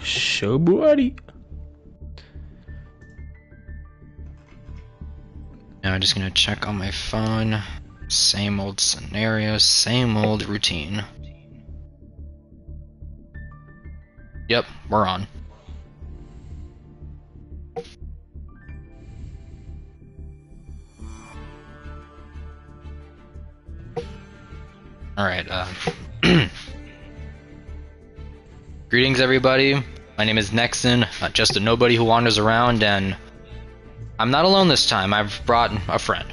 So buddy. Now I'm just gonna check on my phone. Same old scenario, same old routine. Yep, we're on. Alright, greetings everybody. My name is Nekxin, just a nobody who wanders around, and I'm not alone this time. I've brought a friend.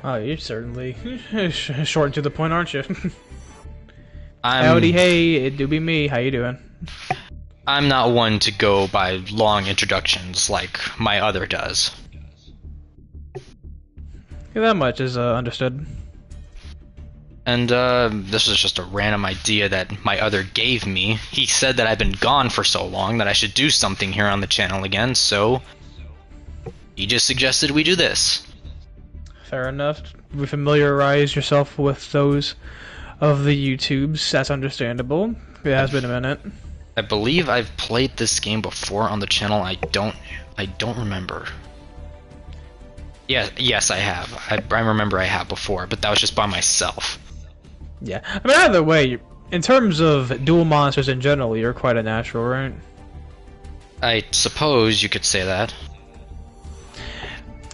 Oh, you're certainly short and to the point, aren't you? I'm Howdy, hey, it do be me. How you doing? I'm not one to go by long introductions like my other does. Yeah, that much is understood. And this was just a random idea that my other gave me. He said that I've been gone for so long that I should do something here on the channel again, so he just suggested we do this. Fair enough. Familiarize yourself with those of the YouTubes. That's understandable. It has been a minute. I believe I've played this game before on the channel. I don't remember. Yes, I have. I remember I have before, but that was just by myself. Yeah. I mean, either way, in terms of duel monsters in general, you're quite a natural, right? I suppose you could say that.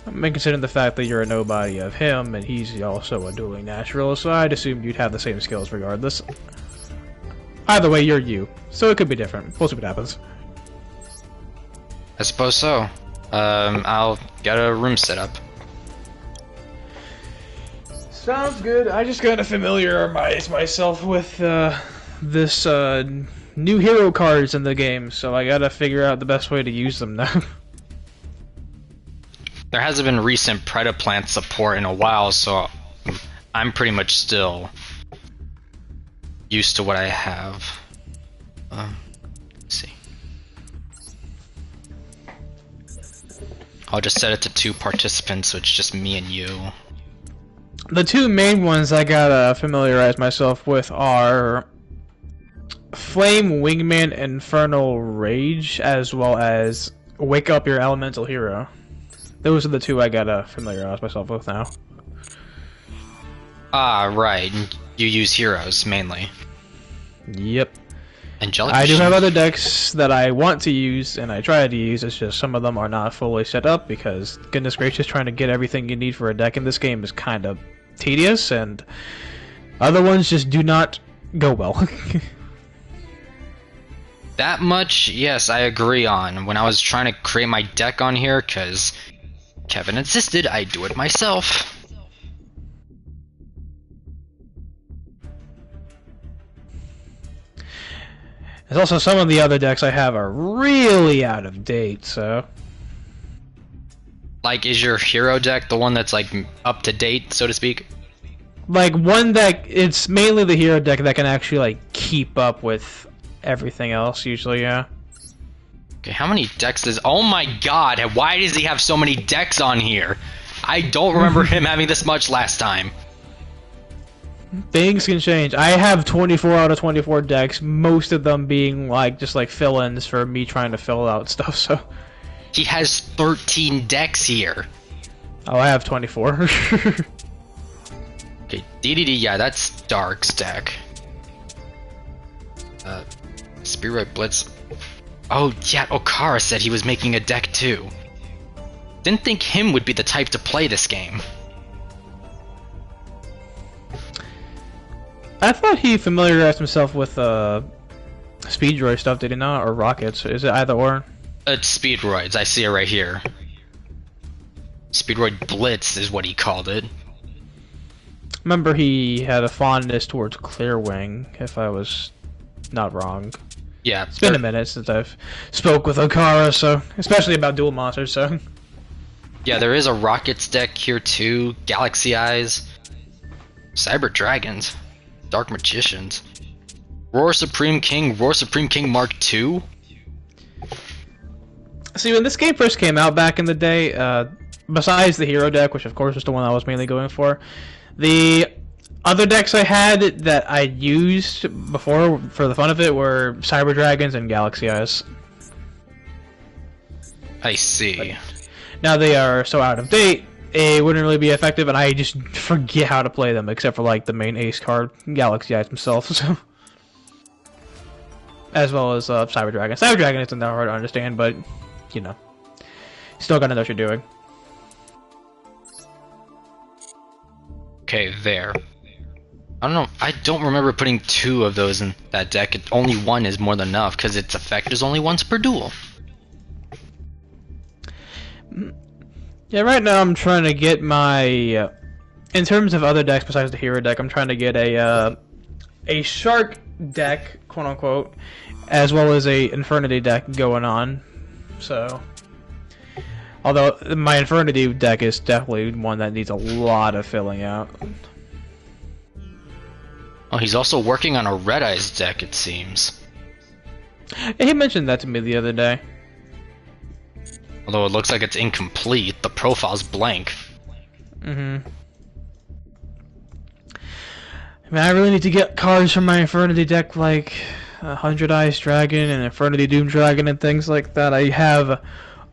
I mean, considering the fact that you're a nobody of him, and he's also a dueling natural, so I'd assume you'd have the same skills regardless. Either way, you're you, so it could be different. We'll see what happens. I suppose so. I'll get a room set up. Sounds good. I just gotta familiarize myself with this new hero cards in the game, so I gotta figure out the best way to use them now. There hasn't been recent Predaplant support in a while, so I'm pretty much still used to what I have. Let's see. I'll just set it to 2 participants, so it's just me and you. The two main ones I gotta familiarize myself with are Flame Wingman Infernal Rage, as well as Wake Up Your Elemental Hero. Those are the two I gotta familiarize myself with now. Ah, right. You use heroes, mainly. Yep. Angelic I do Machine. have other decks that I want to use, and I try to use, it's just some of them are not fully set up, because, goodness gracious, trying to get everything you need for a deck in this game is kind of tedious, and other ones just do not go well. That much, yes, I agree on. When I was trying to create my deck on here, because Kevin insisted I do it myself. There's also some of the other decks I have are really out of date, so... Like, is your hero deck the one that's, like, up to date, so to speak? Like, one deck, it's mainly the hero deck that can actually, like, keep up with everything else, usually, yeah. Okay, how many decks does... Oh my god, why does he have so many decks on here? I don't remember him having this much last time. Things can change. I have 24 out of 24 decks, most of them being, like, just, like, fill-ins for me trying to fill out stuff, so... He has 13 decks here. Oh, I have 24. Okay, DDD, yeah, that's Dark's deck. Spirit Blitz. Oh, yeah, Okara said he was making a deck too. Didn't think him would be the type to play this game. I thought he familiarized himself with, Speedroid stuff, did he not? Or Rockets? Is it either or? It's Speedroids, I see it right here. Speedroid Blitz is what he called it. Remember he had a fondness towards Clearwing, if I was not wrong. Yeah. It's been a minute since I've spoke with Okara, so... Especially about dual monsters, so... Yeah, there is a Rockets deck here too. Galaxy Eyes. Cyber Dragons. Dark Magicians. Roar Supreme King Mark II? See, when this game first came out back in the day, besides the hero deck, which of course was the one I was mainly going for, the Other decks I had that I used before for the fun of it were Cyber Dragons and Galaxy Eyes. I see. But now they are so out of date, it wouldn't really be effective, and I just forget how to play them, except for like the main ace card, Galaxy Eyes himself. So, as well as Cyber Dragon. Cyber Dragon isn't that hard to understand, but you know, still gotta know what you're doing. Okay, there. I don't know. I don't remember putting 2 of those in that deck. Only 1 is more than enough because its effect is only once per duel. Yeah, right now I'm trying to get my, in terms of other decks besides the hero deck, I'm trying to get a shark deck, quote unquote, as well as a Infernity deck going on. So, although my Infernity deck is definitely one that needs a lot of filling out. Oh, he's also working on a Red Eyes deck, it seems. He mentioned that to me the other day. Although it looks like it's incomplete, the profile's blank. Mm-hmm. I mean, I really need to get cards from my Infernity deck, like 100 Eyes Dragon and Infernity Doom Dragon and things like that. I have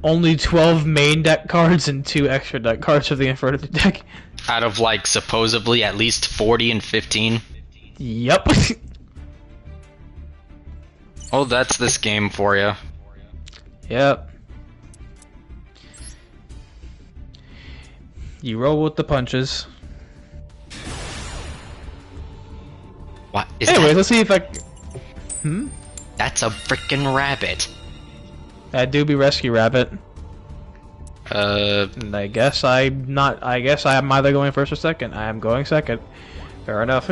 only 12 main deck cards and 2 extra deck cards for the Infernity deck. Out of, like, supposedly at least 40 and 15? Yep. Oh, that's this game for you. Yep. You roll with the punches. What is anyway, that? let's see if I... That's a freaking rabbit. That do be Rescue Rabbit. And I guess I'm not... I guess I'm either going first or second. I am going second. Fair enough.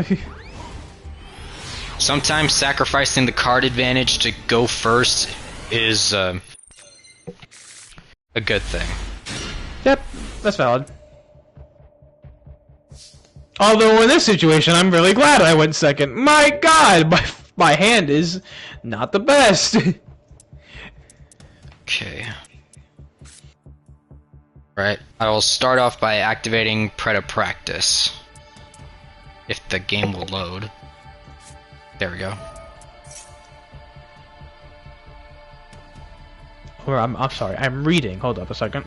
Sometimes sacrificing the card advantage to go first is a good thing. Yep, that's valid. Although in this situation, I'm really glad I went second. My God, my hand is not the best. Okay. Right, I will start off by activating Preta Practice. If the game will load. There we go. Or I'm sorry, I'm reading. Hold up a second.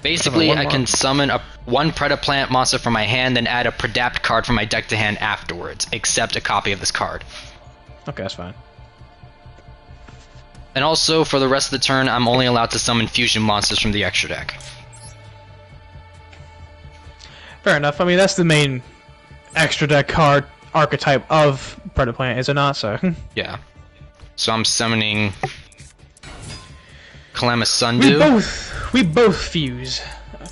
Basically, I can summon one Predaplant monster from my hand, then add a Predapt card from my deck to hand afterwards, except a copy of this card. Okay, that's fine. And also, for the rest of the turn, I'm only allowed to summon fusion monsters from the extra deck. Fair enough. I mean, that's the main extra deck card archetype of Predaplant, is it not? So Yeah. So I'm summoning Calamus Sundew. We both fuse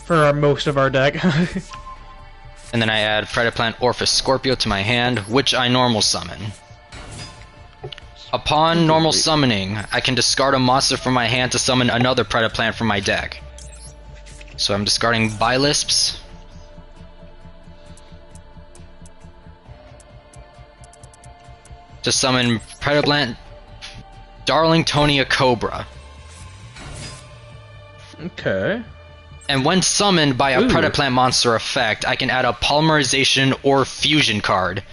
for most of our deck. And then I add Predaplant Orphis Scorpio to my hand, which I normal summon. Upon normal summoning, I can discard a monster from my hand to summon another Predaplant from my deck. So I'm discarding Bilisps. To summon Predaplant Darlingtonia Cobra. Okay. And when summoned by a Predaplant monster effect, I can add a Polymerization or Fusion card.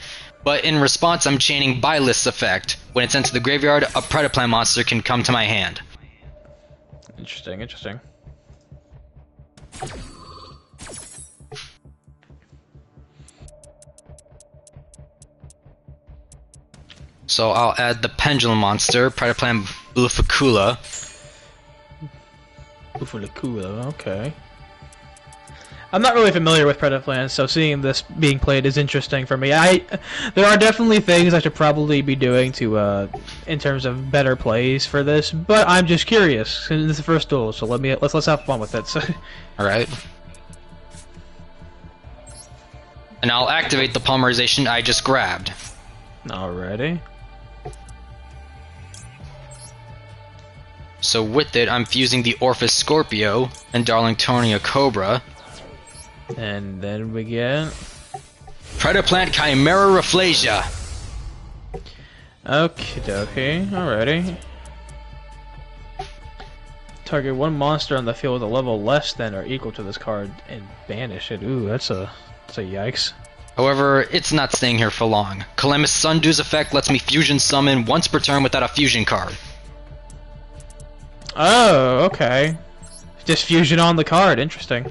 But in response, I'm chaining Bilisps effect. When it's sent to the graveyard, a Predaplant monster can come to my hand. Interesting, interesting. So I'll add the Pendulum monster, Predaplant Bluficula. Bluficula, okay. I'm not really familiar with Predaplant, so seeing this being played is interesting for me. There are definitely things I should probably be doing to, in terms of better plays for this, but I'm just curious. This is the first duel, so let's have fun with it. So. All right. And I'll activate the Polymerization I just grabbed. Alrighty. So with it, I'm fusing the Orphis Scorpio and Darlingtonia Cobra. And then we get Predaplant Chimera Rafflesia. Okie dokie, alrighty. Target one monster on the field with a level less than or equal to this card and banish it. Ooh, that's a yikes. However, it's not staying here for long. Calamus Sundu's effect lets me fusion summon once per turn without a fusion card. Oh, okay. Just fusion on the card. Interesting.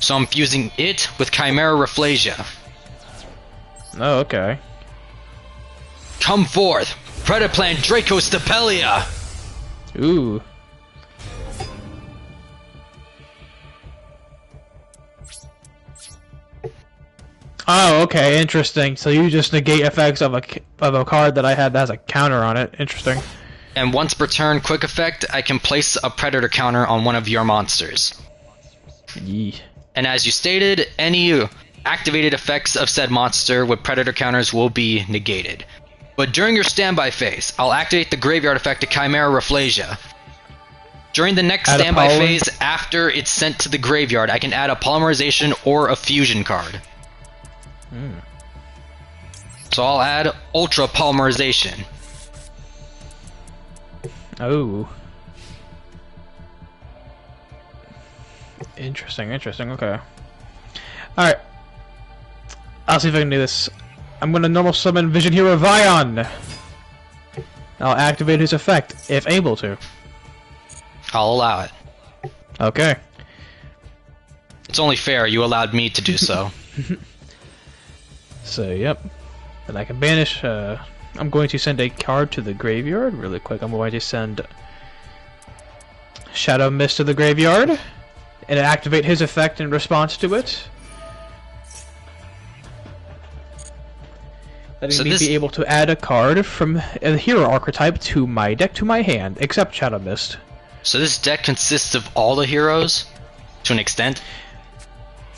So I'm fusing it with Chimera Rafflesia. Oh, okay. Come forth, Predaplan Dracostapelia! Ooh. Oh, okay, interesting. So you just negate effects of a card that I had that has a counter on it. Interesting. And once per turn, quick effect, I can place a Predator counter on one of your monsters. Yee. And as you stated, any activated effects of said monster with Predator counters will be negated. But during your standby phase, I'll activate the graveyard effect of Chimera Rafflesia. During the next standby phase, after it's sent to the graveyard, I can add a polymerization or a fusion card. So I'll add Ultra Polymerization. Oh. Interesting, okay. Alright. I'll see if I can do this. I'm gonna normal summon Vision Hero Vion. I'll activate his effect, if able to. I'll allow it. Okay. It's only fair you allowed me to do so. So, yep. And I can banish, I'm going to send a card to the graveyard really quick. I'm going to send Shadow Mist to the graveyard and activate his effect in response to it. Letting me be able to add a card from a hero archetype to my deck to my hand, except Shadow Mist. So this deck consists of all the heroes? To an extent?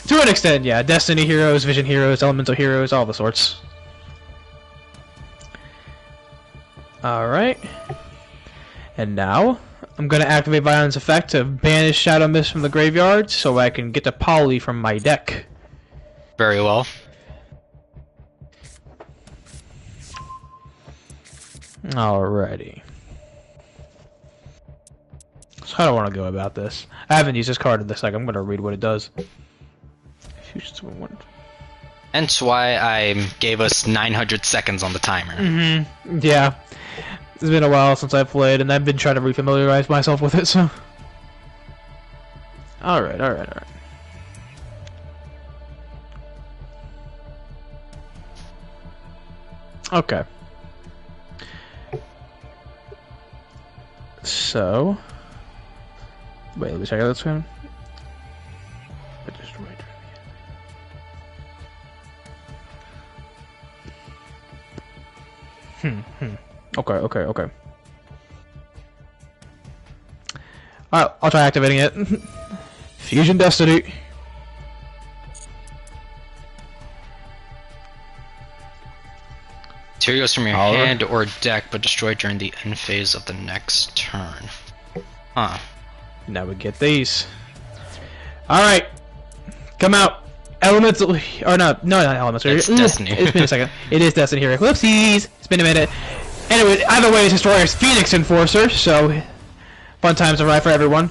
To an extent, yeah. Destiny heroes, Vision heroes, Elemental heroes, all the sorts. Alright. And now, I'm going to activate Vion's effect to banish Shadow Mist from the graveyard so I can get a poly from my deck. Very well. Alrighty. So how do I want to go about this? I haven't used this card in this deck. I'm going to read what it does. Hence why I gave us 900 seconds on the timer. Yeah. It's been a while since I've played, and I've been trying to refamiliarize myself with it, so... Alright. Okay. So... Wait, let me check out this one. Okay. Alright, I'll try activating it. Fusion Destiny. Materials from your hand or deck, but destroyed during the end phase of the next turn. Huh. Now we get these. Alright. Come out. Elemental, or not Elemental. It's Destiny. It's been a second. It is Destiny here. Whoopsies! It's been a minute. Anyway, either way, it's Destroyer's Phoenix Enforcer, so fun times arrive for everyone.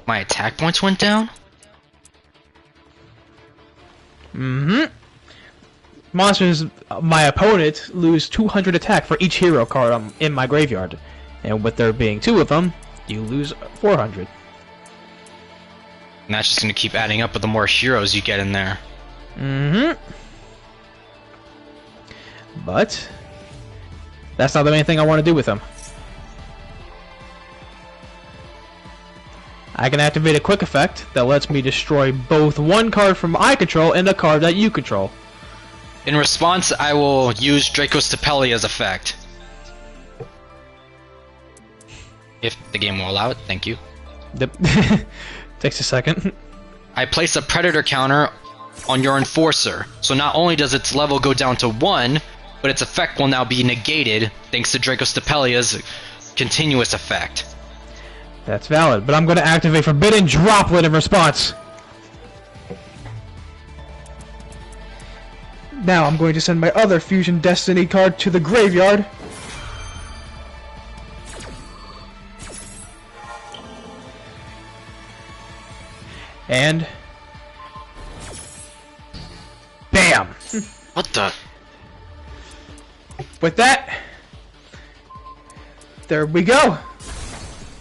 My attack points went down? Monsters, my opponent, lose 200 attack for each hero card in my graveyard. And with there being 2 of them, you lose 400. And that's just going to keep adding up with the more heroes you get in there. But that's not the main thing I want to do with them. I can activate a quick effect that lets me destroy both one card from I control and a card that you control. In response, I will use Dracostapelia's effect. If the game will allow it, thank you. Takes a second. I place a Predator counter on your Enforcer, so not only does its level go down to 1, but its effect will now be negated thanks to Dracostapelia's continuous effect. That's valid, but I'm going to activate Forbidden Droplet in response. Now I'm going to send my other Fusion Destiny card to the graveyard. And... bam! What the? With that, there we go.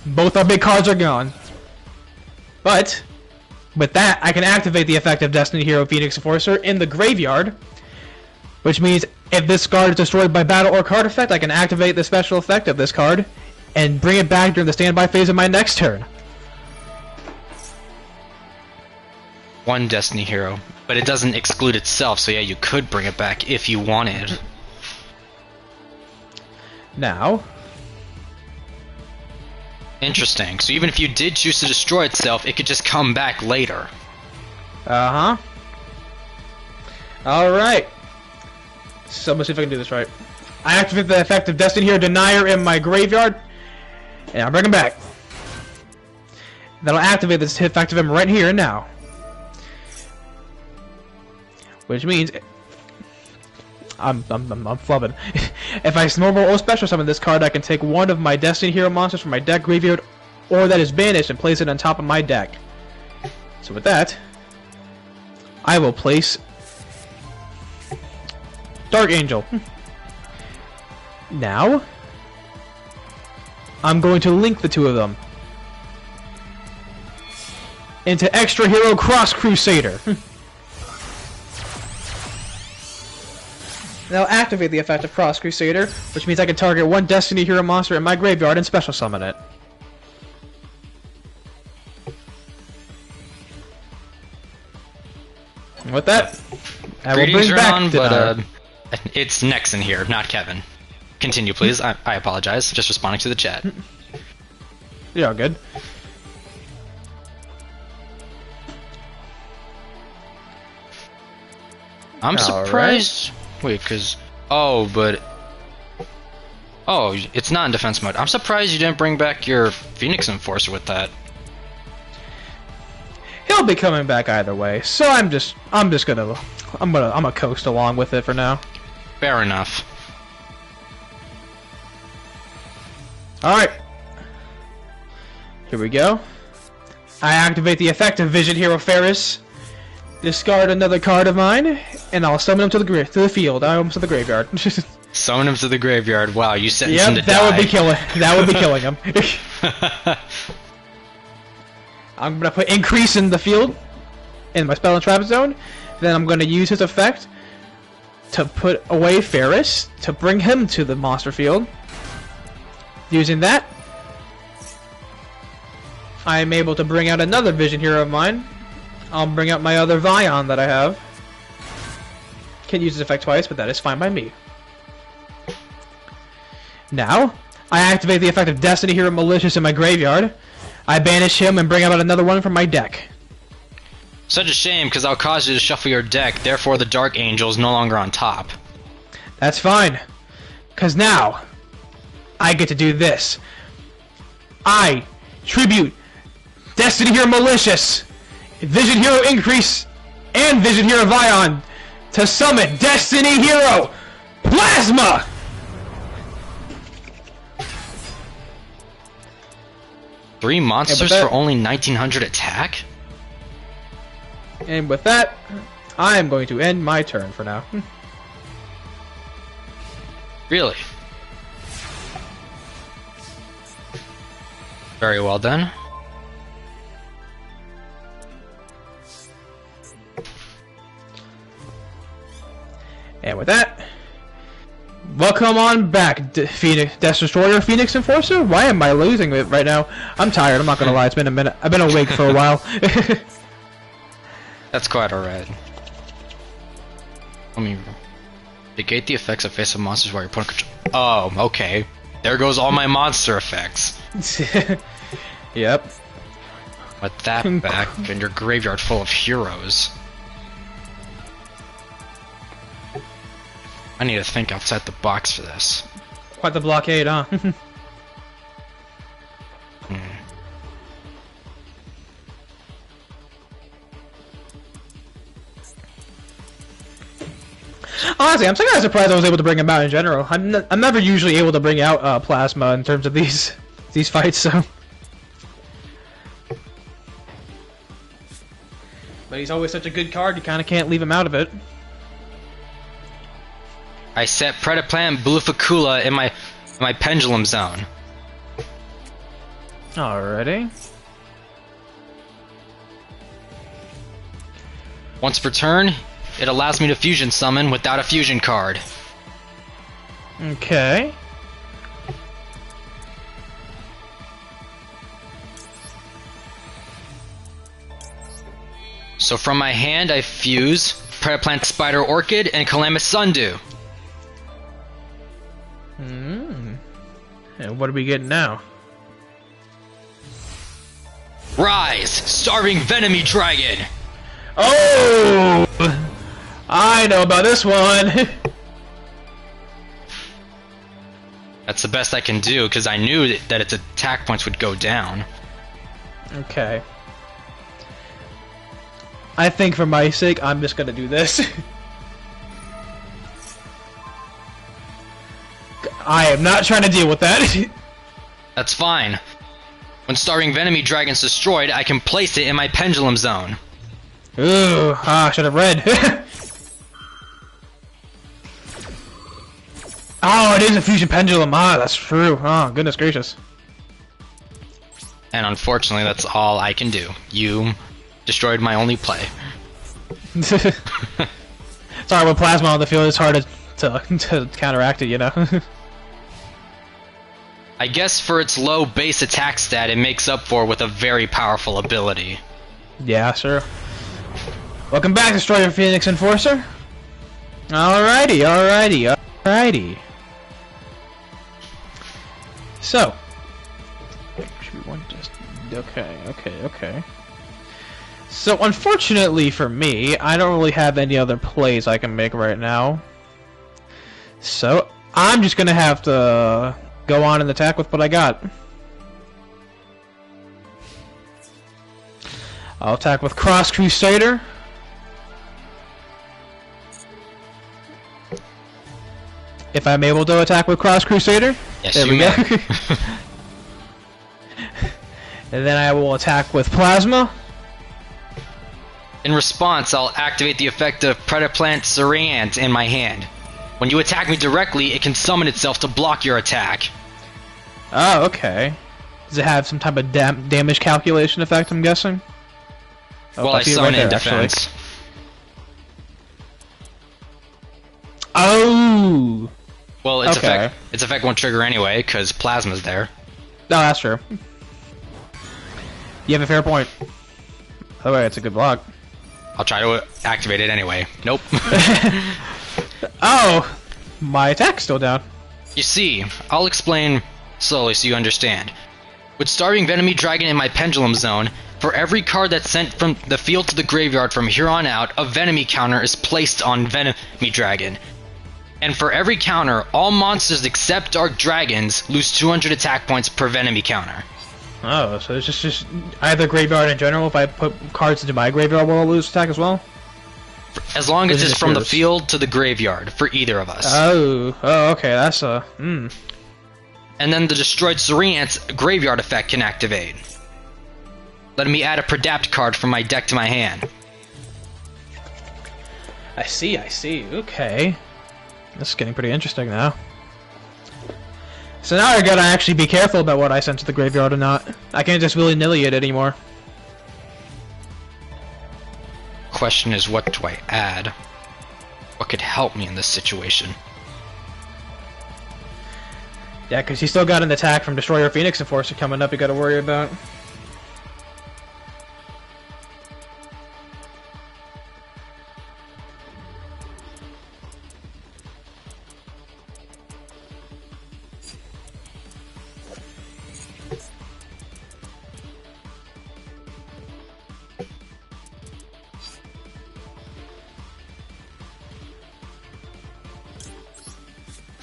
Both our big cards are gone. But with that, I can activate the effect of Destiny Hero Phoenix Enforcer in the graveyard, which means if this card is destroyed by battle or card effect, I can activate the special effect of this card and bring it back during the standby phase of my next turn. One Destiny Hero, but it doesn't exclude itself, so yeah, you could bring it back if you wanted. Now, interesting. So even if you did choose to destroy itself, it could just come back later. uh-huh. Alright. So let's see if I can do this right. I activate the effect of Destiny Hero Denier in my graveyard, and I'll bring him back. That'll activate this effect of him right here and now. Which means I'm flubbing. If I normal or special summon this card, I can take one of my Destiny Hero monsters from my deck graveyard, or that is banished, and place it on top of my deck. So with that, I will place Dark Angel. Now, I'm going to link the two of them into Extra Hero Cross Crusader. Now activate the effect of Cross Crusader, which means I can target one Destiny Hero monster in my graveyard and special summon it. And with that, I will bring back but it's Nekxin here, not Kevin. Continue, please. I apologize. Just responding to the chat. You're all good. I'm surprised. Wait, cause but it's not in defense mode. I'm surprised you didn't bring back your Phoenix Enforcer with that. He'll be coming back either way, so I'm gonna coast along with it for now. Fair enough. Alright. Here we go. I activate the effect of Vision Hero Ferris. Discard another card of mine, and I'll summon him to the field. I almost to the graveyard. Summon him to the graveyard. Wow, you sentenced him to die. That would be killing him. I'm gonna put increase in the field in my spell and trap zone. Then I'm gonna use his effect to put away Ferris to bring him to the monster field. Using that, I am able to bring out another Vision Hero of mine. I'll bring out my other Vion that I have. Can't use this effect twice, but that is fine by me. Now, I activate the effect of Destiny Hero Malicious in my graveyard. I banish him and bring out another one from my deck. Such a shame, because I'll cause you to shuffle your deck, therefore the Dark Angel is no longer on top. That's fine, because now, I get to do this. I tribute Destiny Hero Malicious, Vision Hero Increase, and Vision Hero Vion to summon Destiny Hero Plasma! Three monsters for only 1900 attack? And with that, I am going to end my turn for now. Really? Very well then. And with that, welcome on back, Death Destroyer, Phoenix Enforcer. Why am I losing it right now? I'm tired, I'm not gonna lie, it's been a minute. I've been awake for a while. That's quite alright. Let me negate the effects of face-up monsters while you're putting control. Oh, okay. There goes all my monster effects. Yep. With that back and your graveyard full of heroes. I need to think outside the box for this. Quite the blockade, huh? Honestly, I'm kind of surprised I was able to bring him out in general. I'm never usually able to bring out Plasma in terms of these fights, so. But he's always such a good card, you kind of can't leave him out of it. I set Predaplant Bluficula in my pendulum zone. Alrighty. Once per turn, it allows me to fusion summon without a fusion card. Okay. So from my hand, I fuse Predaplant Spider Orchid and Calamus Sundew. And what are we getting now? Rise! Starving Venomy Dragon! Oh! I know about this one! That's the best I can do, because I knew that its attack points would go down. Okay. I think for my sake, I'm just gonna do this. I am not trying to deal with that. That's fine. When Starving Venomy Dragon's destroyed, I can place it in my pendulum zone. Ooh, should have read. Oh, it is a fusion pendulum. That's true. Oh, goodness gracious. And unfortunately, that's all I can do. You destroyed my only play. Sorry, with plasma on the field, it's hard to counteract it, you know? I guess for its low base attack stat, it makes up for with a very powerful ability. Yeah, sure. Welcome back, Destroyer Phoenix Enforcer. Alrighty. So. Should we want just... Okay. So, unfortunately for me, I don't really have any other plays I can make right now. So, I'm just gonna have to go on and attack with what I got. I'll attack with Cross Crusader. If I'm able to attack with Cross Crusader. Yes, there we go. And then I will attack with Plasma. In response, I'll activate the effect of Predaplant Surreant in my hand. When you attack me directly, it can summon itself to block your attack. Oh, okay. Does it have some type of damage calculation effect, I'm guessing? Oh, Well, I see it summon right in there, defense. actually. Oh! Well, its Okay. effect won't trigger anyway, because Plasma's there. No, that's true. You have a fair point. Oh, wait, it's a good block. I'll try to activate it anyway. Nope. Oh! My attack's still down. You see, I'll explain slowly so you understand. With Starving Venomy Dragon in my pendulum zone, for every card that's sent from the field to the graveyard from here on out, a Venomy counter is placed on Venomy Dragon. And for every counter, all monsters except Dark Dragons lose 200 attack points per Venomy counter. Oh, so it's just either graveyard in general. If I put cards into my graveyard, will I lose attack as well? As long as Or is it it's from the yours? field to the graveyard, for either of us. Oh, okay, that's And then the Destroyed Surreant's graveyard effect can activate. Letting me add a Predapt card from my deck to my hand. I see, okay. This is getting pretty interesting now. So now I gotta actually be careful about what I send to the graveyard or not. I can't just willy-nilly it anymore. Question is, what do I add? What could help me in this situation? Yeah, because you still got an attack from Destroyer Phoenix Enforcer coming up you gotta worry about.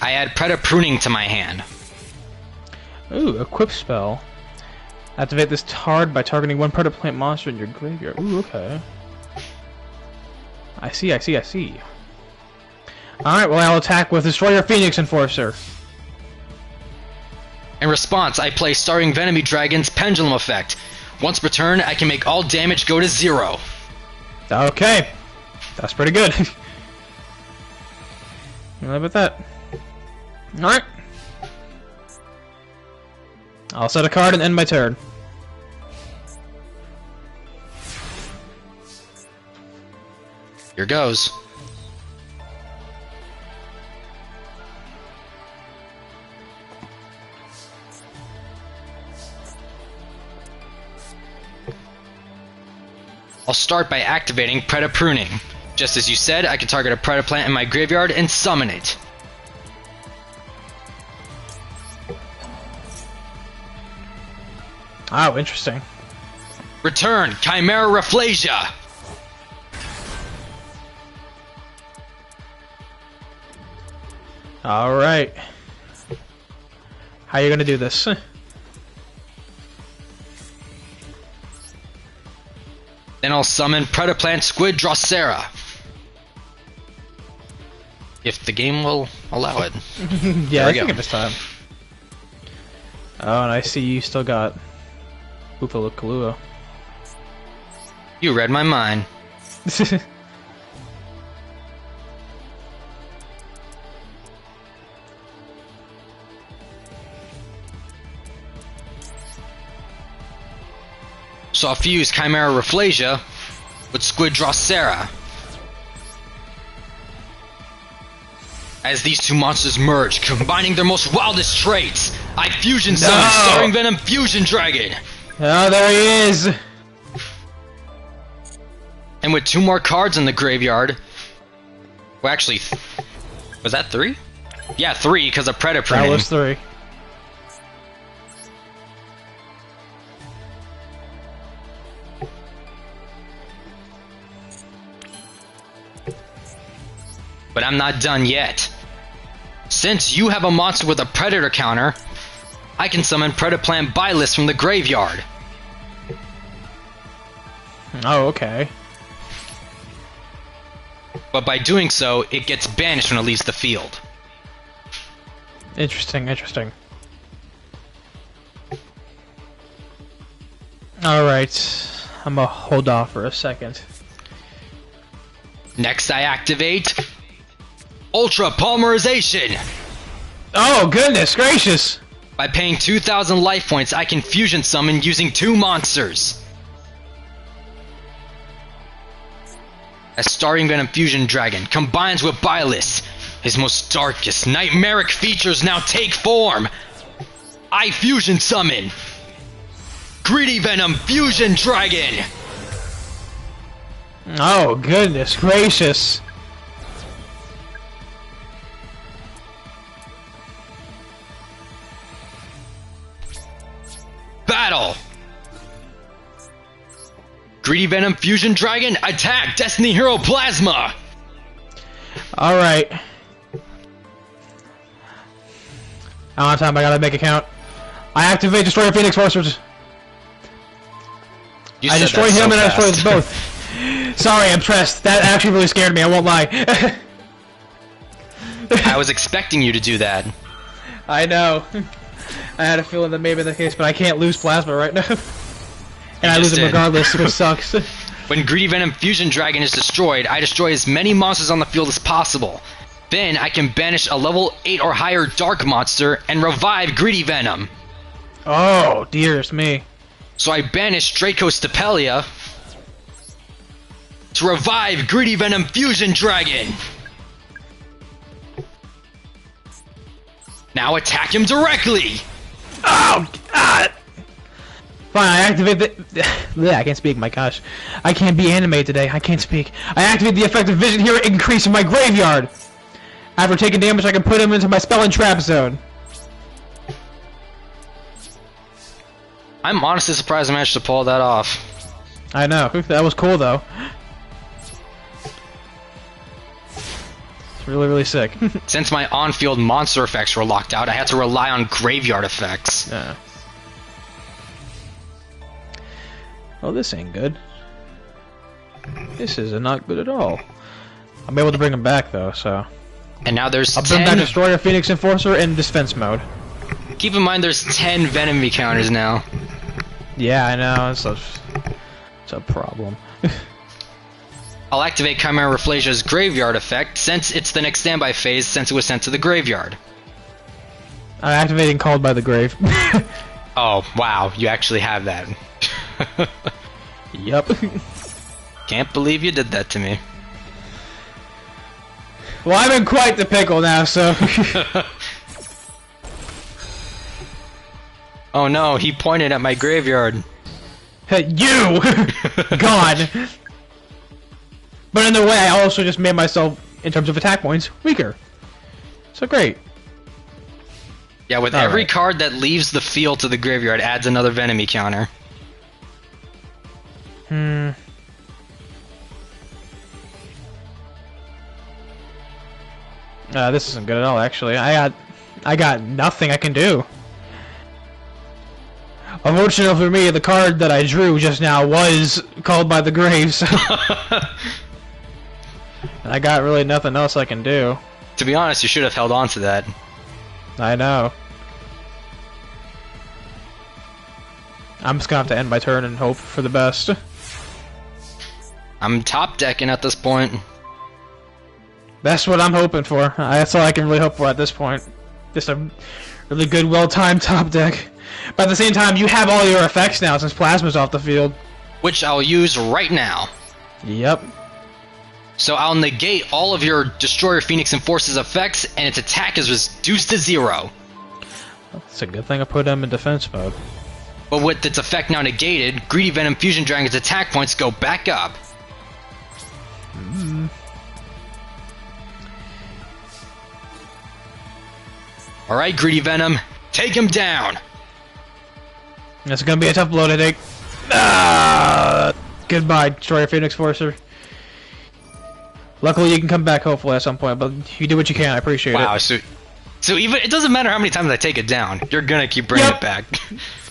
I add Preda Pruning to my hand. Ooh, equip spell. Activate this card by targeting one Predaplant monster in your graveyard. Ooh, okay. I see. Alright, well I'll attack with Destroyer Phoenix Enforcer. In response, I play Starving Venomy Dragon's Pendulum effect. Once per turn, I can make all damage go to 0. Okay. That's pretty good. How about that? Alright. I'll set a card and end my turn. Here goes. I'll start by activating Preda Pruning. Just as you said, I can target a Preda plant in my graveyard and summon it. Oh, interesting. Return Chimera Rafflesia. Alright. How you gonna do this? Then I'll summon Predaplant Squid Drosera. If the game will allow it. Yeah, I think it this time. Oh, and I see you still got Bupalo Kalua. You read my mind. So I'll fuse Chimera Rafflesia with Squid Drosera. As these two monsters merge, combining their most wildest traits, I fusion summon Starring Venom Fusion Dragon. Oh, there he is! And with 2 more cards in the graveyard, well, actually, was that 3? Yeah, 3 because of Preda Pruning. That was 3. But I'm not done yet. Since you have a monster with a predator counter, I can summon Predaplant Bylist from the graveyard. Oh, okay. But by doing so, it gets banished when it leaves the field. Interesting, interesting. Alright. I'm gonna hold off for a second. Next I activate Ultra Polymerization. Oh, goodness gracious! By paying 2,000 life points, I can fusion summon using 2 monsters. As Starring Venom Fusion Dragon combines with Bylist, his most darkest, nightmaric features now take form. I fusion summon Greedy Venom Fusion Dragon. Oh, goodness gracious. Battle! Greedy Venom Fusion Dragon, attack Destiny Hero Plasma! Alright. I don't have time, I gotta make a count. I activate Destroyer Phoenix Forcers. I destroy him and I destroy us both. Sorry, I'm pressed. That actually really scared me, I won't lie. I was expecting you to do that. I know. I had a feeling that maybe the case, but I can't lose Plasma right now. And I lose it regardless, which sucks. When Greedy Venom Fusion Dragon is destroyed, I destroy as many monsters on the field as possible. Then I can banish a level 8 or higher Dark monster and revive Greedy Venom. Oh, dearest me. So I banish Draco Stapelia to revive Greedy Venom Fusion Dragon. Now attack him directly! Oh, God! Fine, I activate the... I can't speak, my gosh. I can't be animated today, I can't speak. I activate the effective vision here increase in my graveyard! After taking damage, I can put him into my spell and trap zone. I'm honestly surprised I managed to pull that off. I know, that was cool though. It's really, really sick. Since my on-field monster effects were locked out, I had to rely on graveyard effects. Yeah. Oh, this ain't good. This is not good at all. I'm able to bring him back though, so... And now there's I'll 10... bring back Destroyer, Phoenix Enforcer in defense mode. Keep in mind there's 10 Venom counters now. Yeah, I know, it's a problem. I'll activate Chimera Raphlasia's Graveyard effect, since it's the next standby phase since it was sent to the graveyard. I'm activating Called by the Grave. Oh, wow, you actually have that. Yep. Can't believe you did that to me. Well, I'm in quite the pickle now, so... Oh no, he pointed at my graveyard. You! Gone! But in a way, I also just made myself, in terms of attack points, weaker. So great. Yeah, with every card that leaves the field to the graveyard adds another Venomy counter. This isn't good at all, actually. I got nothing I can do. Unfortunately for me, the card that I drew just now was Called by the Grave, so... I got really nothing else I can do. To be honest, you should have held on to that. I know. I'm just gonna have to end my turn and hope for the best. I'm top decking at this point. That's what I'm hoping for. That's all I can really hope for at this point. Just a really good, well-timed top deck. But at the same time, you have all your effects now since Plasma's off the field. Which I'll use right now. Yep. So I'll negate all of your Destroyer Phoenix Enforcer's effects, and its attack is reduced to 0. It's a good thing I put him in defense mode. But with its effect now negated, Greedy Venom Fusion Dragon's attack points go back up. Alright, Greedy Venom, take him down! It's gonna be a tough blow to take. Goodbye, Destroyer Phoenix Forcer. Luckily, you can come back hopefully at some point, but you do what you can. I appreciate it. Wow, so even it doesn't matter how many times I take it down, you're gonna keep bringing it back.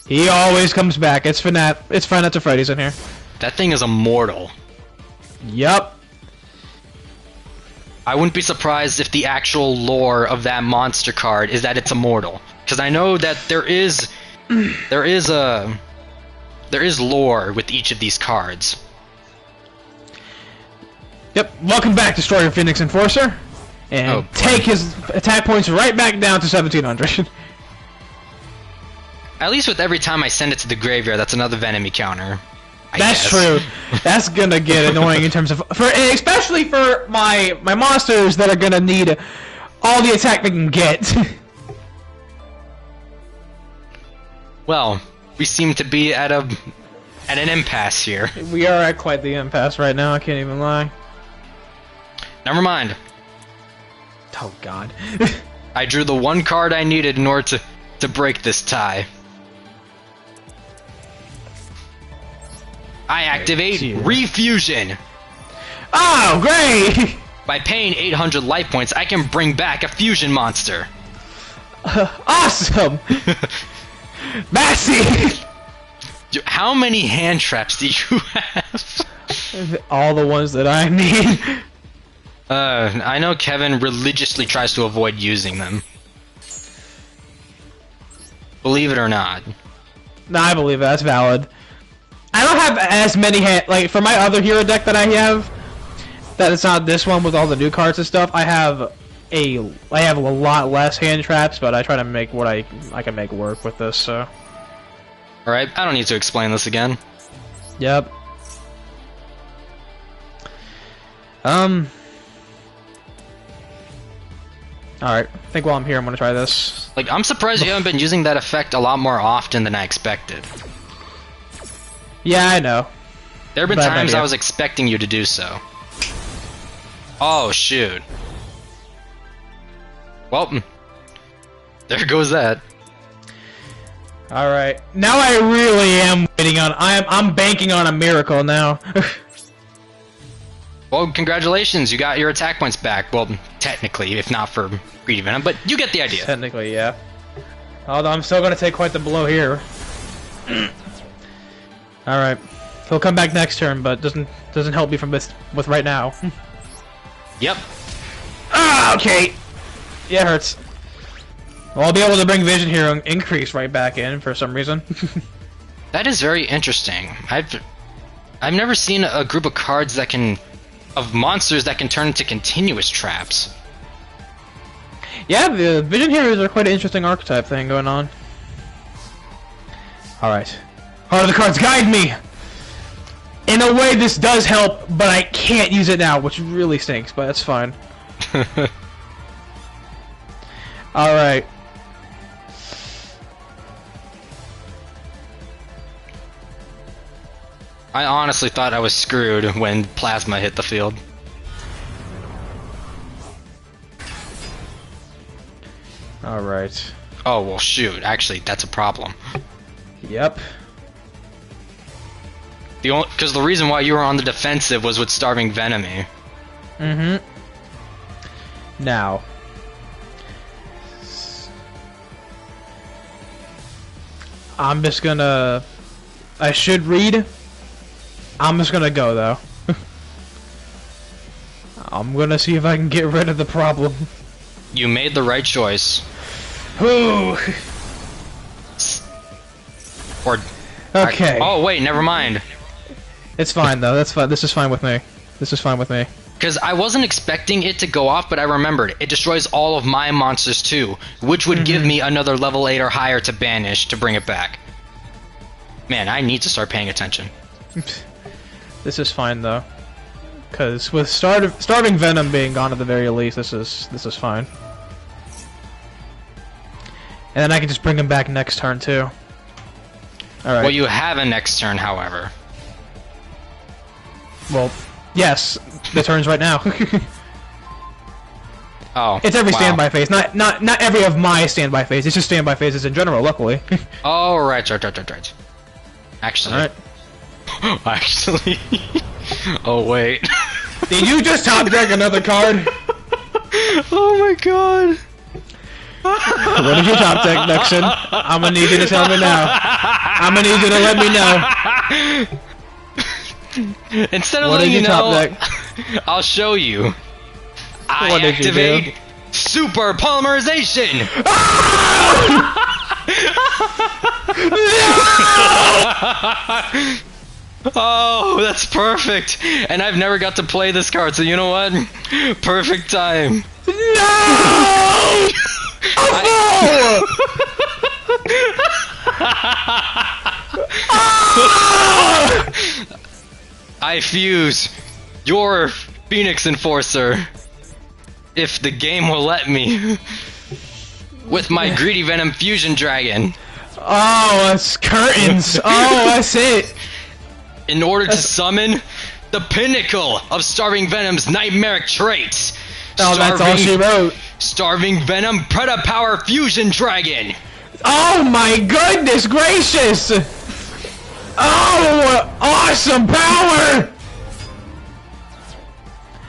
He always comes back. It's Five Nights at Freddy's in here. That thing is immortal. Yup. I wouldn't be surprised if the actual lore of that monster card is that it's immortal, because I know that there is lore with each of these cards. Yep. Welcome back, Destroyer Phoenix Enforcer, and take his attack points right back down to 1700. At least with every time I send it to the graveyard, that's another Venomy counter. That's true. That's gonna get annoying in terms of especially for my monsters that are gonna need all the attack they can get. Well, we seem to be at an impasse here. We are at quite the impasse right now. I can't even lie. Never mind. Oh God. I drew the one card I needed in order to break this tie. I activate Refusion. Oh, great! By paying 800 life points, I can bring back a fusion monster. Awesome! Massey! How many hand traps do you have? All the ones that I need. I know Kevin religiously tries to avoid using them. Believe it or not. No, I believe it. That's valid. I don't have as many like for my other hero deck that I have. That it's not this one with all the new cards and stuff. I have a lot less hand traps, but I try to make what I can make work with this. So. All right, I don't need to explain this again. Yep. Alright, I think while I'm here I'm gonna try this. Like, I'm surprised you haven't been using that effect a lot more often than I expected. Yeah, I know. There have been times I was expecting you to do so. Oh, shoot. Well, there goes that. Alright. Now I really am waiting on I'm banking on a miracle now. Well, congratulations, you got your attack points back. Well, technically, if not for Greedy Venom, but you get the idea. Technically, yeah. Although I'm still gonna take quite the blow here. Alright. He'll come back next turn, but doesn't help me from this with right now. Yep. Ah, okay. Yeah, it hurts. Well, I'll be able to bring Vision Hero increase right back in for some reason. That is very interesting. I've never seen a group of cards that can of monsters that can turn into continuous traps. Yeah, the Vision Heroes are quite an interesting archetype thing going on. Alright. Heart of the Cards, guide me! In a way, this does help, but I can't use it now, which really stinks, but that's fine. Alright. I honestly thought I was screwed when Plasma hit the field. Alright. Oh, well, shoot. Actually, that's a problem. Yep. Because the reason why you were on the defensive was with Starving Venomy. Mm-hmm. Now. I'm just gonna... I should read. I'm just gonna go, though. I'm gonna see if I can get rid of the problem. You made the right choice. Ooh. Or... Okay. Oh, wait, never mind. It's fine, though. That's fine. This is fine with me. This is fine with me. Because I wasn't expecting it to go off, but I remembered. It destroys all of my monsters, too. Which would give me another level 8 or higher to banish to bring it back. Man, I need to start paying attention. This is fine, though. Because with Starving Venom being gone at the very least, this is fine. And then I can just bring him back next turn, too. Alright. Well, you have a next turn, however. Well, yes, the turn's right now. Oh, it's every wow. standby phase, not every of my standby phase. It's just standby phases in general. Luckily. Oh, right. Actually, Alright. Actually, oh wait. Did you just top deck another card? Oh my god. What did you top deck, Nekxin? I'm gonna need you to tell me now. I'm gonna need you to let me know. Instead of what letting did you top know, deck? I'll show you. What I did you do? activate super polymerization. Oh, that's perfect. And I've never got to play this card, so you know what? Perfect time. No! I fuse your Phoenix Enforcer, if the game will let me, with my Greedy Venom Fusion Dragon. Oh, that's curtains. Oh, that's it. In order to summon the pinnacle of Starving Venom's nightmaric traits. Oh, that's all she wrote. Starving Venom Predapower Fusion Dragon. Oh my goodness gracious! Oh, awesome power!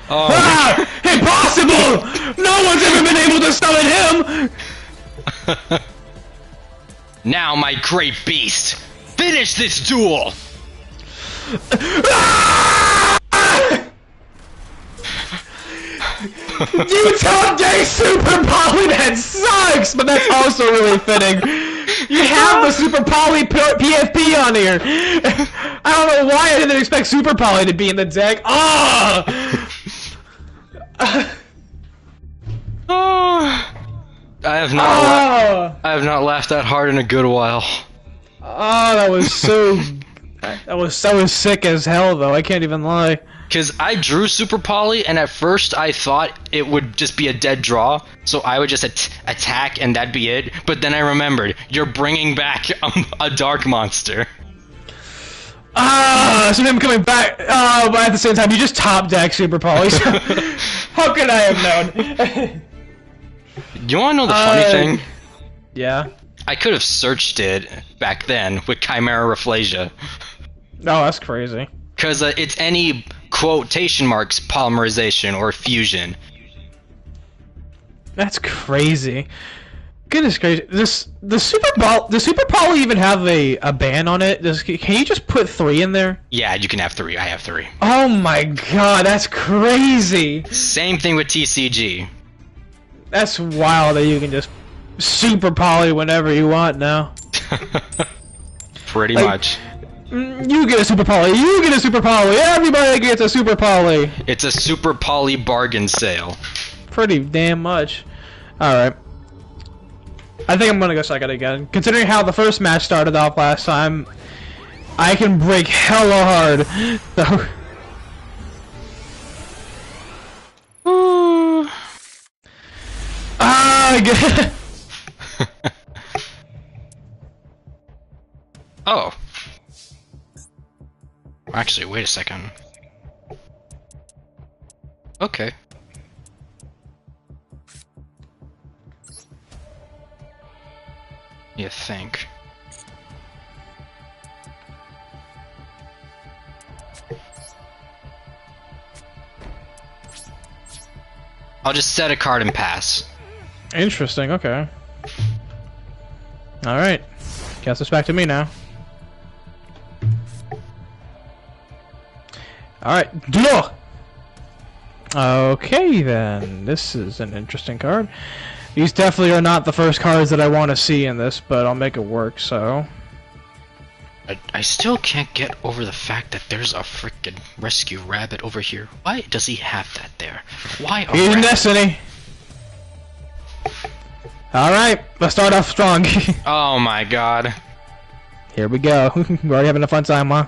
Oh. Ah, impossible! No one's ever been able to summon him! Now, my great beast, finish this duel! Ah! You top deck Super Poly, that sucks! But that's also really fitting. You have the Super Poly PFP on here! I don't know why I didn't expect Super Poly to be in the deck. Ah! I have not laughed that hard in a good while. Oh, that was so... that was sick as hell, though. I can't even lie. Because I drew Super Poly, and at first I thought it would just be a dead draw, so I would just attack and that'd be it. But then I remembered, you're bringing back a dark monster. So I'm coming back. Oh, but at the same time, you just top deck Super Poly. So how could I have known? You wanna know the funny thing? Yeah. I could have searched it back then with Chimera Rafflesia. Oh, that's crazy. Because it's any quotation marks polymerization or fusion. That's crazy. Goodness gracious. The Super Poly even have a ban on it? Can you just put 3 in there? Yeah, you can have 3. I have 3. Oh my god, that's crazy. Same thing with TCG. That's wild that you can just Super Poly whenever you want now. Pretty much. You get a super poly. You get a super poly. Everybody gets a super poly. It's a super poly bargain sale. Pretty damn much. Alright. I think I'm gonna go second again. Considering how the first match started off last time, I can break hella hard. So. I get. Oh. Actually, wait a second. Okay. You think? I'll just set a card and pass. Interesting, okay. Alright. Guess it's back to me now. Alright, Duel! Okay then, this is an interesting card. These definitely are not the first cards that I want to see in this, but I'll make it work, so... I still can't get over the fact that there's a freaking rescue rabbit over here. Why does he have that there? Why a He's in rabbit? Destiny! Alright, let's start off strong. Oh my god. Here we go. We're already having a fun time, huh?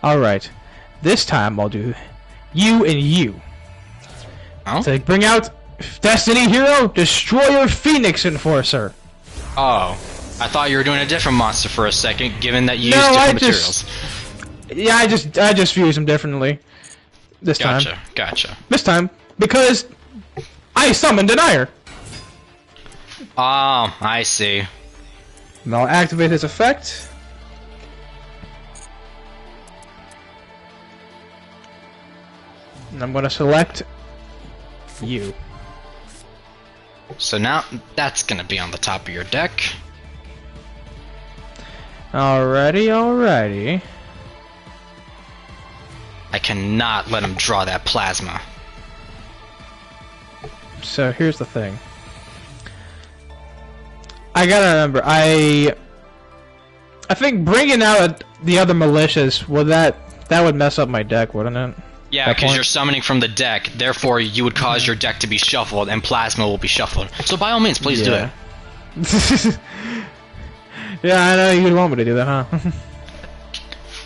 Alright. This time I'll do you and you. Oh? So bring out Destiny Hero, Destroyer Phoenix Enforcer. Oh. I thought you were doing a different monster for a second, given that you used different materials. Yeah, I just fuse them differently. This time. Gotcha. This time, because I summoned Denier. Oh, I see. And I'll activate his effect. And I'm gonna select you. So now, that's gonna be on the top of your deck. Alrighty. I cannot let him draw that plasma. So here's the thing. I gotta remember, I think bringing out the other militias, that would mess up my deck, wouldn't it? Yeah, because you're summoning from the deck, therefore you would cause your deck to be shuffled, and plasma will be shuffled. So by all means, please do it. Yeah, I know you'd want me to do that, huh?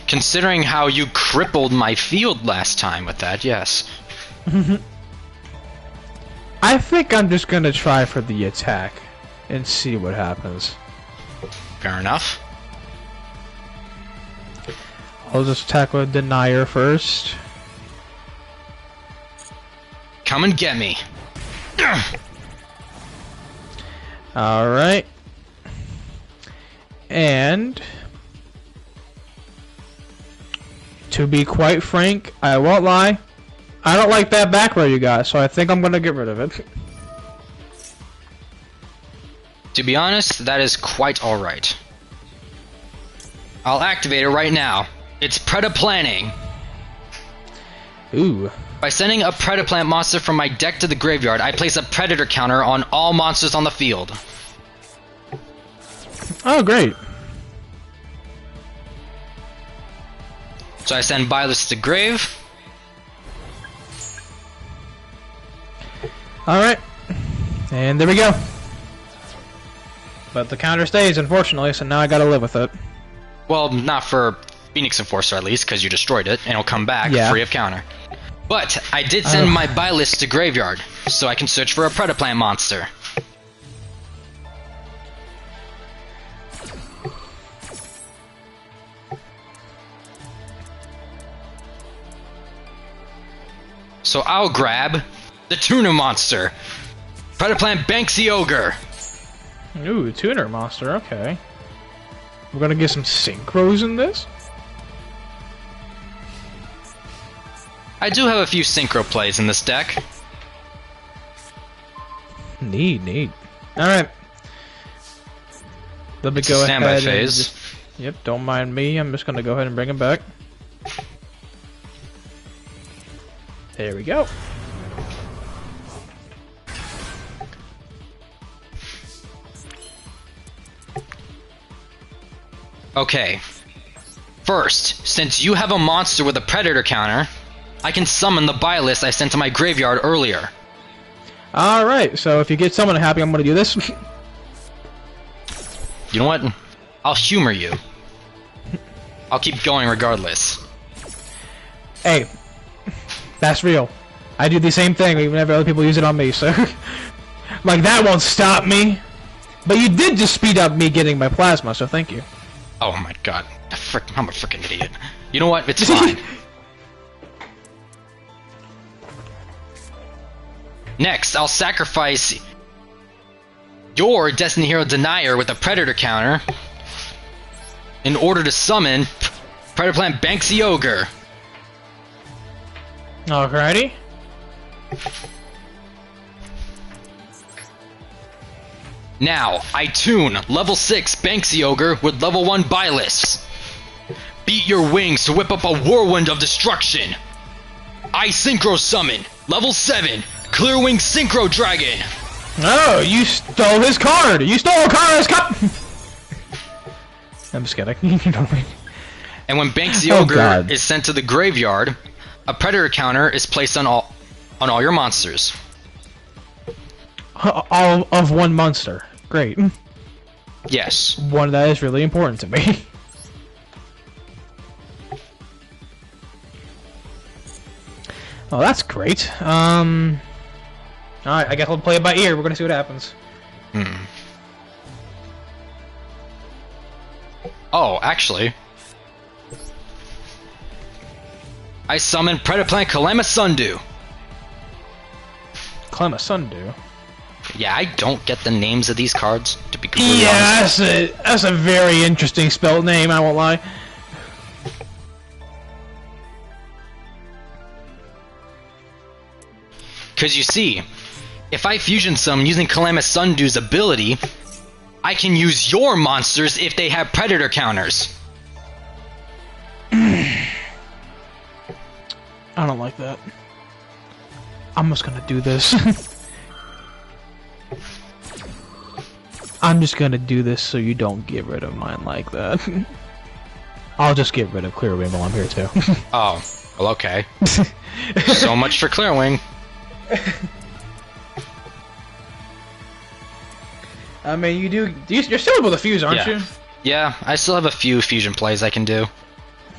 Considering how you crippled my field last time with that, yes. I think I'm just gonna try for the attack and see what happens. Fair enough. I'll just attack with Denier first. Come and get me. Alright. And to be quite frank, I won't lie, I don't like that back row you got, so I think I'm gonna get rid of it. To be honest, that is quite alright. I'll activate it right now. It's Predaplanning. Ooh. By sending a Predaplant monster from my deck to the graveyard, I place a Predator counter on all monsters on the field. Oh, great. So I send Byleth to grave. Alright. And there we go. But the counter stays, unfortunately, so now I gotta live with it. Well, not for Phoenix Enforcer at least, because you destroyed it, and it'll come back free of counter. But I did send my Byleth to graveyard, so I can search for a Predaplant monster. So I'll grab the Tuna Monster. Predaplant Banksy Ogre. Ooh, tuner monster, okay. We're gonna get some synchros in this? I do have a few synchro plays in this deck. Neat. Alright. Let me It's go a ahead standby and phase. just... Yep, don't mind me. I'm just gonna go ahead and bring him back. There we go. Okay. First, since you have a monster with a predator counter, I can summon the buy list I sent to my graveyard earlier. Alright, so if you get someone happy, I'm gonna do this. You know what? I'll humor you. I'll keep going regardless. Hey, that's real. I do the same thing whenever other people use it on me, so... like, that won't stop me. But you did just speed up me getting my plasma, so thank you. Oh my god. I'm a freaking idiot. You know what? It's fine. Next, I'll sacrifice your Destiny Hero Denier with a Predator counter in order to summon Predator Plant Banksy Ogre. Alrighty. Now, I tune level 6 Banksy Ogre with level 1 buy lists. Beat your wings to whip up a whirlwind of destruction. I Synchro Summon level 7 Clearwing Synchro Dragon. Oh, you stole his card! You stole a card as cup! I'm just kidding. You know what I mean? And when Banksy Ogre is sent to the graveyard, a Predator counter is placed on all your monsters. All of one monster. Great. Yes. One that is really important to me. Oh, that's great. Alright, I guess we'll play it by ear. We're gonna see what happens. Oh, actually. I summon Predaplant Kalama Sundew. Kalama Sundew? Yeah, I don't get the names of these cards, to be completely honest. That's a very interesting spelled name, I won't lie. Because you see, if I fusion summon using Kalama Sundew's ability, I can use your monsters if they have predator counters. I don't like that. I'm just gonna do this. I'm just gonna do this so you don't get rid of mine like that. I'll just get rid of Clearwing while I'm here too. Oh, well, okay. So much for Clearwing. I mean, you're still able to fuse, aren't you? Yeah, I still have a few fusion plays I can do.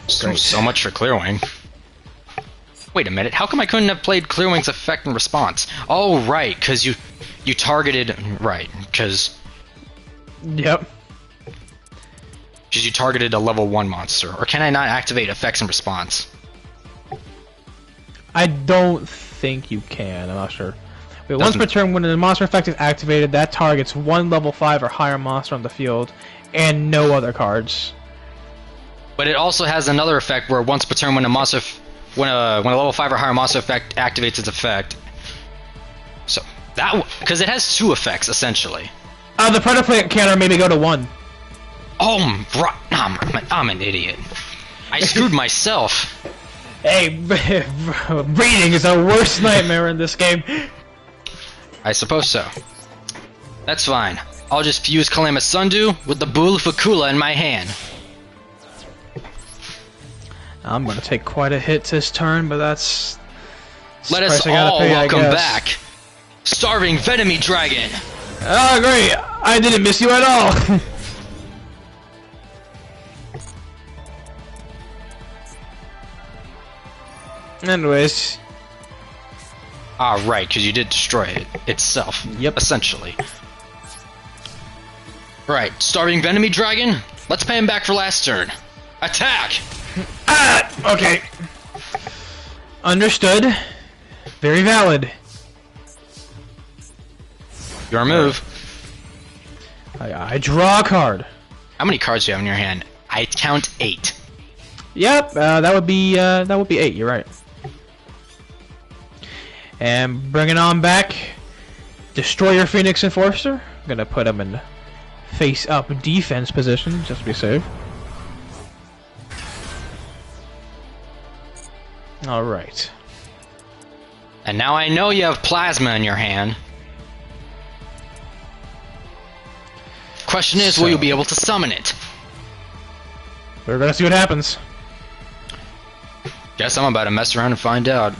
So much for Clearwing. Wait a minute, how come I couldn't have played Clearwing's effect and response? Oh, right, because you targeted... Right, because... Yep. Because you targeted a level 1 monster. Or can I not activate effects and response? I don't think you can, I'm not sure. Wait, once per turn, when the monster effect is activated, that targets one level 5 or higher monster on the field, and no other cards. But it also has another effect where once per turn, when a level 5 or higher monster effect activates its effect. So that because it has 2 effects essentially. The Predator Plant counter made me go to 1. Oh, I'm an idiot. I screwed myself. Hey, breeding is our worst nightmare in this game. I suppose so. That's fine. I'll just fuse Kalama Sundew with the Bulu Fakula in my hand. I'm gonna take quite a hit this turn, but that's... Let us all welcome back Starving Venomy Dragon! Oh, great! I didn't miss you at all! Anyways. Ah, right, because you did destroy it itself. Yep. Essentially. Right, Starving Venomy Dragon, let's pay him back for last turn. Attack! Okay. Understood. Very valid. Your move. I draw a card. How many cards do you have in your hand? I count 8. Yep, that would be 8. You're right. And bring it on back. Destroy your Phoenix Enforcer. I'm gonna put him in face-up defense position just to be safe. All right. And now I know you have plasma in your hand. Question is, will you be able to summon it? We're gonna see what happens. Guess I'm about to mess around and find out.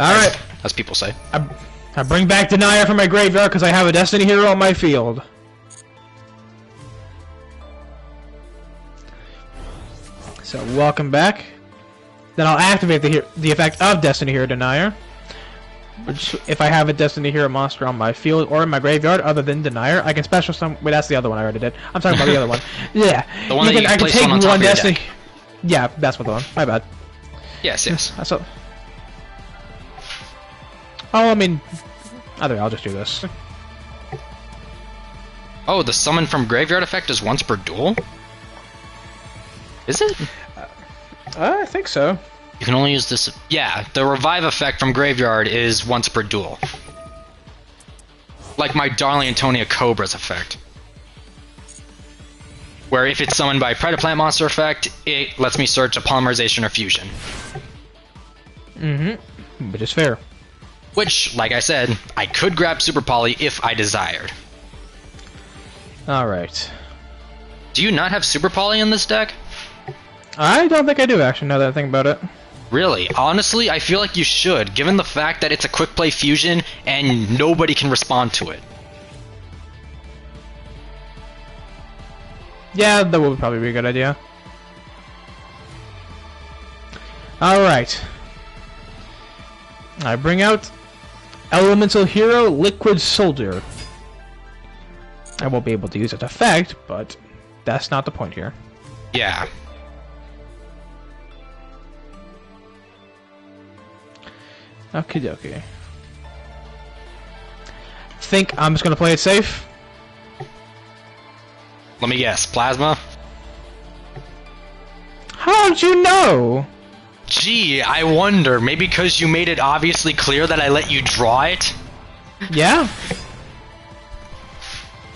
Alright. As people say. I bring back Denier from my graveyard because I have a Destiny hero on my field. So welcome back. Then I'll activate the effect of Destiny Hero Denier. Which, if I have a Destiny Hero monster on my field or in my graveyard other than Denier, I can special summon. Wait, that's the other one I already did. I'm talking about the other one. Yeah. The one I can take one Destiny. Yeah, that's what the one. My bad. Yes, yes. That's what. Oh, I mean, either way, I'll just do this. Oh, the summon from graveyard effect is once per duel? Is it? I think so. You can only use this. Yeah, the revive effect from graveyard is once per duel. Like my Darling Antonia Cobra's effect. Where if it's summoned by Predaplant monster effect, it lets me search a polymerization or fusion. Mm-hmm. Which is fair. Which, like I said, I could grab Super Poly if I desired. Alright. Do you not have Super Poly in this deck? I don't think I do, actually, now that I think about it. Really? Honestly, I feel like you should, given the fact that it's a quick play fusion and nobody can respond to it. Yeah, that would probably be a good idea. Alright. I bring out Elemental Hero Liquid Soldier. I won't be able to use its effect, but that's not the point here. Yeah. Okie dokie. Think I'm just gonna play it safe? Let me guess. Plasma? How'd you know? Gee, I wonder. Maybe because you made it obviously clear that I let you draw it? Yeah.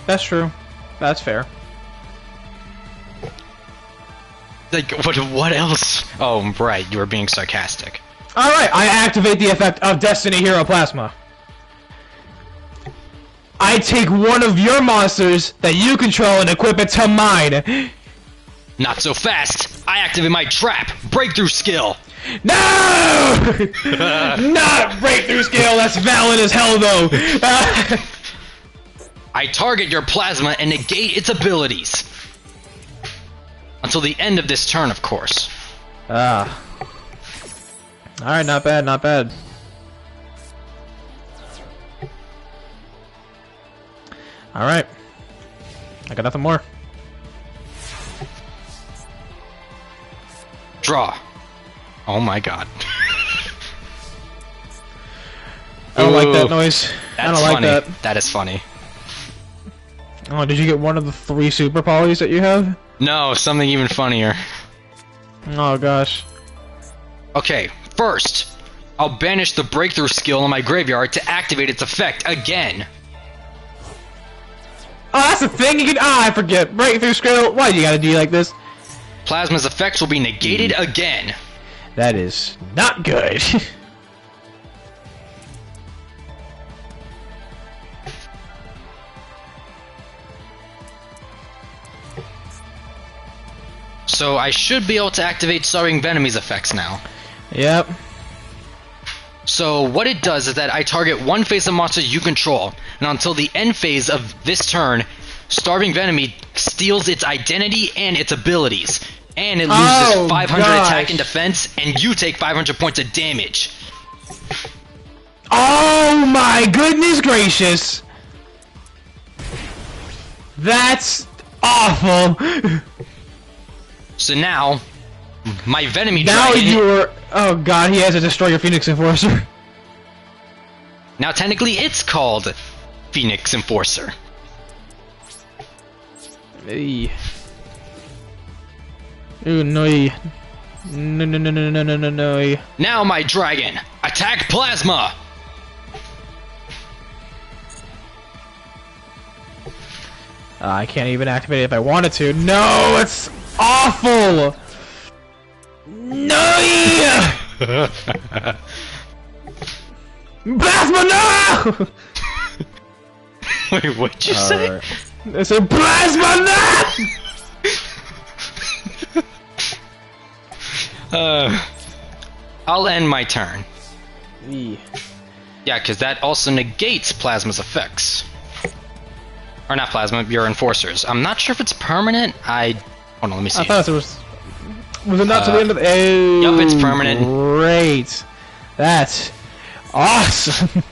That's true. That's fair. Like, what else? Oh, right. You were being sarcastic. Alright, I activate the effect of Destiny Hero Plasma. I take one of your monsters that you control and equip it to mine. Not so fast. I activate my trap. Breakthrough skill. No! Not breakthrough skill. That's valid as hell, though. I target your plasma and negate its abilities. Until the end of this turn, of course. Ah. Alright, not bad, not bad. Alright. I got nothing more. Draw. Oh my god. I don't like that noise. I don't like funny. that. That is funny. Oh, did you get one of the 3 super polys that you have? No, something even funnier. Oh gosh. Okay, first, I'll banish the breakthrough skill in my graveyard to activate its effect again. Oh, that's the thing you can. Ah, I forget. Breakthrough skill. Why do you gotta do like this? Plasma's effects will be negated again. That is not good. So I should be able to activate Soaring Venomy's effects now. Yep. So what it does is that I target one phase of monsters you control, and until the end phase of this turn, Starving Venomy steals its identity and its abilities, and it loses 500 attack and defense, and you take 500 points of damage. Oh my goodness gracious! That's awful. So now, my Venomy now Dragon... you're... Oh god, he has to destroy your Phoenix Enforcer. Now technically it's called Phoenix Enforcer. Hey. Ooh, no. No, no, no, no, no, no, no, no. Now my dragon, attack Plasma! I can't even activate it if I wanted to. No, it's awful! No! Plasma, no! Wait, what'd you say? I said Plasma, no! I'll end my turn. E. Yeah, because that also negates Plasma's effects. Or not Plasma, your Enforcers. I'm not sure if it's permanent. Hold on, let me see. I thought it was... Was it not to the end of the... Oh, yup, it's permanent. Great. That's awesome.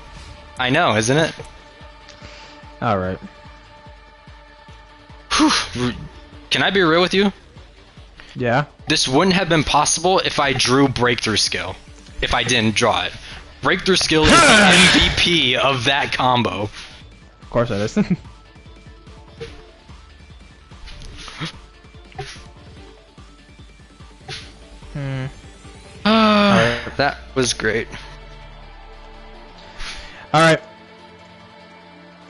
I know, isn't it? Alright. Can I be real with you? Yeah? This wouldn't have been possible if I drew Breakthrough Skill. If I didn't draw it. Breakthrough Skill is the MVP of that combo. Of course it is. That was great. Alright.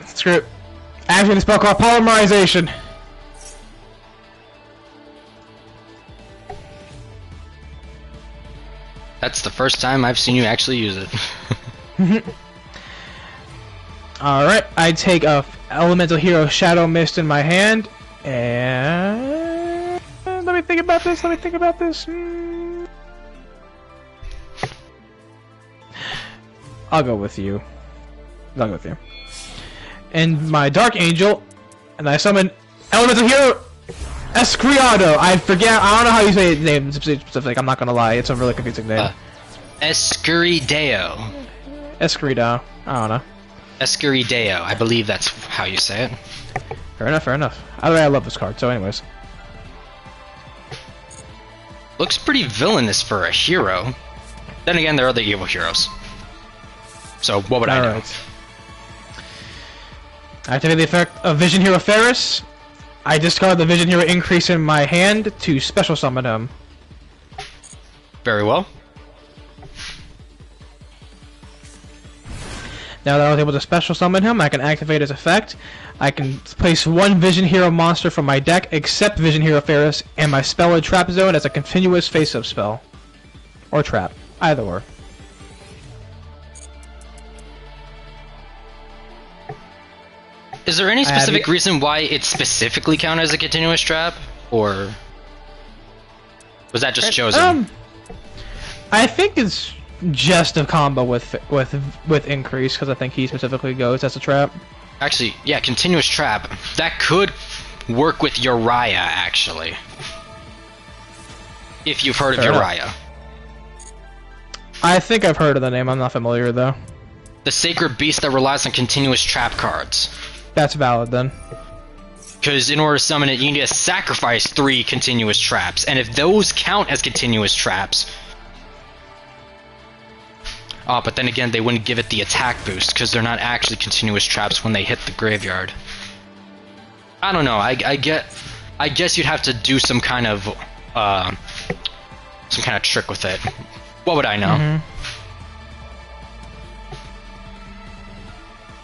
Screw it. Activate the spell called Polymerization. That's the first time I've seen you actually use it. Alright, I take a Elemental Hero Shadow Mist in my hand, and... Let me think about this, I'll go with you. And my Dark Angel, and I summon Elemental Hero Escriado. I don't know how you say the name specific, I'm not gonna lie, it's a really confusing name. Escurideo. Escriado, I don't know. Escurideo, I believe that's how you say it. Fair enough. Either way, I love this card, so anyways. Looks pretty villainous for a hero. Then again, there are other evil heroes. So, what would I know? Activate the effect of Vision Hero Ferris. I discard the Vision Hero increase in my hand to special summon him. Very well. Now that I was able to special summon him, I can activate his effect. I can place one Vision Hero monster from my deck, except Vision Hero Ferris, and my spell and trap zone as a continuous face-up spell. Or trap. Either or. Is there any specific reason why it specifically counts as a continuous trap? Or was that just chosen? I think it's just a combo with increase, because I think he specifically goes as a trap. Actually, yeah, continuous trap. That could work with Uriah, actually. If you've heard of Uriah. I think I've heard of the name, I'm not familiar though. The sacred beast that relies on continuous trap cards. That's valid then. Because in order to summon it, you need to sacrifice 3 continuous traps, and if those count as continuous traps... Oh, but then again, they wouldn't give it the attack boost, because they're not actually continuous traps when they hit the graveyard. I don't know, I guess you'd have to do some kind of trick with it. What would I know?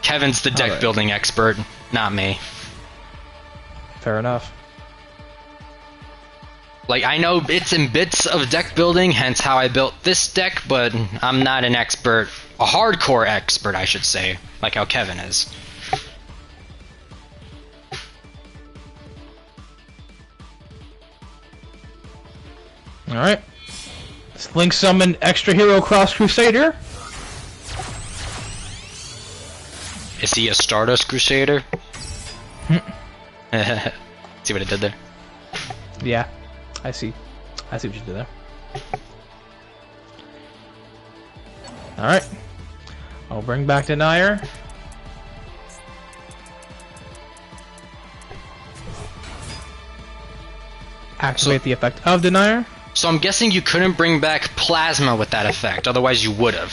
Kevin's the deck building expert, not me. Fair enough. Like, I know bits and bits of deck building, hence how I built this deck, but I'm not an expert, a hardcore expert, I should say, like how Kevin is. Alright. Let's link summon Extra Hero Cross Crusader. Is he a Stardust Crusader? See what I did there? Yeah, I see what you did there. Alright. I'll bring back Denier. Activate the effect of Denier. So I'm guessing you couldn't bring back Plasma with that effect, otherwise you would have.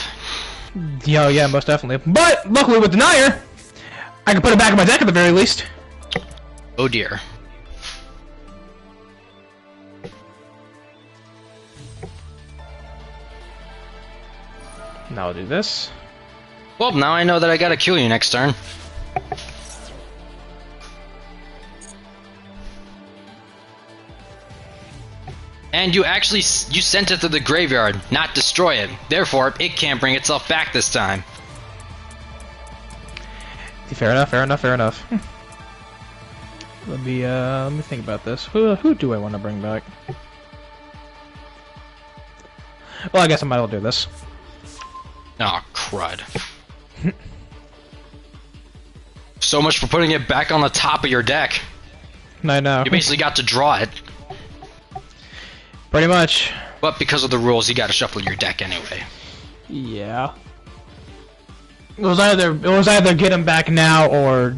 Yeah, most definitely. But luckily with Denier, I can put it back in my deck at the very least. Oh dear. Now I'll do this. Well, now I know that I gotta kill you next turn. And you sent it to the graveyard, not destroy it. Therefore, it can't bring itself back this time. Fair enough. Let me think about this. Who do I want to bring back? Well, I guess I might as well do this. Oh, crud. So much for putting it back on the top of your deck. I know. You basically got to draw it. Pretty much. But because of the rules, you gotta shuffle your deck anyway. Yeah. It was either get him back now or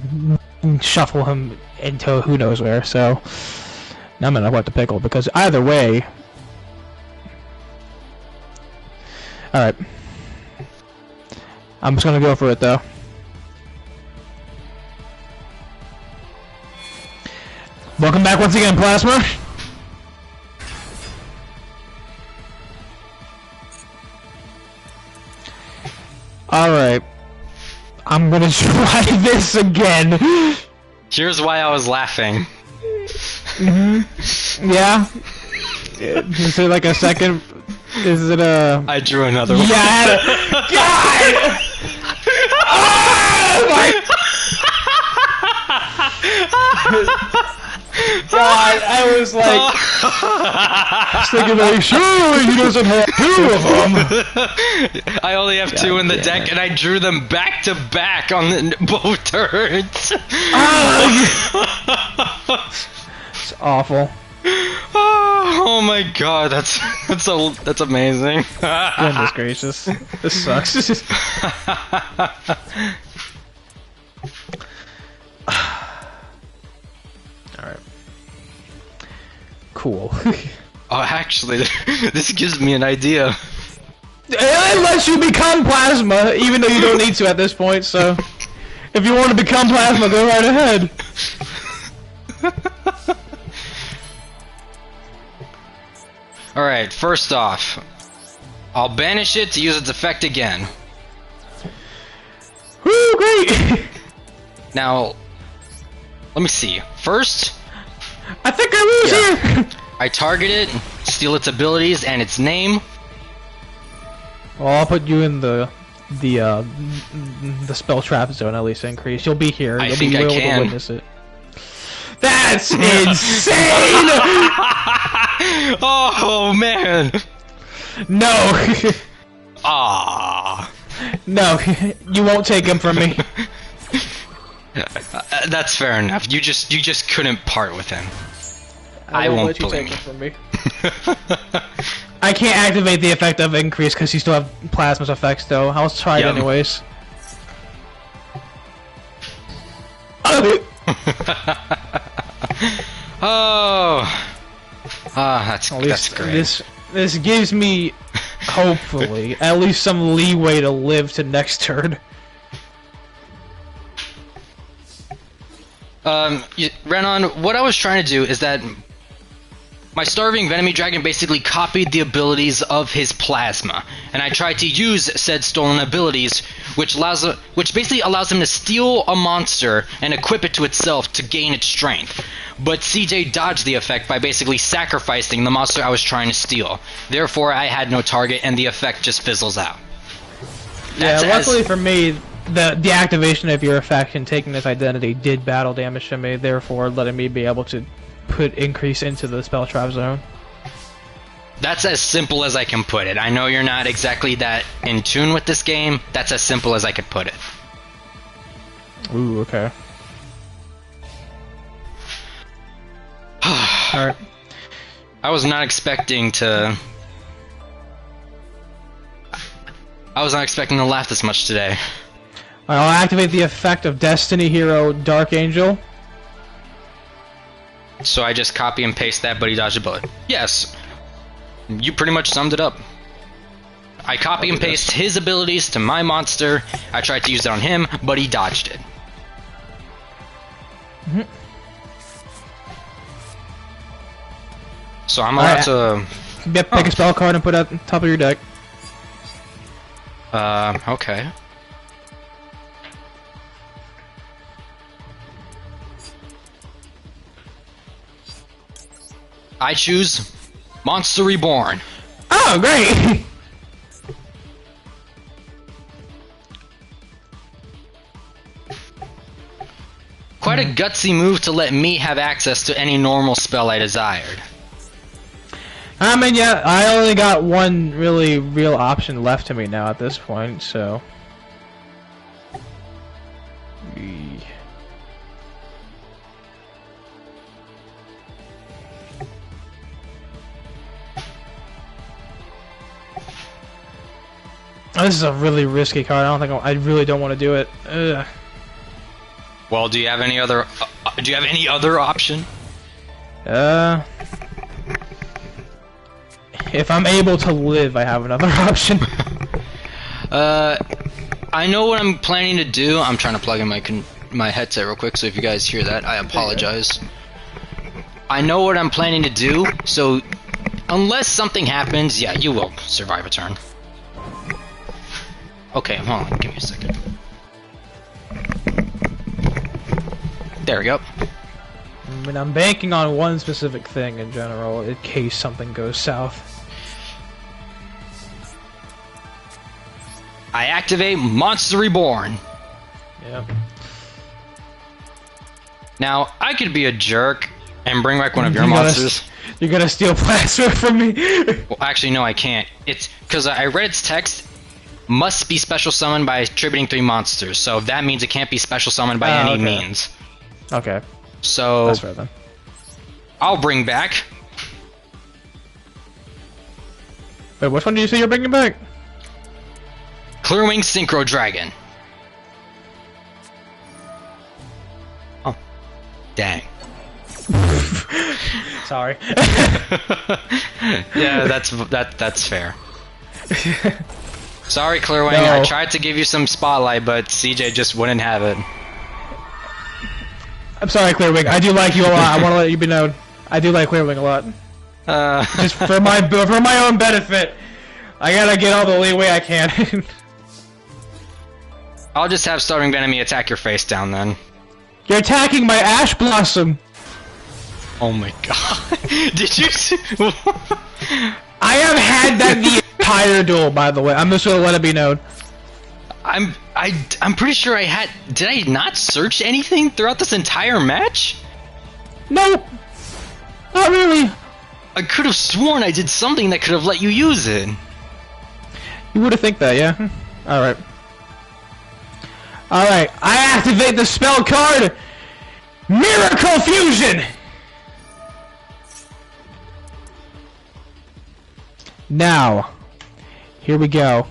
shuffle him into who knows where. So now I'm gonna have to pickle because either way. All right. I'm just gonna go for it though. Welcome back once again, Plasma. Alright. I'm gonna try this again. Here's why I was laughing. Yeah? Is it like a second? Is it a... I drew another one. Yeah! God! Oh my... God, I was like... thinking like, surely he doesn't have two of them! I only have two in the deck, and I drew them back to back on both turns. It's awful. Oh my god, that's amazing. Goodness gracious. This sucks. Alright. Cool. Oh, actually, this gives me an idea. It lets you become Plasma, even though you don't need to at this point, so... If you want to become Plasma, go right ahead. Alright, first off, I'll banish it to use its effect again. Woo, great! Now, let me see. First, I think I lose here! I target it, steal its abilities and its name. Well, I'll put you in the spell trap zone at least increase. You'll be here. I You'll think be I able can. to witness it. That's insane! Oh man! No! Ah. No, you won't take him from me. That's fair enough. You just couldn't part with him. I won't won't let you blame take him from me. I can't activate the effect of increase because you still have Plasma's effects though. I'll try it anyways. Oh. That's great. This gives me, hopefully, at least some leeway to live to next turn. Renan, what I was trying to do is that my Starving Venomy Dragon basically copied the abilities of his Plasma, and I tried to use said stolen abilities, which basically allows him to steal a monster and equip it to itself to gain its strength. But CJ dodged the effect by basically sacrificing the monster I was trying to steal. Therefore, I had no target, and the effect just fizzles out. Yeah, luckily for me, the activation of your effect and taking this identity did battle damage to me, therefore letting me be able to put increase into the spell trap zone. That's as simple as I can put it. I know you're not exactly that in tune with this game. That's as simple as I could put it. Ooh, okay. Alright. I was not expecting to laugh this much today. I'll activate the effect of Destiny Hero Dark Angel. So I just copy and paste that, but he dodged a bullet. Yes. You pretty much summed it up. I copy and paste his abilities to my monster. I tried to use it on him, but he dodged it. Mm-hmm. So I'm allowed to... Yep, pick a spell card and put it at the top of your deck. Okay. I choose Monster Reborn. Oh, great! Quite a gutsy move to let me have access to any normal spell I desired. I mean, yeah, I only got one really real option left to me now at this point, so. This is a really risky card. I really don't want to do it. Ugh. Well, do you have any other? Do you have any other option? If I'm able to live, I have another option. I know what I'm planning to do. I'm trying to plug in my headset real quick, so if you guys hear that, I apologize. I know what I'm planning to do, so unless something happens, yeah, you will survive a turn. Okay, hold on, give me a second. There we go. I mean, I'm banking on one specific thing in general, in case something goes south. I activate Monster Reborn. Yep. Now, I could be a jerk and bring back one of your monsters. You're gonna steal plasma from me? Well, actually, no, I can't. It's because I read its text. Must be special summoned by attributing 3 monsters. So that means it can't be special summoned by any means. Okay. So that's fair then. I'll bring back. Wait, which one did you say you're bringing back? Clearwing Synchro Dragon. Oh, dang. Sorry. Yeah, that's fair. Sorry, Clearwing. No. I tried to give you some spotlight, but CJ just wouldn't have it. I'm sorry, Clearwing. I do like you a lot. I want to let you be known. I do like Clearwing a lot. Just for my own benefit. I gotta get all the leeway I can. I'll just have Starving Venom attack your face down then. You're attacking my Ash Blossom. Oh my god! Did you? I have had that the entire duel, by the way. I'm just gonna let it be known. I'm pretty sure I had. Did I not search anything throughout this entire match? No, not really. I could have sworn I did something that could have let you use it. You would have think that, yeah. All right. All right. I activate the spell card, Miracle Fusion. Now, here we go.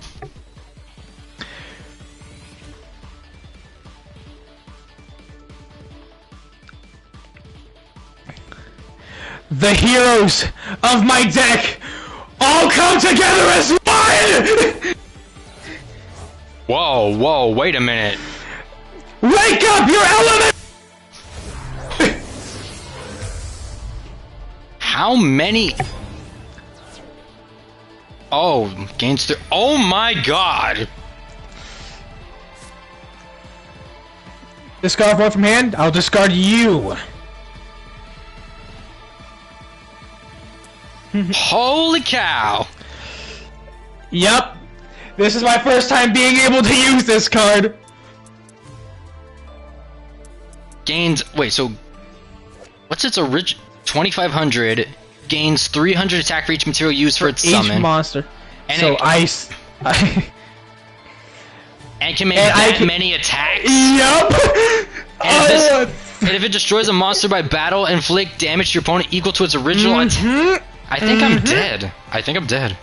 The heroes of my deck all come together as one! Whoa, whoa, wait a minute. Wake up your element! How many? Oh, gains 3. Oh my god! Discard one from hand, I'll discard you. Holy cow! Yep. This is my first time being able to use this card. Gains. Wait, so. What's its original? 2,500. Gains 300 attack for each material used for its each summon. Monster. And so it, ice. and can make that many attacks? Yup! And if it destroys a monster by battle, inflict damage to your opponent equal to its original attack. I think I'm dead. I think I'm dead.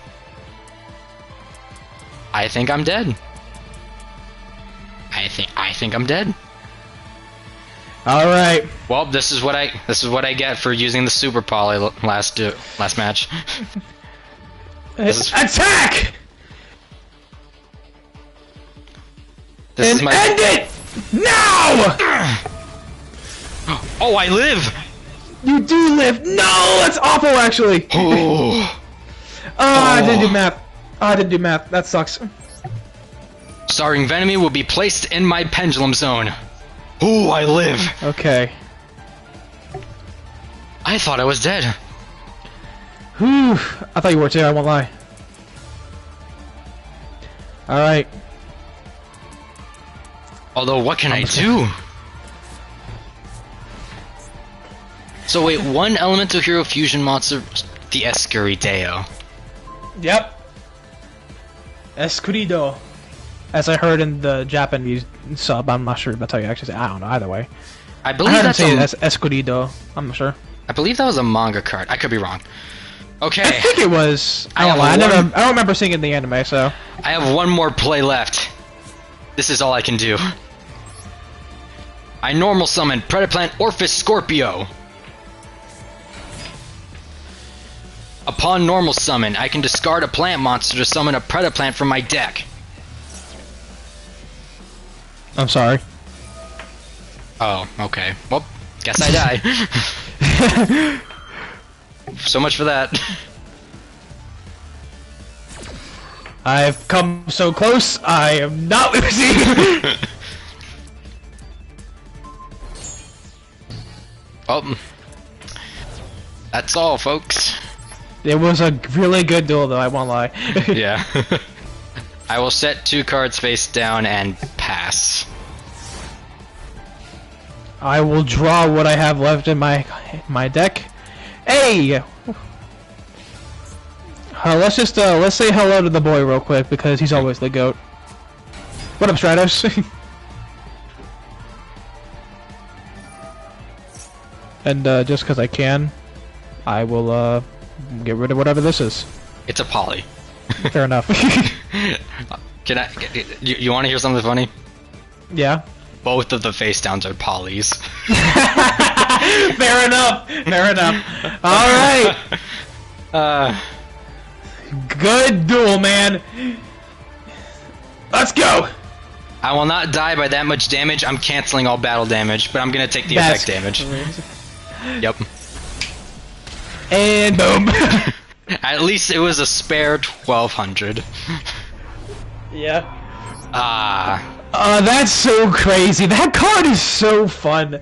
I think I'm dead. I think I'm dead. All right. Well, this is what I get for using the super poly last match. Attack! This is my end it now! Oh, I live! You do live. No, that's awful. Actually. Oh. I didn't do math. I didn't do math. That sucks. Starring Venomy will be placed in my pendulum zone. Ooh, I live. Okay. I thought I was dead. Whew. I thought you were too. I won't lie. All right. Although, what can I do? So wait, one elemental hero fusion monster The Escurideo. Yep. Escurido. As I heard in the Japanese sub, I'm not sure if that's how you actually say it. I don't know, either way. I believe heard him that's say it as Escurido. I'm not sure. I believe that was a manga card. I could be wrong. Okay. I think it was. I don't remember seeing it in the anime, so. I have one more play left. This is all I can do. I normal summon Predaplant Orphis Scorpio. Upon normal summon, I can discard a plant monster to summon a Predaplant from my deck. I'm sorry. Oh, okay. Well, guess I die. So much for that. I've come so close, I am not losing! Oh. That's all, folks. It was a really good duel, though, I won't lie. Yeah. I will set 2 cards face down and pass. I will draw what I have left in my deck. Hey! Let's say hello to the boy real quick, because he's always the GOAT. What up, Stratos? And just because I can, I will get rid of whatever this is. It's a poly. Fair enough. Can I? You want to hear something funny? Yeah. Both of the face downs are polys. Fair enough. Fair enough. All right. Good duel, man. Let's go. I will not die by that much damage. I'm canceling all battle damage, but I'm gonna take the effect damage. Yep. And boom. At least it was a spare 1200. Yeah. Ah. That's so crazy. That card is so fun.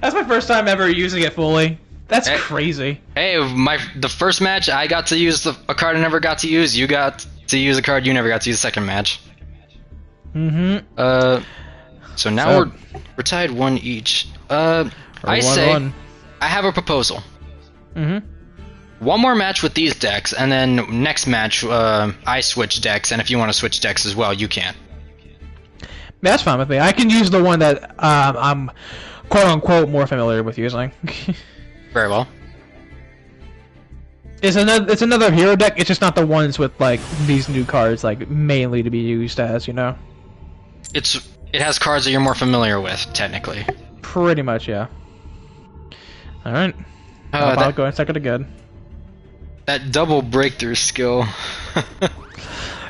That's my first time ever using it fully. That's crazy. Hey, the first match I got to use a card I never got to use. You got to use a card you never got to use the second match. Mm-hmm. So now we're tied 1 each. I say I have a proposal. Mm-hmm. 1 more match with these decks, and then next match I switch decks, and if you want to switch decks as well, you can. That's fine with me. I can use the one that I'm quote-unquote more familiar with using. Very well. It's another hero deck. It's just not the ones with like these new cards like mainly to be used as, you know. It has cards that you're more familiar with, technically. Pretty much, yeah. All right. I'll go and check it again. That double breakthrough skill.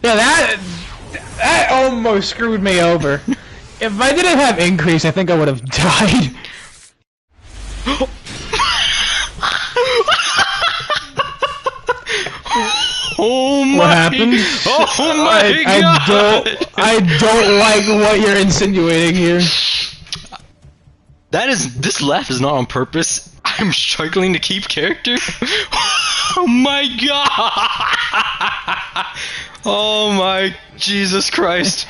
Yeah, that almost screwed me over. If I didn't have increase, I think I would have died. Oh my! What happened? Oh my god! I don't like what you're insinuating here. This laugh is not on purpose. I'm struggling to keep character. Oh my god! Oh my Jesus Christ!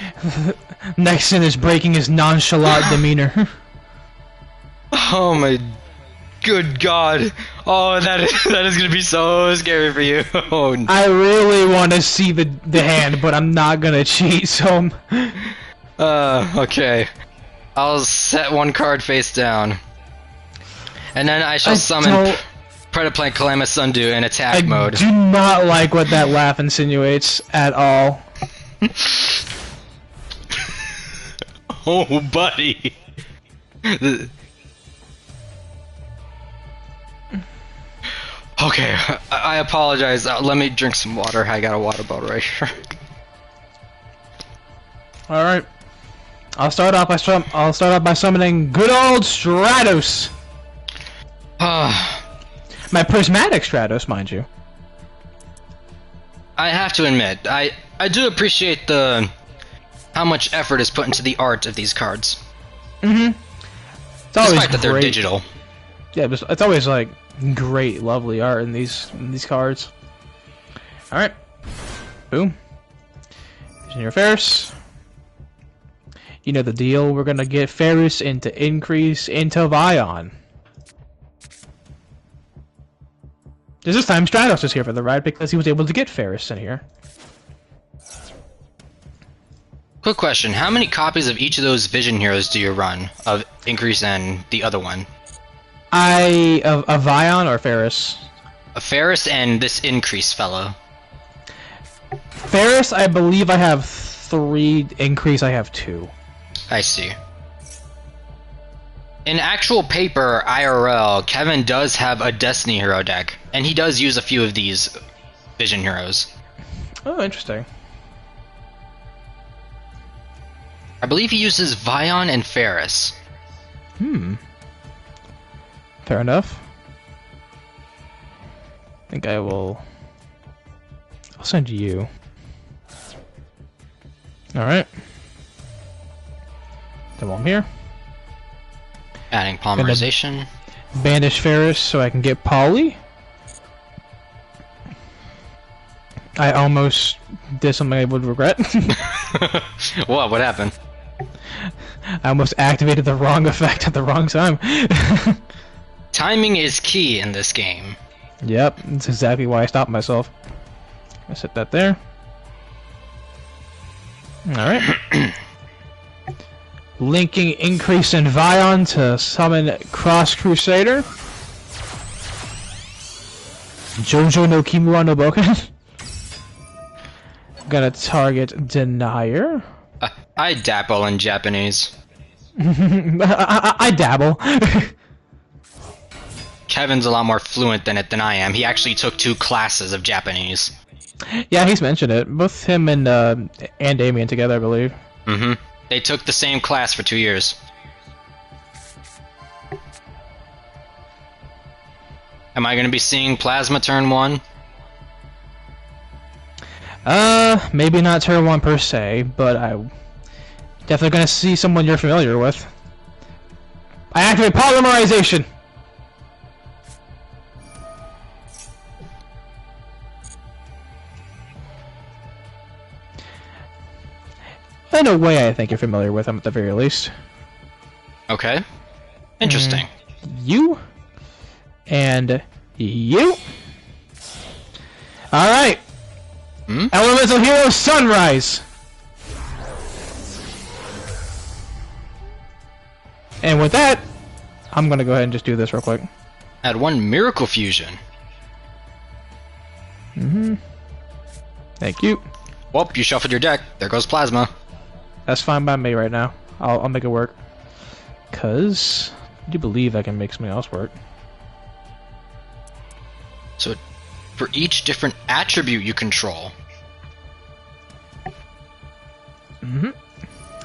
Nekxin is breaking his nonchalant demeanor. Oh my good god! Oh, that is gonna be so scary for you. Oh. I really want to see the hand, but I'm not gonna cheat. So. Okay. I'll set 1 card face down, and then I shall summon Predaplant Calamus Sundew in attack mode. I do not like what that laugh insinuates at all. Oh, buddy. Okay, I apologize. Let me drink some water. I got a water bottle right here. All right. I'll start off by summoning good old Stratos. My prismatic Stratos, mind you. I have to admit, I do appreciate how much effort is put into the art of these cards. Mm-hmm. It's always despite that they're digital. Yeah, it's always like great, lovely art in these cards. All right. Boom. Using your Ferris. You know the deal. We're gonna get Ferris into increase into Vion. This time Stratos is here for the ride because he was able to get Ferris in here. Quick question, how many copies of each of those Vision Heroes do you run? Of Increase and the other one? A Vion or Ferris? A Ferris and this Increase fellow. Ferris, I believe I have 3. Increase, I have 2. I see. In actual paper, IRL, Kevin does have a Destiny Hero deck, and he does use a few of these Vision Heroes. Oh, interesting. I believe he uses Vion and Ferris. Fair enough. I think I'll send you. Alright. Then while I'm here. Adding polymerization. Banish Ferris so I can get Polly. I almost did something I would regret. What happened? I almost activated the wrong effect at the wrong time. Timing is key in this game. Yep, that's exactly why I stopped myself. I set that there. Alright. Linking Increase in Vion to summon Cross Crusader. Jojo no Kimura no Boken. Gonna target Denier. I dabble in Japanese. I dabble. Kevin's a lot more fluent in it than I am. He actually took 2 classes of Japanese. Yeah, he's mentioned it. Both him and Damien together, I believe. Mm-hmm. They took the same class for 2 years. Am I going to be seeing Plasma turn 1? Maybe not turn 1 per se, but I definitely gonna see someone you're familiar with. I activate polymerization! In a way, I think you're familiar with him at the very least. Okay. Interesting. You and you. Alright. Elemental Hero Sunrise. And with that, I'm gonna go ahead and just do this real quick. Add 1 Miracle Fusion. Thank you. Well, you shuffled your deck. There goes Plasma. That's fine by me right now. I'll make it work. Cause I do believe I can make something else work. So, for each different attribute you control.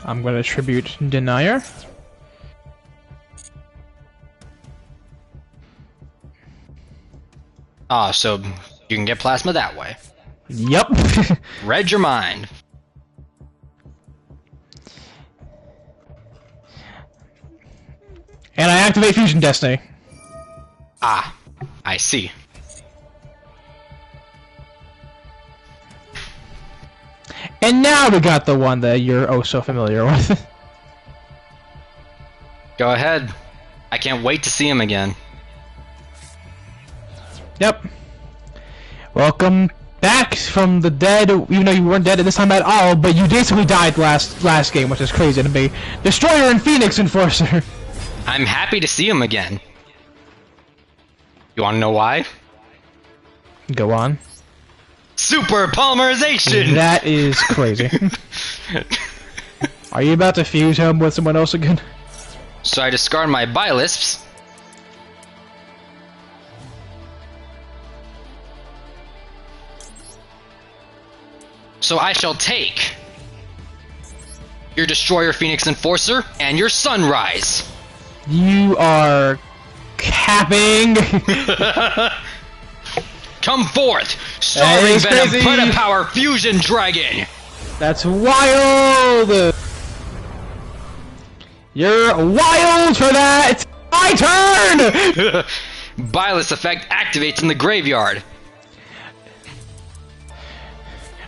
I'm gonna attribute Denier. Ah, so you can get Plasma that way. Yep. Read your mind. And I activate Fusion Destiny. Ah, I see. And now we got the one that you're oh so familiar with. Go ahead. I can't wait to see him again. Yep. Welcome back from the dead, even though you weren't dead at this time at all, but you basically died last game, which is crazy to me. Destroyer and Phoenix Enforcer. I'm happy to see him again. You wanna know why? Go on. Super polymerization! That is crazy. Are you about to fuse him with someone else again? So I discard my Bilisps. So I shall take your Destroyer Phoenix Enforcer and your Sunrise. You are capping. Come forth, Starring Venom Predapower Fusion Dragon. That's wild. You're wild for that. My turn. Byless effect activates in the graveyard.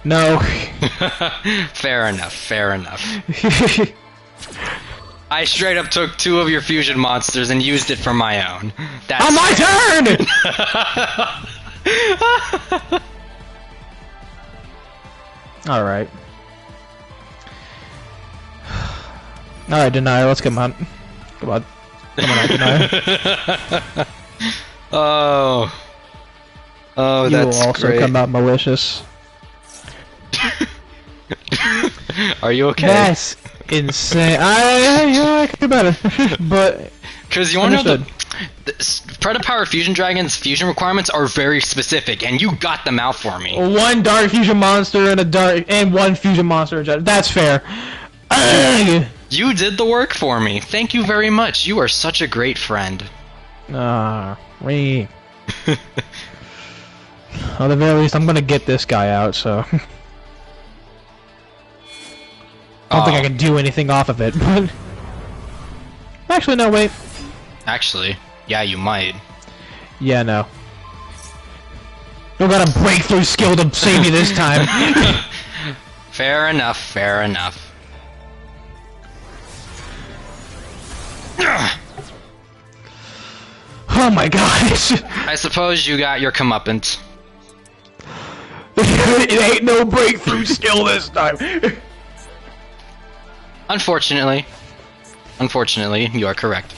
No. Fair enough, fair enough. I straight up took 2 of your fusion monsters and used it for my own. That's on my turn! Alright. Alright, Denier, let's come on. Come on. Come on, Denier. Oh. Oh, You that's will also great. come out malicious. Are you okay? That's insane. I could do better. But Because you want to know understood. the Predapower Fusion Dragon's fusion requirements are very specific, and you got them out for me. One dark fusion monster and one fusion monster. That's fair. Ugh. You did the work for me. Thank you very much. You are such a great friend. Me. At the very least, I'm gonna get this guy out, so. I don't think I can do anything off of it, but. Actually, no, wait. Actually, yeah, you might. Yeah, no. You got a breakthrough skill to save you this time. Fair enough, fair enough. Oh my gosh. I suppose you got your comeuppance. It ain't no breakthrough skill this time. Unfortunately. Unfortunately, you are correct.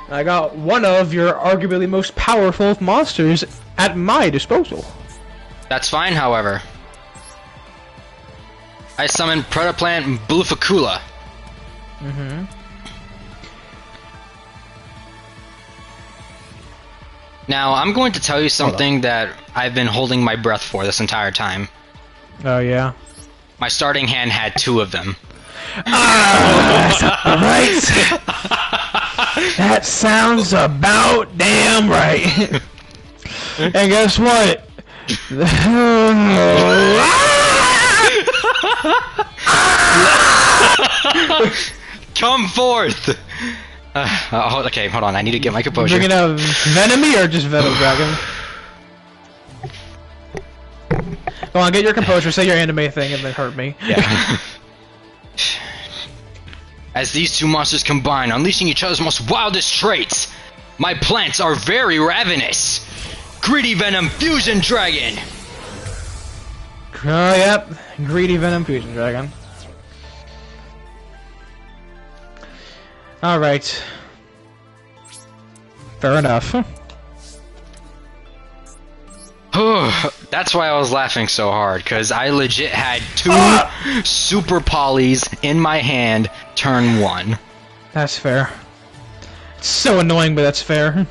I got one of your arguably most powerful monsters at my disposal. That's fine, however. I summon Predaplant Bluficula. Mm-hmm. Now, I'm going to tell you something that I've been holding my breath for this entire time. Oh, yeah? My starting hand had 2 of them. Right? That sounds about damn right. And guess what? Come forth! Okay, hold on. I need to get my composure. Bringing out Venomy or just Venom Dragon? Go on, get your composure, say your anime thing, and then hurt me. Yeah. As these 2 monsters combine, unleashing each other's most wildest traits, my plants are very ravenous. Greedy Venom Fusion Dragon! Oh, yep. Greedy Venom Fusion Dragon. Alright. Fair enough. That's why I was laughing so hard, because I legit had 2 super polys in my hand turn 1. That's fair. It's so annoying, but that's fair.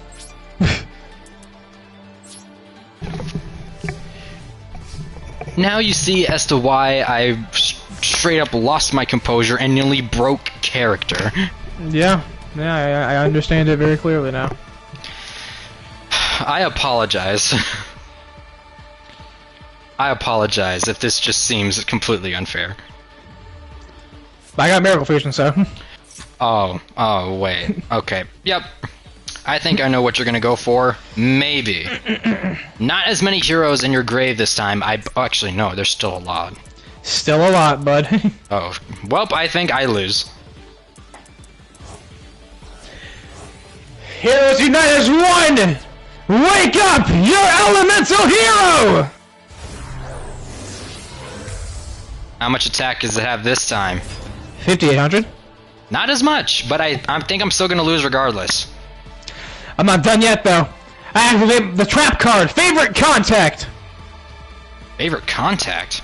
Now you see as to why I straight up lost my composure and nearly broke character. Yeah. Yeah, I understand it very clearly now. I apologize. I apologize if this just seems completely unfair. I got Miracle Fusion, so. Oh, wait. Okay. Yep. I think I know what you're gonna go for. Maybe. Not as many heroes in your grave this time. Actually, no, there's still a lot. Still a lot, bud. Oh. Welp, I think I lose. Heroes unite as one! Wake up! You're elemental hero! How much attack does it have this time? 5,800. Not as much, but I think I'm still gonna lose regardless. I'm not done yet, though. I activate the trap card. Favorite contact. Favorite contact?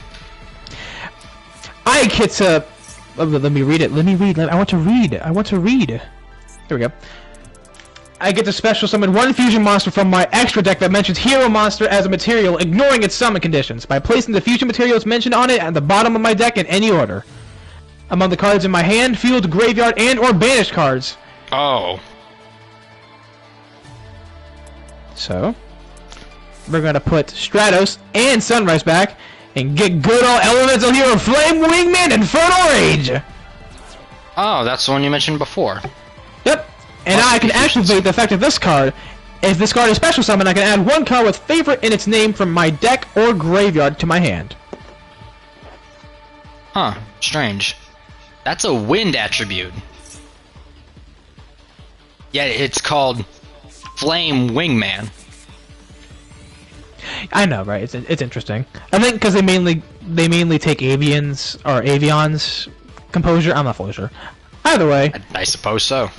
I get to. Let me read it. Let me read. I want to read. I want to read. There we go. I get to special summon one fusion monster from my extra deck that mentions hero monster as a material, ignoring its summon conditions, by placing the fusion materials mentioned on it at the bottom of my deck in any order. Among the cards in my hand, field, graveyard, and or banished cards. Oh. So, we're gonna put Stratos and Sunrise back, and get good old elemental hero Flame Wingman Infernal Rage! Oh, that's the one you mentioned before. Yep. And now I can activate the effect of this card. If this card is special summon, I can add one card with favorite in its name from my deck or graveyard to my hand. Huh. Strange. That's a wind attribute. Yeah, it's called Flame Wingman. I know, right? It's interesting. I think because they mainly take Avion's composure. I'm not fully sure. Either way, I suppose so.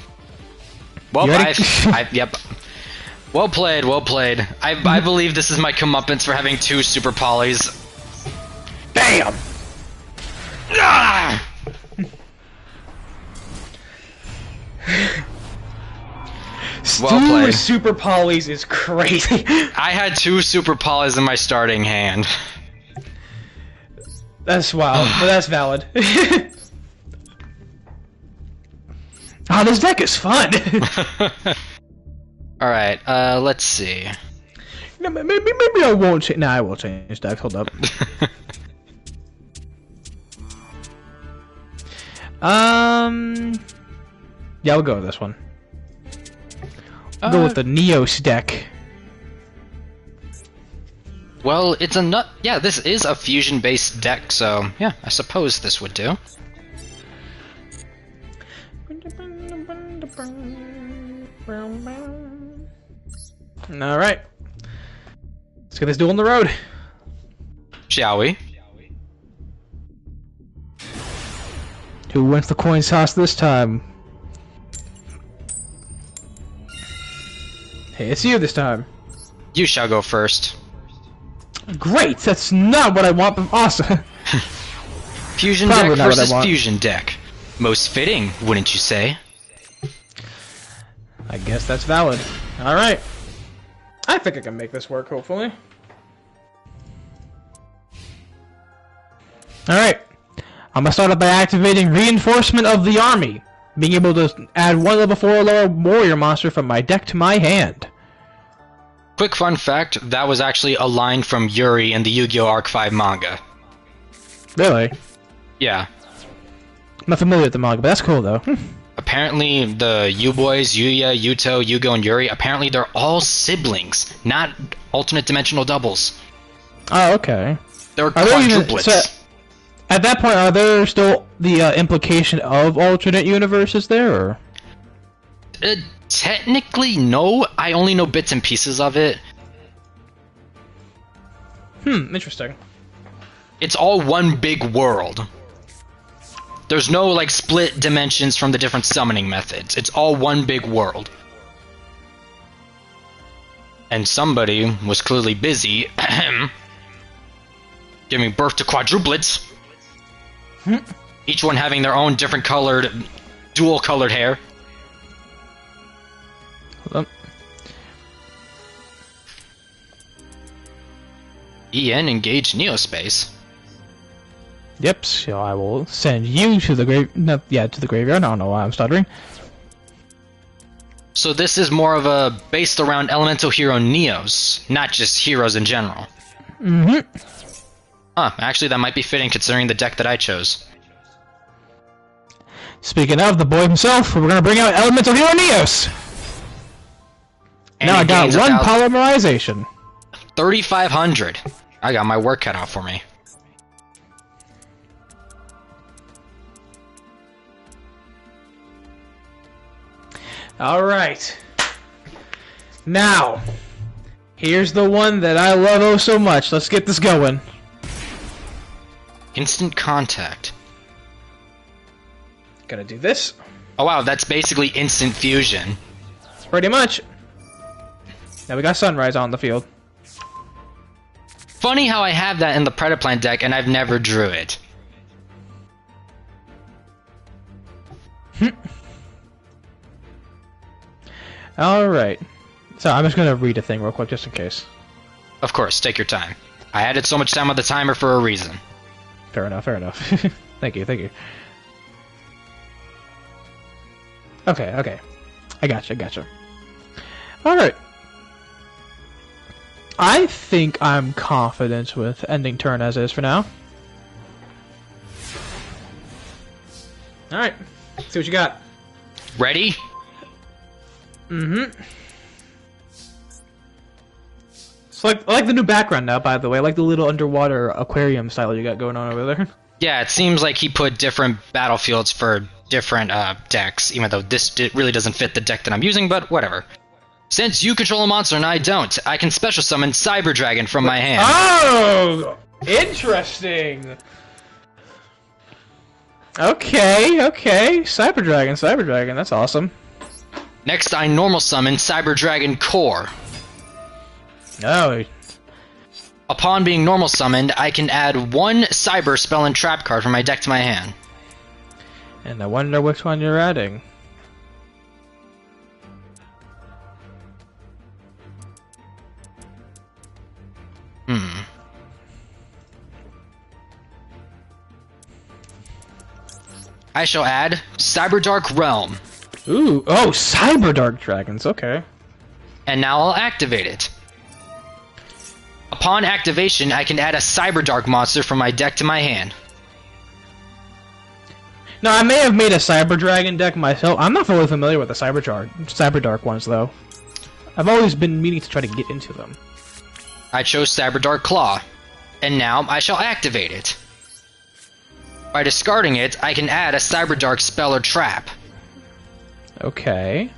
Well, yep. Well played, well played. I believe this is my comeuppance for having 2 super polys. Bam! Ah! Well Stu played. with super polys is crazy. I had 2 super polys in my starting hand. That's wild, but that's valid. Oh, this deck is fun. Alright, let's see. Maybe I won't change. Nah, I will change decks. Hold up. Yeah, we'll go with this one. Go with the Neos deck. Well, it's a nut. Yeah, this is a fusion-based deck, so yeah, I suppose this would do. Alright. Let's get this duel on the road. Shall we? Who wins the coin toss this time? Hey, it's you this time. You shall go first. Great! That's not what I want, but awesome. Fusion Probably deck not what I versus want. fusion deck. Most fitting, wouldn't you say? I guess that's valid. Alright. I think I can make this work, hopefully. Alright. I'm gonna start off by activating Reinforcement of the Army. Being able to add 1 level 4 or lower warrior monster from my deck to my hand. Quick fun fact, that was actually a line from Yuri in the Yu-Gi-Oh! Arc 5 manga. Really? Yeah. I'm not familiar with the manga, but that's cool though. Apparently, the U-Boys, Yuya, Yuto, Yugo, and Yuri, apparently they're all siblings, not alternate dimensional doubles. Oh, okay. They're Are there even- quadruplets. so- At that point, are there still the implication of alternate universes there, or? Technically, no. I only know bits and pieces of it. Interesting. It's all one big world. There's no, like, split dimensions from the different summoning methods. It's all one big world. And somebody was clearly busy giving birth to quadruplets. Each one having their own different colored, dual colored hair. Hold up. EN engage Neospace. Yep, so I will send you to the to the graveyard. I don't know why I'm stuttering. So this is more of a based around elemental hero Neos, not just heroes in general. Huh, actually that might be fitting considering the deck that I chose. Speaking of the boy himself, we're gonna bring out Elemental Hero Neos! And Now he I got gains 1 1,000 polymerization. 3,500. I got my work cut out for me. Alright. Now, here's the one that I love oh so much. Let's get this going. Instant contact. Gonna do this. Oh wow, that's basically instant fusion. Pretty much. Now we got Sunrise on the field. Funny how I have that in the Predaplant deck and I've never drew it. Alright. So I'm just gonna read a thing real quick just in case. Of course, take your time. I added so much time on the timer for a reason. Fair enough, fair enough. Thank you, thank you. Okay, okay. I gotcha. Alright. I think I'm confident with ending turn as is for now. Alright. See what you got. Ready? So I like the new background now, by the way. I like the little underwater aquarium style you got going on over there. Yeah, it seems like he put different battlefields for different decks, even though this really doesn't fit the deck that I'm using, but whatever. Since you control a monster and I don't, I can special summon Cyber Dragon from my hand. Oh! Interesting! Okay. Cyber Dragon, that's awesome. Next, I normal summon Cyber Dragon Core. Oh. Upon being normal summoned, I can add 1 Cyber Spell and Trap card from my deck to my hand. And I wonder which one you're adding. I shall add Cyber Dark Realm. Ooh, oh, Cyber Dark Dragons, okay. And now I'll activate it. Upon activation, I can add a Cyber Dark monster from my deck to my hand. Now, I may have made a Cyber Dragon deck myself. I'm not fully familiar with the Cyber Dark ones, though. I've always been meaning to try to get into them. I chose Cyber Dark Claw, and now I shall activate it. By discarding it, I can add a Cyber Dark spell or trap. Okay.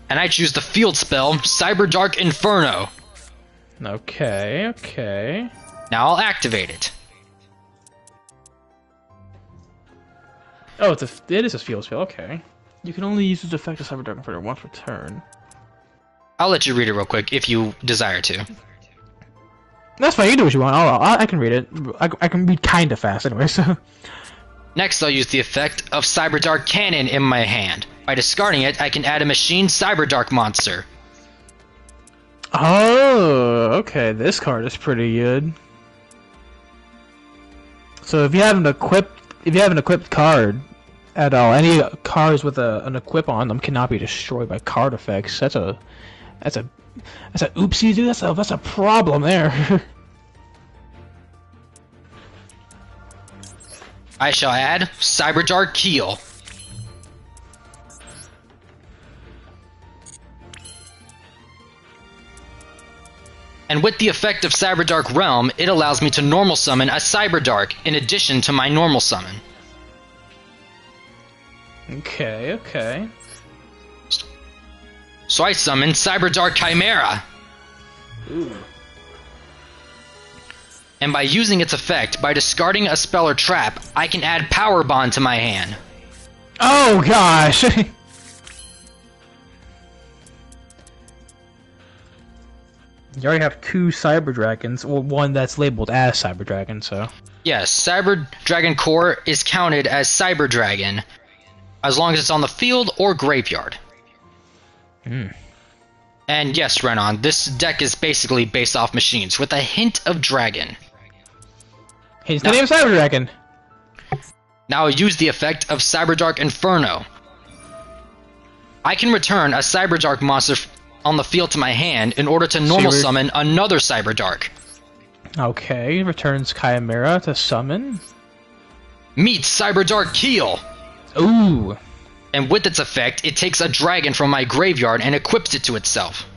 And I choose the field spell, Cyber Dark Inferno. Okay. Now I'll activate it. Oh, it is a field spell, okay. You can only use its effect of Cyber Dark Inferno once per turn. I'll let you read it real quick if you desire to. That's fine, you do what you want. I can read it. I can read kinda fast anyway, so... Next, I'll use the effect of Cyber Dark Cannon in my hand. By discarding it, I can add a Machine Cyber Dark monster. Oh, okay, this card is pretty good. So if you have an equipped card at all, any cards with an equip on them cannot be destroyed by card effects. That's a oopsie, dude. That's a problem there. I shall add Cyber Dark Keel. And with the effect of Cyber Dark Realm, it allows me to normal summon a Cyber Dark in addition to my normal summon. Okay. So I summon Cyber Dark Chimera. Ooh. And by using its effect, by discarding a spell or trap, I can add Power Bond to my hand. Oh gosh! You already have 2 Cyber Dragons, well, one that's labeled as Cyber Dragon, so... Yes, Cyber Dragon Core is counted as Cyber Dragon, as long as it's on the field or graveyard. And yes, Renan, this deck is basically based off machines, with a hint of dragon. He's the name of Cyber Dragon! Now I'll use the effect of Cyber Dark Inferno. I can return a Cyber Dark monster on the field to my hand in order to normal summon another Cyber Dark. Okay, returns Chimera to summon. Meet Cyber Dark Keel! Ooh! And with its effect, it takes a dragon from my graveyard and equips it to itself.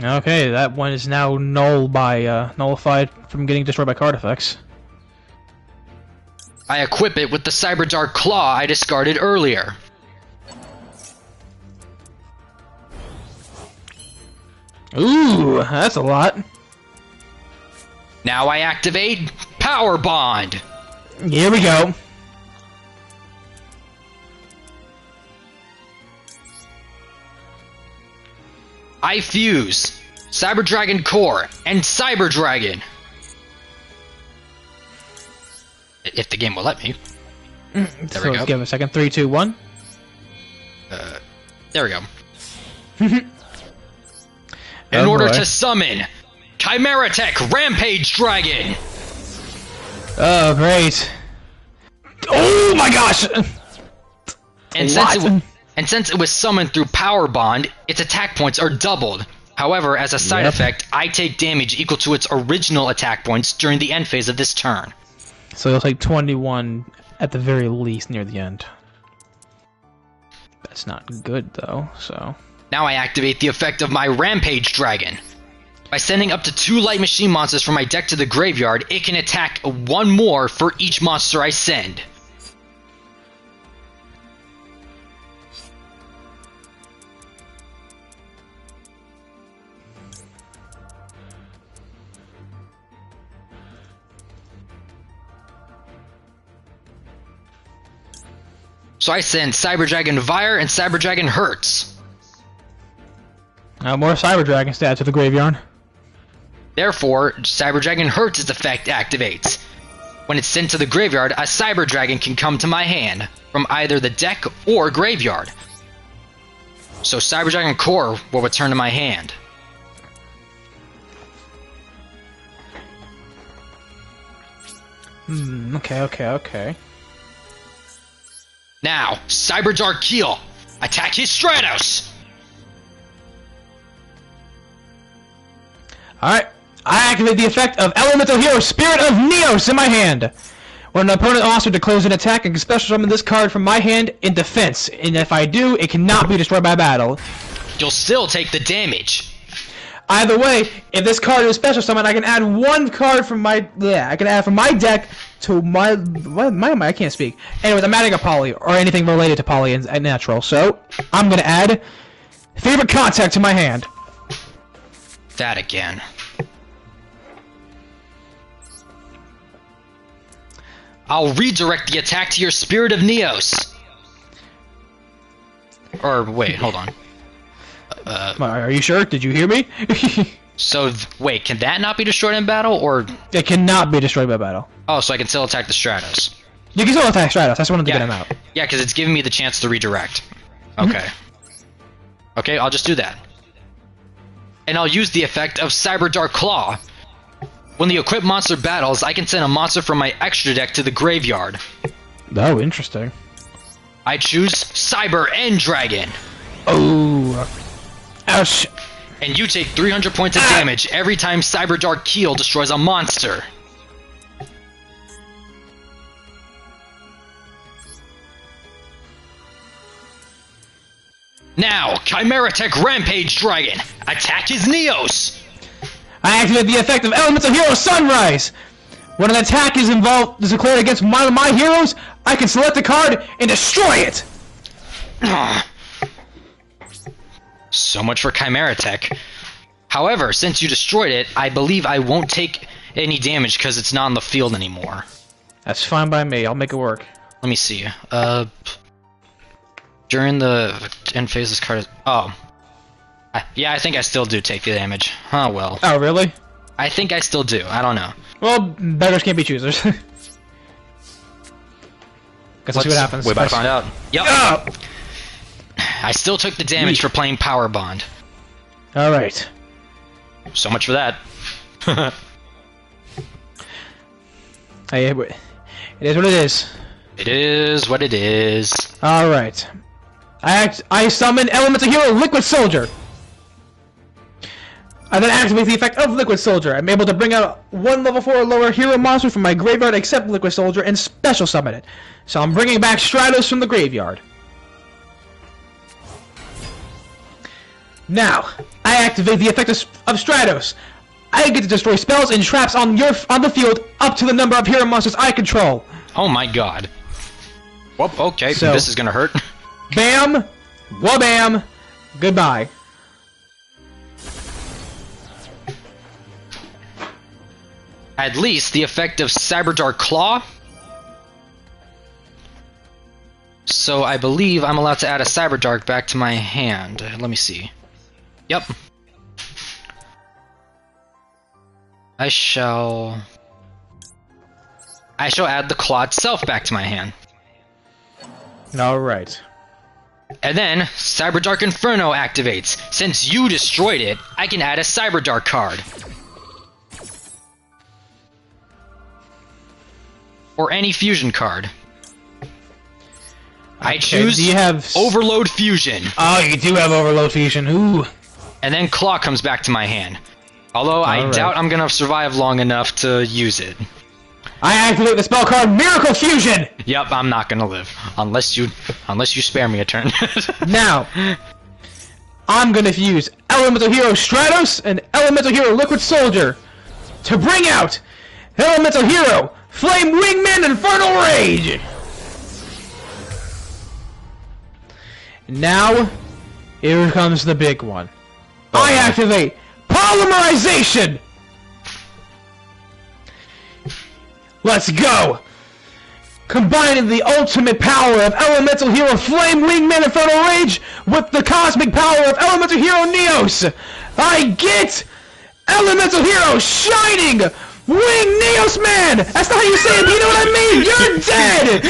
Okay, that one is now nullified from getting destroyed by card effects. I equip it with the Cyber Dark Claw I discarded earlier. Ooh, that's a lot. Now I activate Power Bond. Here we go. I fuse Cyber Dragon Core and Cyber Dragon. If the game will let me. There we go. Give it a second. 3, 2, 1. There we go. In order to summon Chimera Tech Rampage Dragon. Oh, great. Oh my gosh! And since it was summoned through Power Bond, its attack points are doubled. However, as a side effect, I take damage equal to its original attack points during the end phase of this turn. So you'll take 21 at the very least near the end. That's not good though, so... Now I activate the effect of my Rampage Dragon. By sending up to 2 light machine monsters from my deck to the graveyard, it can attack 1 more for each monster I send. So I send Cyber Dragon Fire and Cyber Dragon Hurts. More Cyber Dragon stats to the graveyard. Therefore, Cyber Dragon Hurts' effect activates. When it's sent to the graveyard, a Cyber Dragon can come to my hand from either the deck or graveyard. So Cyber Dragon Core will return to my hand. Okay. Now, Cyber Dark Keel, attack his Stratos! Alright, I activate the effect of Elemental Hero Spirit of Neos in my hand. When an opponent also declares an attack, I can special summon this card from my hand in defense, and if I do, it cannot be destroyed by battle. You'll still take the damage. Either way, if this card is special summon, I can add one card from my from my deck to my I can't speak. Anyways, I'm adding a poly or anything related to poly and natural. So I'm gonna add favorite contact to my hand. That again. I'll redirect the attack to your Spirit of Neos. Or wait, hold on. Are you sure? Did you hear me? So, wait, can that not be destroyed in battle, or...? It cannot be destroyed by battle. Oh, so I can still attack the Stratos. You can still attack Stratos, I just wanted to get him out. Yeah, because it's giving me the chance to redirect. Okay. Okay, I'll just do that. And I'll use the effect of Cyber Dark Claw. When the equipped monster battles, I can send a monster from my extra deck to the graveyard. Oh, interesting. I choose Cyber End Dragon. Oh. Ouch. And you take 300 points of damage every time Cyber Dark Keel destroys a monster. Now, Chimera Tech Rampage Dragon, attack his Neos! I activate the effect of Elemental Hero Sunrise! When an attack is declared against one of my heroes, I can select a card and destroy it! So much for Chimera Tech. However, since you destroyed it, I believe I won't take any damage because it's not on the field anymore. That's fine by me, I'll make it work. Let me see. During the end phase, this card is... Oh. Yeah, I think I still do take the damage. Oh, well. Oh, really? I think I still do. I don't know. Well, beggars can't be choosers. Guess let's see what happens. We're about to find out. Yep. Oh! I still took the damage for playing Power Bond. Alright. So much for that. Hey, it is what it is. It is what it is. Alright. I summon Elemental Hero Liquid Soldier. I then activate the effect of Liquid Soldier. I'm able to bring out one level 4 or lower hero monster from my graveyard except Liquid Soldier and special summon it. So I'm bringing back Stratos from the graveyard. Now, I activate the effect of Stratos. I get to destroy spells and traps on the field up to the number of hero monsters I control. Oh my god. Well, okay, so, this is gonna hurt. Bam! Wabam! Goodbye. At least the effect of Cyber Dark Claw. So I believe I'm allowed to add a Cyber Dark back to my hand. Let me see. Yep. I shall add the claw itself back to my hand. Alright. And then, Cyber Dark Inferno activates. Since you destroyed it, I can add a Cyber Dark card. Or any fusion card. I choose Overload Fusion. Oh, you do have Overload Fusion. Ooh. And then Claw comes back to my hand. Although I doubt I'm gonna survive long enough to use it. I activate the spell card Miracle Fusion! Yep, I'm not gonna live. Unless you spare me a turn. Now, I'm gonna use Elemental Hero Stratos and Elemental Hero Liquid Soldier to bring out Elemental Hero Flame Wingman Infernal Rage! Now, here comes the big one. I activate Polymerization! Let's go! Combining the ultimate power of Elemental Hero Flame Wingman Infernal Rage with the cosmic power of Elemental Hero Neos, I get Elemental Hero Shining Wing Neos Man! That's not how you say it, but you know what I mean! You're dead!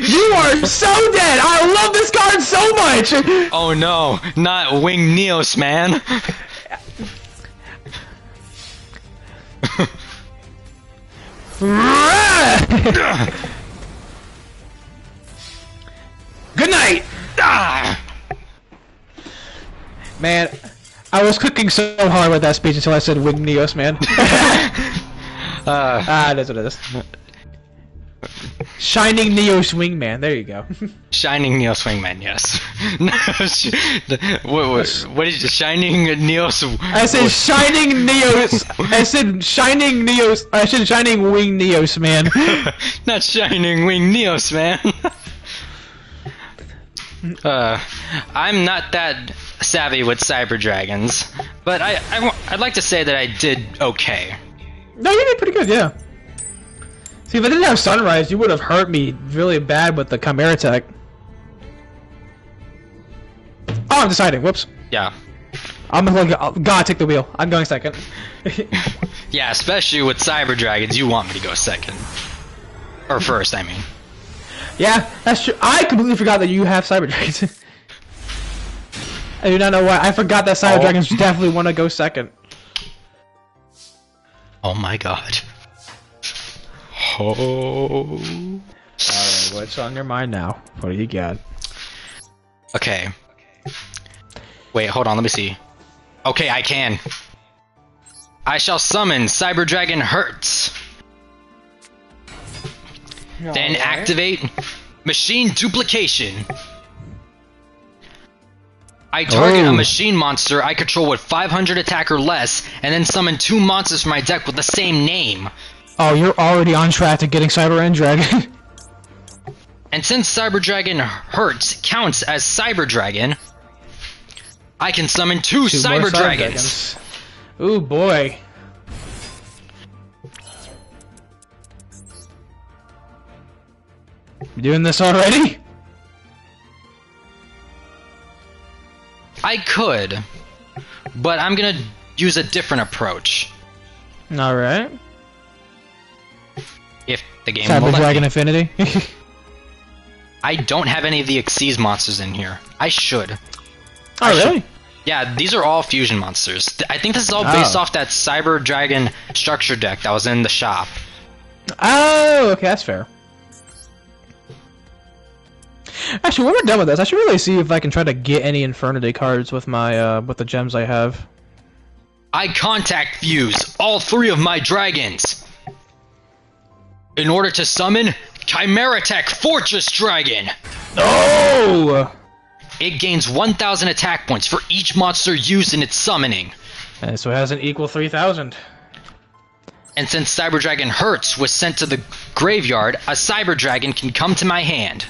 You are so dead! I love this card so much! Oh no, not Wing Neos Man! Good night! Man, I was cooking so hard with that speech until I said Wing Neos Man. It is what it is. Shining Neos Wingman, there you go. Shining Neos Wingman, yes. What is it? Shining Neos? I said Shining Neos. I said Shining Neos. I said Shining Wing Neos, man. Not Shining Wing Neos, man. I'm not that savvy with cyber dragons, but I'd like to say that I did okay. No, you did pretty good, yeah. See, if I didn't have Sunrise, you would have hurt me really bad with the Chimera attack. Oh, I'm deciding. Whoops. Yeah. I'm gonna God, take the wheel. I'm going second. Yeah, especially with cyber dragons, you want me to go second. Or first, I mean. Yeah, that's true. I completely forgot that you have cyber dragons. I do not know why. I forgot that cyber dragons definitely want to go second. Oh my god. Oh. Alright, what's on your mind now? What do you got? Okay. Wait, hold on, let me see. Okay, I can. I shall summon Cyber Dragon Hertz. Then activate Machine Duplication. I target a machine monster I control with 500 attack or less, and then summon 2 monsters from my deck with the same name. Oh, you're already on track to getting Cyber End Dragon. And since Cyber Dragon Hertz counts as Cyber Dragon, I can summon 2 Cyber Dragons. Ooh boy. You doing this already? I could, but I'm gonna use a different approach. Alright. If the game Cyber will let Dragon me. Infinity. I don't have any of the Xyz monsters in here. I should. Oh, really? Yeah, these are all fusion monsters. I think this is all based off that Cyber Dragon structure deck that was in the shop. Oh, okay, that's fair. Actually, when we're done with this, I should really see if I can try to get any Infernity cards with my with the gems I have. I contact fuse all 3 of my dragons in order to summon Chimera Tech Fortress Dragon. Oh! It gains 1,000 attack points for each monster used in its summoning. And so it has an equal 3,000. And since Cyber Dragon Hertz was sent to the graveyard, a Cyber Dragon can come to my hand.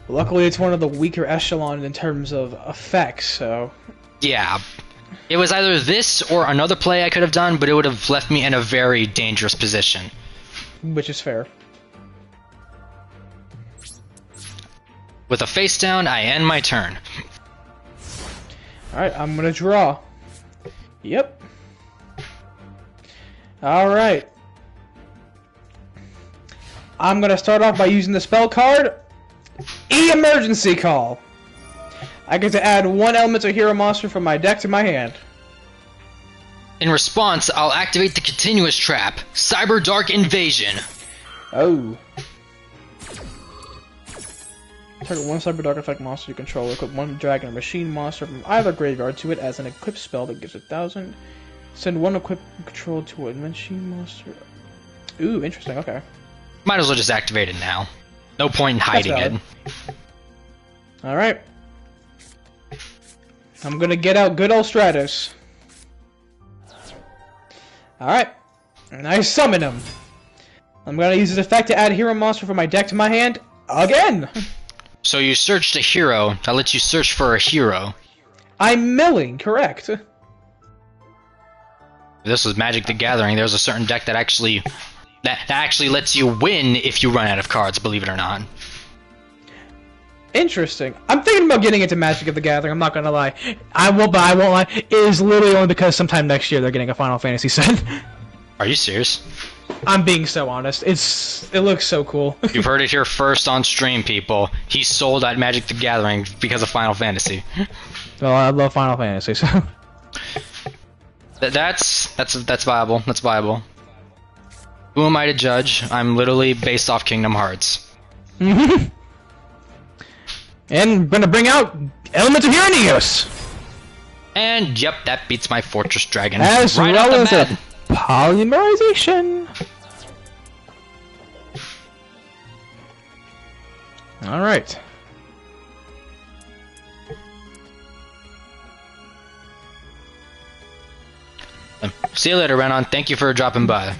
Luckily, it's one of the weaker echelon in terms of effects, so... Yeah. It was either this or another play I could have done, but it would have left me in a very dangerous position. Which is fair. With a face down, I end my turn. Alright, I'm gonna draw. Yep. Alright. I'm gonna start off by using the spell card, Emergency Call. I get to add 1 elemental hero monster from my deck to my hand. In response, I'll activate the continuous trap, Cyber Dark Invasion. Oh. Target 1 Cyber Dark effect monster you control. Equip 1 dragon or machine monster from either graveyard to it as an equipped spell that gives 1,000. Send 1 equipped control to a machine monster. Ooh, interesting, okay. Might as well just activate it now. No point in hiding it. Alright. I'm gonna get out good old Stratus. Alright. And I summon him. I'm gonna use his effect to add a hero monster from my deck to my hand again! So you searched a hero, that lets you search for a hero. I'm milling, correct. If this was Magic the Gathering, there was a certain deck that actually That actually lets you win if you run out of cards, believe it or not. Interesting. I'm thinking about getting into Magic of the Gathering. I'm not gonna lie. I won't lie. It is literally only because sometime next year they're getting a Final Fantasy set. Are you serious? I'm being so honest. It looks so cool. You've heard it here first on stream, people. He's sold at Magic the Gathering because of Final Fantasy. Well, I love Final Fantasy, so that's viable. That's viable. Who am I to judge? I'm literally based off Kingdom Hearts. And gonna bring out Elements of Neos! And yep, that beats my Fortress Dragon As right well off the as bat. a polymerization. Alright. See you later, Renan. Thank you for dropping by.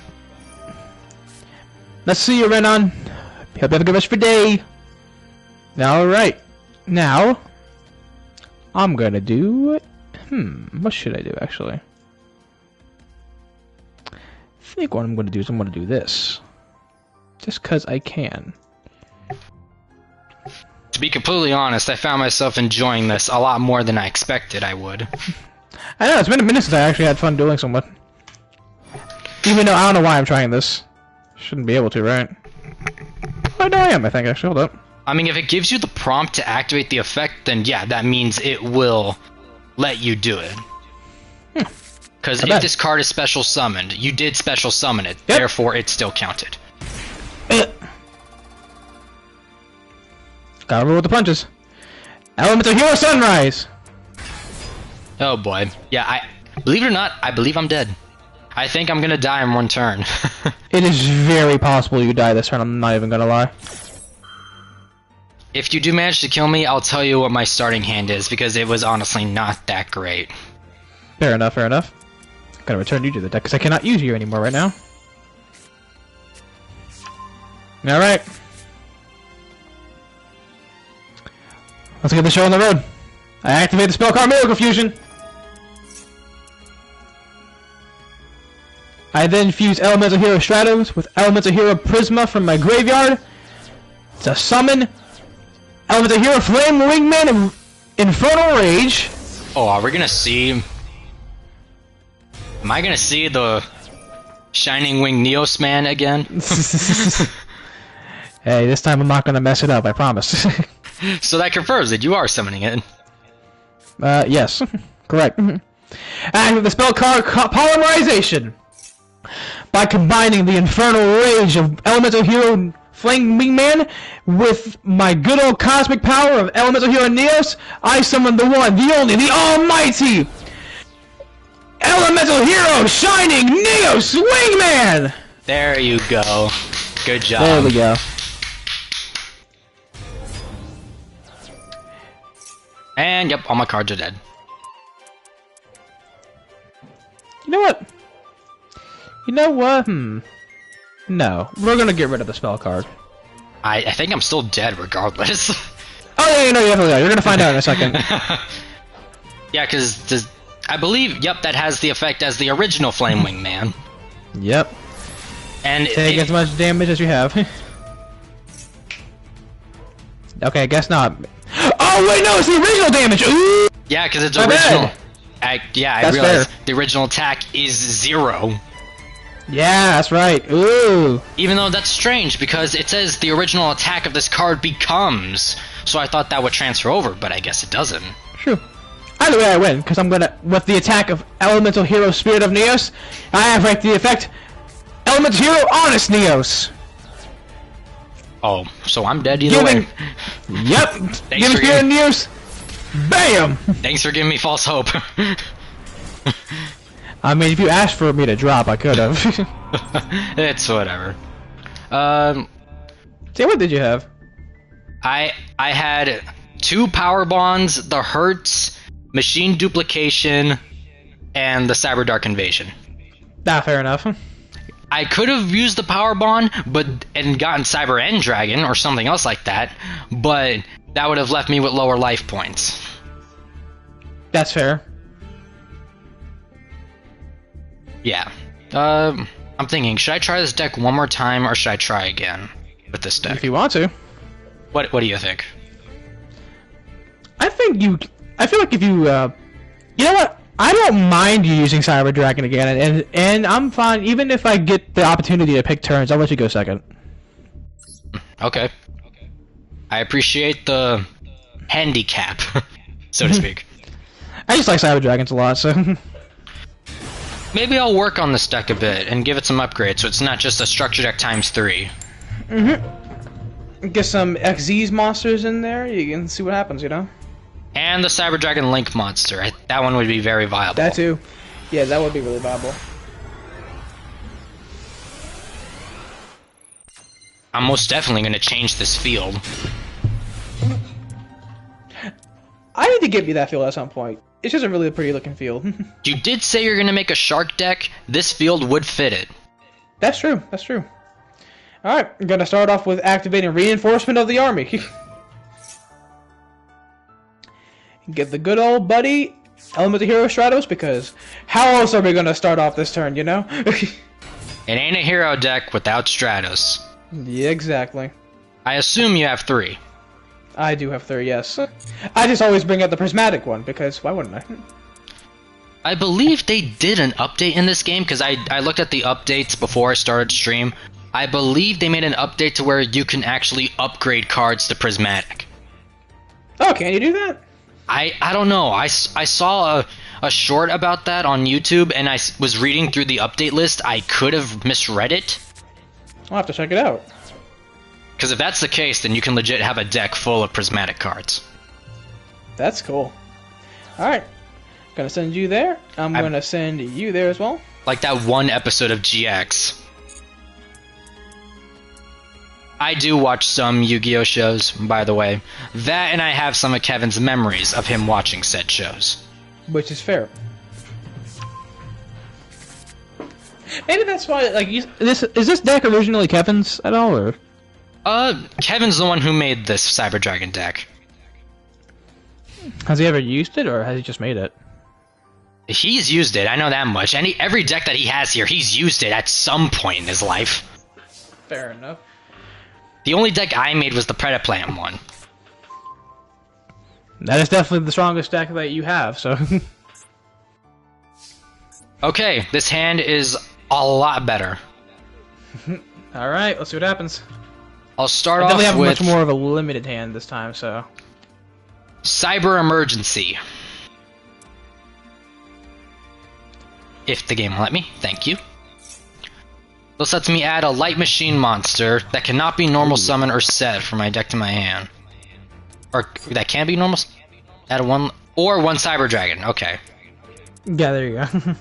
Let's see you, Renan. Hope you have a good rest of your day. Alright. Now, I'm gonna do... what should I do, actually? I think what I'm gonna do is I'm gonna do this. Just because I can. To be completely honest, I found myself enjoying this a lot more than I expected I would. I know, it's been a minute since I actually had fun dueling someone. Even though I don't know why I'm trying this. Shouldn't be able to, right? Oh, no, I am, I think, actually. Hold up. I mean, if it gives you the prompt to activate the effect, then yeah, that means it will let you do it. Because if this card is special summoned, you did special summon it, therefore it's still counted. Gotta roll with the punches. Elements of Hero Sunrise! Oh boy. Yeah, believe it or not, I believe I'm dead. I think I'm gonna die in one turn. It is very possible you die this turn, I'm not even gonna lie. If you do manage to kill me, I'll tell you what my starting hand is, because it was honestly not that great. Fair enough, fair enough. I'm gonna return you to the deck, because I cannot use you anymore right now. Alright. Let's get the show on the road. I activate the spell card Miracle Fusion. I then fuse Elemental Hero Stratos with Elemental Hero Prisma from my graveyard to summon Elemental Hero Flame Wingman and Infernal Rage. Oh, are we gonna see... Am I gonna see the Shining Wing Neos man again? Hey, this time I'm not gonna mess it up, I promise. So that confirms that you are summoning it. Yes. Correct. Activate the spell card Polymerization. By combining the Infernal Rage of Elemental Hero Flame Wingman with my good old cosmic power of Elemental Hero Neos, I summon the one, the only, the almighty Elemental Hero Shining Neos Wingman! There you go. Good job. There we go. And yep, all my cards are dead. You know what? You know what? No. We're gonna get rid of the spell card. I think I'm still dead regardless. Oh yeah, you know, you definitely are. You're gonna find out in a second. Yeah, because I believe, yep, that has the effect as the original Flame Wing Man. Yep. And take as much damage as you have. Okay, I guess not. Oh wait, no, it's the original damage! Ooh! Yeah, because it's My original. bad. I That's realized fair. the original attack is 0. Yeah, that's right. Ooh. Even though that's strange, because it says the original attack of this card becomes. So I thought that would transfer over, but I guess it doesn't. True. Either way, I win, because I'm gonna, with the attack of Elemental Hero Spirit of Neos, I have right the effect Elemental Hero Honest Neos. Oh, so I'm dead either way. Yep. Giving Spirit of Neos. Bam! Thanks for giving me false hope. I mean, if you asked for me to drop, I could have. It's whatever. See, what did you have? I had 2 power bonds, the Hertz, machine duplication, and the Cyber Dark Invasion. Nah, fair enough. I could have used the power bond, and gotten Cyber End Dragon or something else like that, but that would have left me with lower life points. That's fair. Yeah. I'm I'm thinking, should I try this deck one more time, or should I try again with this deck? If you want to. What do you think? I feel like if you, you know what? I don't mind you using Cyber Dragon again, and I'm fine. Even if I get the opportunity to pick turns, I'll let you go second. Okay. I appreciate the handicap, so to speak. I just like Cyber Dragons a lot, so... Maybe I'll work on this deck a bit and give it some upgrades so it's not just a structure deck times 3. Get some XZ's monsters in there, you can see what happens, you know? And the Cyber Dragon Link monster. That one would be very viable. That too. Yeah, that would be really viable. I'm most definitely going to change this field. I need to give you that field at some point. It's just a really pretty looking field. You did say you're going to make a shark deck. This field would fit it. That's true, that's true. Alright, I'm gonna start off with activating reinforcement of the army. Get the good old buddy, Element of Hero Stratos, because how else are we gonna start off this turn, you know? It ain't a hero deck without Stratos. Yeah, exactly. I assume you have 3. I do have 3, yes. I just always bring out the prismatic one, because why wouldn't I? I believe they did an update in this game, because I looked at the updates before I started stream. I believe they made an update to where you can actually upgrade cards to prismatic. Oh, can you do that? I don't know. I saw a short about that on YouTube, and I was reading through the update list. I could have misread it. I'll have to check it out. Because if that's the case, then you can legit have a deck full of prismatic cards. That's cool. Alright. Gonna send you there. I'm gonna send you there as well. Like that one episode of GX. I do watch some Yu-Gi-Oh shows, by the way. That and I have some of Kevin's memories of him watching said shows. Which is fair. Maybe that's why, like, is this deck originally Kevin's at all, or? Kevin's the one who made this Cyber Dragon deck. Has he ever used it, or has he just made it? He's used it, I know that much. Every deck that he has here, he's used it at some point in his life. Fair enough. The only deck I made was the Predaplant one. That is definitely the strongest deck that you have, so... Okay, this hand is a lot better. Alright, let's see what happens. I'll start I off definitely have with... much more of a limited hand this time, so... Cyber Emergency. If the game will let me, thank you. This lets me add a Light Machine monster that cannot be normal summon or set from my deck to my hand. Or that can be normal. Add one Cyber Dragon. Okay. Yeah, there you go.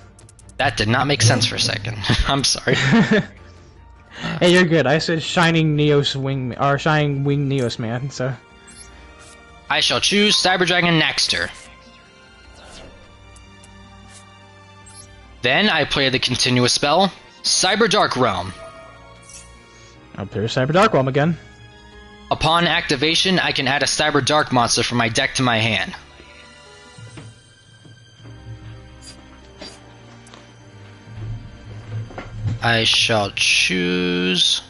That did not make sense for a second. I'm sorry. Hey, you're good. I said Shining Neos Wing or Shining Wing Neos Man. So I shall choose Cyber Dragon Nexter. Then I play the continuous spell, Cyber Dark Realm. I'll play Cyber Dark Realm again. Upon activation, I can add a Cyber Dark monster from my deck to my hand. I shall choose...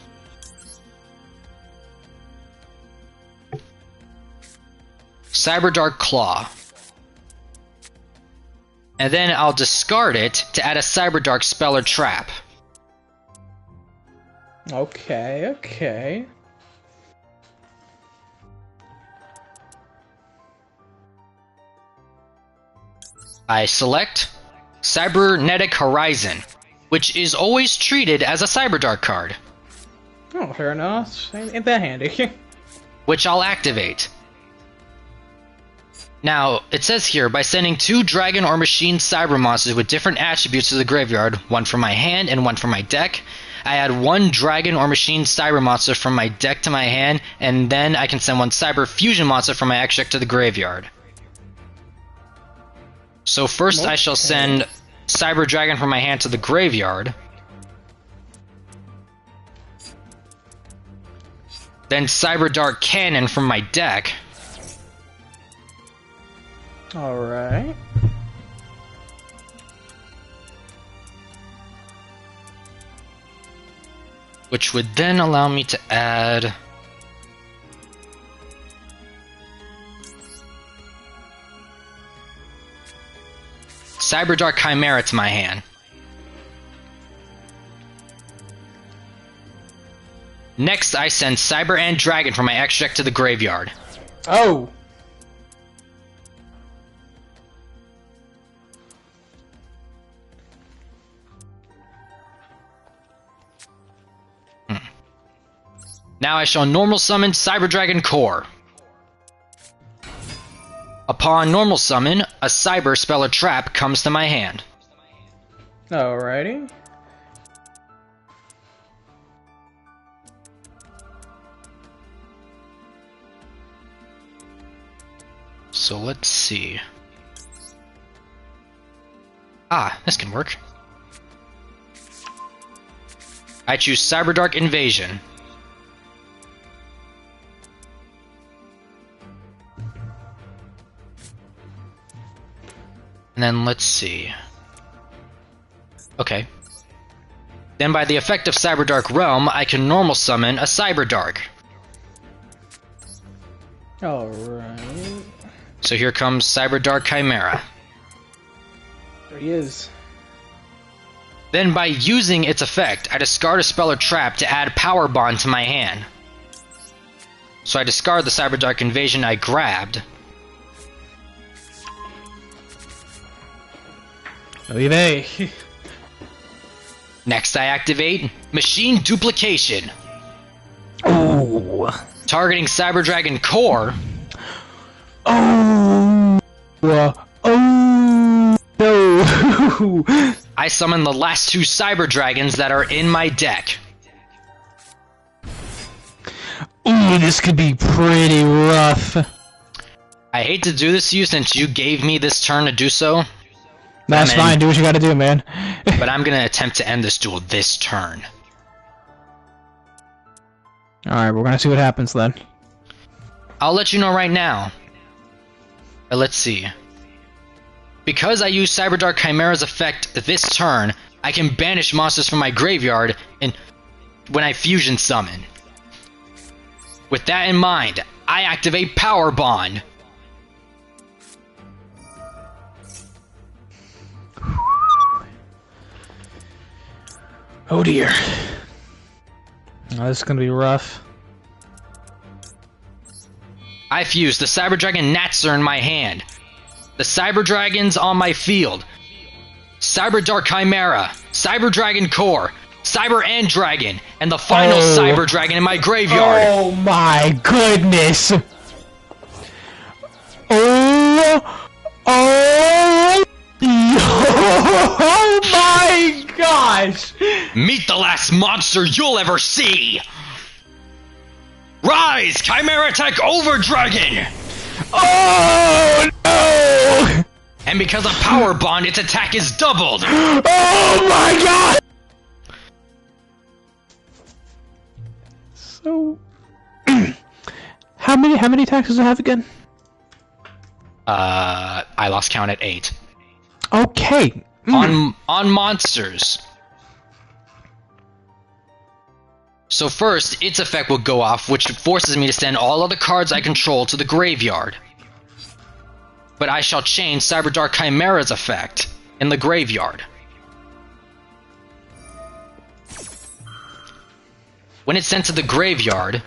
Cyber Dark Claw. And then I'll discard it to add a Cyber Dark spell or trap. Okay, okay. I select Cybernetic Horizon, which is always treated as a Cyber Dark card. Oh, fair enough. Ain't that handy. Which I'll activate. Now, it says here, by sending 2 dragon or machine cyber monsters with different attributes to the graveyard, one from my hand and one from my deck, I add 1 dragon or machine cyber monster from my deck to my hand, and then I can send 1 cyber fusion monster from my extra deck to the graveyard. So first I shall send Cyber Dragon from my hand to the graveyard. Then Cyber Dark Cannon from my deck. Alright. And which would then allow me to add Cyberdark Chimera to my hand. Next, I send Cyber and Dragon from my extra deck to the graveyard. Oh! Now I shall normal summon Cyber Dragon Core. Upon normal summon, a Cyber spell or trap comes to my hand. Alrighty. So let's see. Ah, this can work. I choose Cyberdark Invasion. And then let's see. Okay. Then by the effect of Cyberdark Realm, I can normal summon a Cyberdark. Alright. So here comes Cyberdark Chimera. There he is. Then by using its effect, I discard a spell or trap to add Power Bond to my hand. So I discard the Cyberdark Invasion I grabbed. Oy. Next I activate Machine Duplication. Oh. Targeting Cyber Dragon Core. Oh. Oh. No. I summon the last two Cyber Dragons that are in my deck. Ooh, this could be pretty rough. I hate to do this to you since you gave me this turn to do so. That's fine, do what you gotta do, man. But I'm gonna attempt to end this duel this turn. Alright, we're gonna see what happens then. I'll let you know right now. But let's see. Because I use Cyberdark Chimera's effect this turn, I can banish monsters from my graveyard and when I fusion summon. With that in mind, I activate Power Bond. Oh dear. Oh, this is gonna be rough. I fuse the Cyber Dragon Natzer in my hand. The Cyber Dragons on my field. Cyber Dark Chimera, Cyber Dragon Core, Cyber and Dragon, and the final Cyber Dragon in my graveyard. Oh my goodness! Oh! Oh! Oh my gosh! Meet the last monster you'll ever see! Rise, Chimera Tech Over Dragon! Oh no! And because of Power Bond, its attack is doubled! Oh my god! So, how many attacks does it have again? I lost count at 8. Okay. On monsters. So first, its effect will go off, which forces me to send all other cards I control to the graveyard. But I shall change Cyberdark Chimera's effect in the graveyard. When it's sent to the graveyard,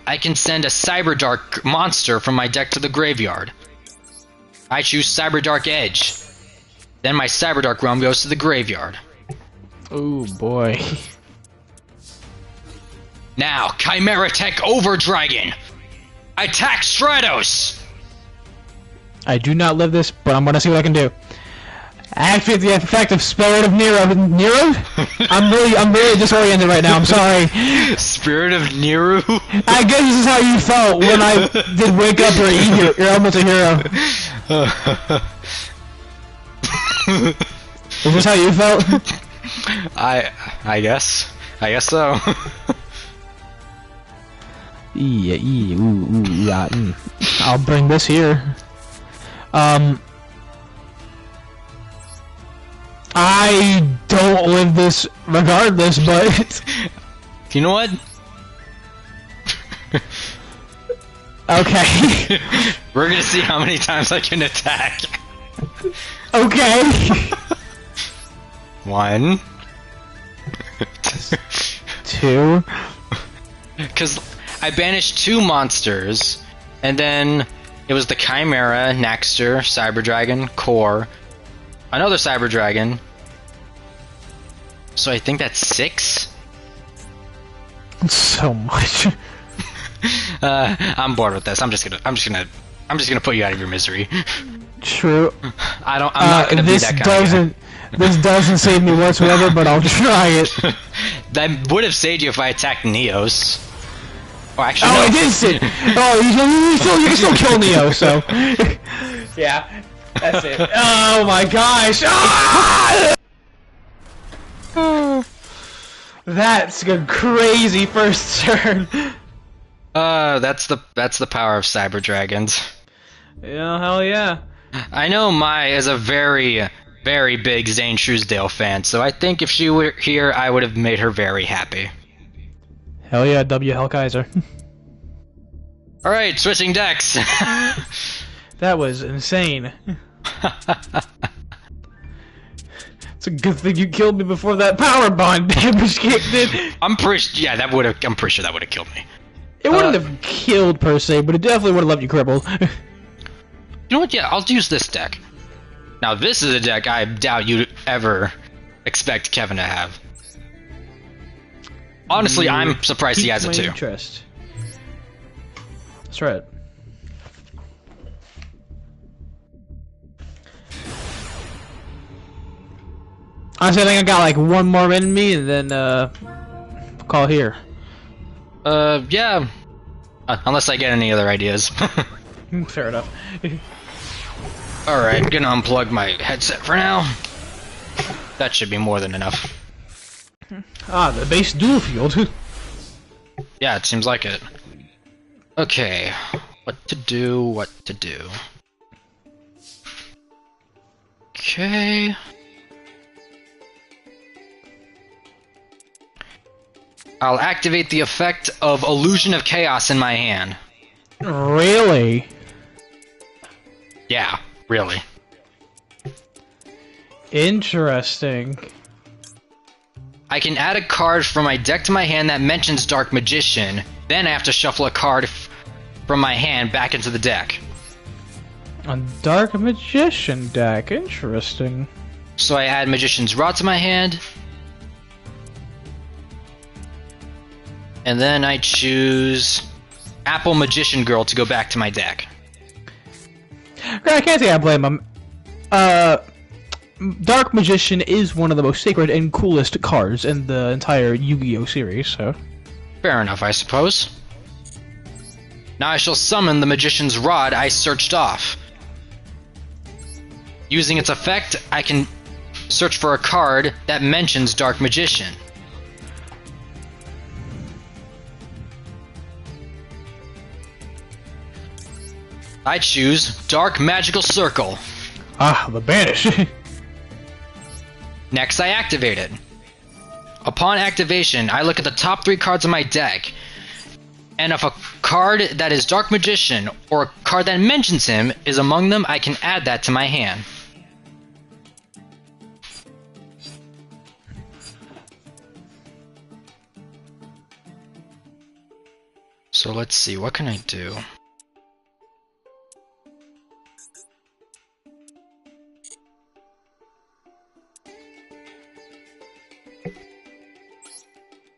I can send a Cyberdark monster from my deck to the graveyard. I choose Cyberdark Edge. Then my Cyberdark Realm goes to the graveyard. Oh boy. Now, Chimera Tech Over Dragon! Attack Stratos! I do not live this, but I'm gonna see what I can do. Activate the effect of Spirit of Nero. Nero? I'm really disoriented right now. I'm sorry. Spirit of Nero? I guess this is how you felt when I did wake up. You're almost a hero. Is this how you felt? I guess so. Yeah, yeah. I'll bring this here. I don't live this regardless, but You know what? okay. We're gonna see how many times I can attack. Okay. 1, 2. Because I banished 2 monsters, and then it was the Chimera, Nekxin, Cyber Dragon, Core, another Cyber Dragon. So I think that's 6. So much. I'm bored with this. I'm just gonna put you out of your misery. True. I'm not gonna be that kind of guy. This doesn't save me whatsoever, but I'll try it. That would have saved you if I attacked Neos. Oh, actually, Oh, no. I did sit. Oh, you can still kill Neo, so. Yeah, that's it. Oh my gosh! Ah! That's a crazy first turn. That's the power of Cyber Dragons. Yeah, hell yeah. I know Mai is a very, very big Zane Truesdale fan, so I think if she were here, I would have made her very happy. Hell yeah, W. Hellkaiser. Alright, switching decks! That was insane. It's a good thing you killed me before that power bond damage kicked in. I'm pretty sure that would have killed me. It wouldn't have killed per se, but it definitely would have left you crippled. You know what? Yeah, I'll use this deck. Now, this is a deck I doubt you'd ever expect Kevin to have. Honestly, I'm surprised he has it too. Interest. That's right. Honestly, I think I got like one more in me, and then call here. Yeah. Unless I get any other ideas. Fair enough. Alright, gonna unplug my headset for now. That should be more than enough. Ah, the base dual field. Yeah, it seems like it. Okay, what to do. Okay. I'll activate the effect of Illusion of Chaos in my hand. Really? Yeah, really. Interesting. I can add a card from my deck to my hand that mentions Dark Magician, then I have to shuffle a card from my hand back into the deck. A Dark Magician deck, interesting. So I add Magician's Rod to my hand, and then I choose Apple Magician Girl to go back to my deck. I can't say I blame him. Dark Magician is one of the most sacred and coolest cards in the entire Yu-Gi-Oh series, so... Fair enough, I suppose. Now I shall summon the Magician's Rod I searched off. Using its effect, I can search for a card that mentions Dark Magician. I choose Dark Magical Circle. Ah, the Banish. Next, I activate it. Upon activation, I look at the top 3 cards of my deck, and if a card that is Dark Magician or a card that mentions him is among them, I can add that to my hand. So let's see, what can I do?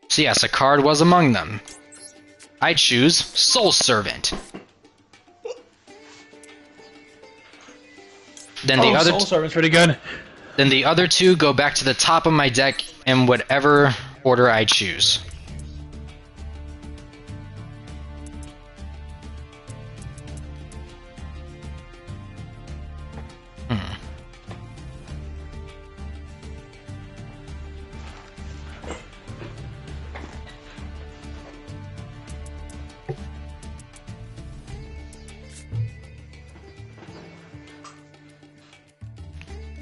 So yes, a card was among them. I choose Soul Servant. Then the other Soul Servant's pretty good. Then the other 2 go back to the top of my deck in whatever order I choose.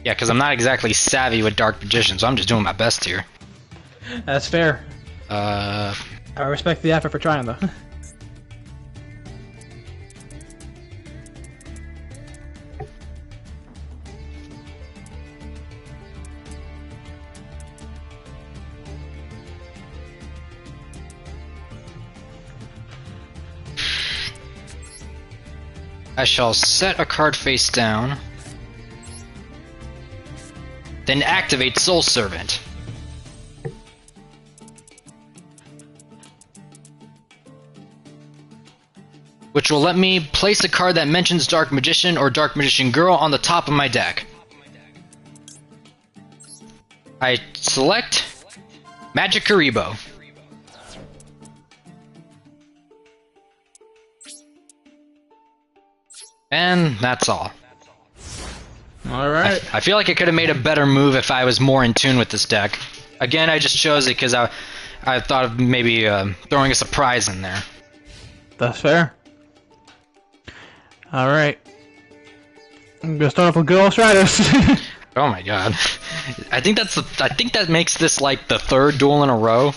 Yeah, because I'm not exactly savvy with Dark Magician, so I'm just doing my best here. That's fair. Uh, I respect the effort for trying, though. I shall set a card face down, then activate Soul Servant. Which will let me place a card that mentions Dark Magician or Dark Magician Girl on the top of my deck. I select Magic Karibo. And that's all. Alright. I feel like I could have made a better move if I was more in tune with this deck. Again, I just chose it because I thought of maybe throwing a surprise in there. That's fair. Alright. I'm gonna start off with Duel Stratus. Oh my god. I think that makes this like the third duel in a row.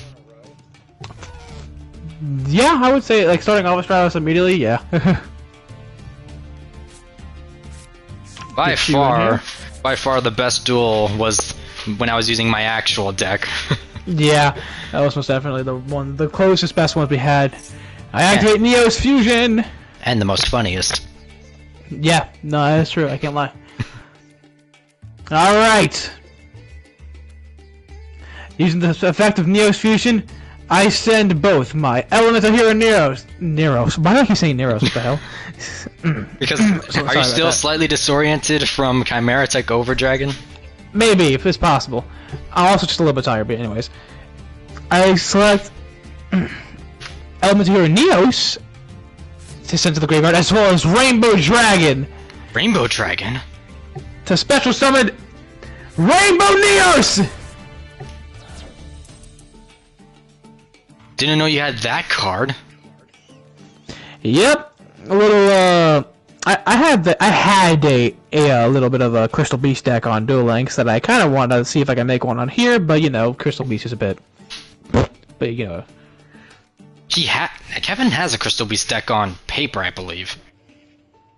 Yeah, I would say like starting off with Stratus immediately, yeah. By far the best duel was when I was using my actual deck. Yeah, that was most definitely the closest, best ones we had. I activate Neo's Fusion! And the most funniest. Yeah, no, that's true, I can't lie. Alright! Using the effect of Neo's Fusion, I send both my Elemental Hero Neros. Why do I keep saying Neros? What the hell? Because are you still slightly disoriented from Chimera Tech Overdragon? Maybe, if it's possible. I'm also just a little bit tired, but anyways. I select Elemental Hero Neos to send to the graveyard, as well as Rainbow Dragon. Rainbow Dragon? To special summon Rainbow Neos! Didn't know you had that card. Yep. A little, I had a little bit of a Crystal Beast deck on Duel Links that I kind of wanted to see if I can make one on here, but you know, Crystal Beast is a bit, but you know. Kevin has a Crystal Beast deck on paper, I believe.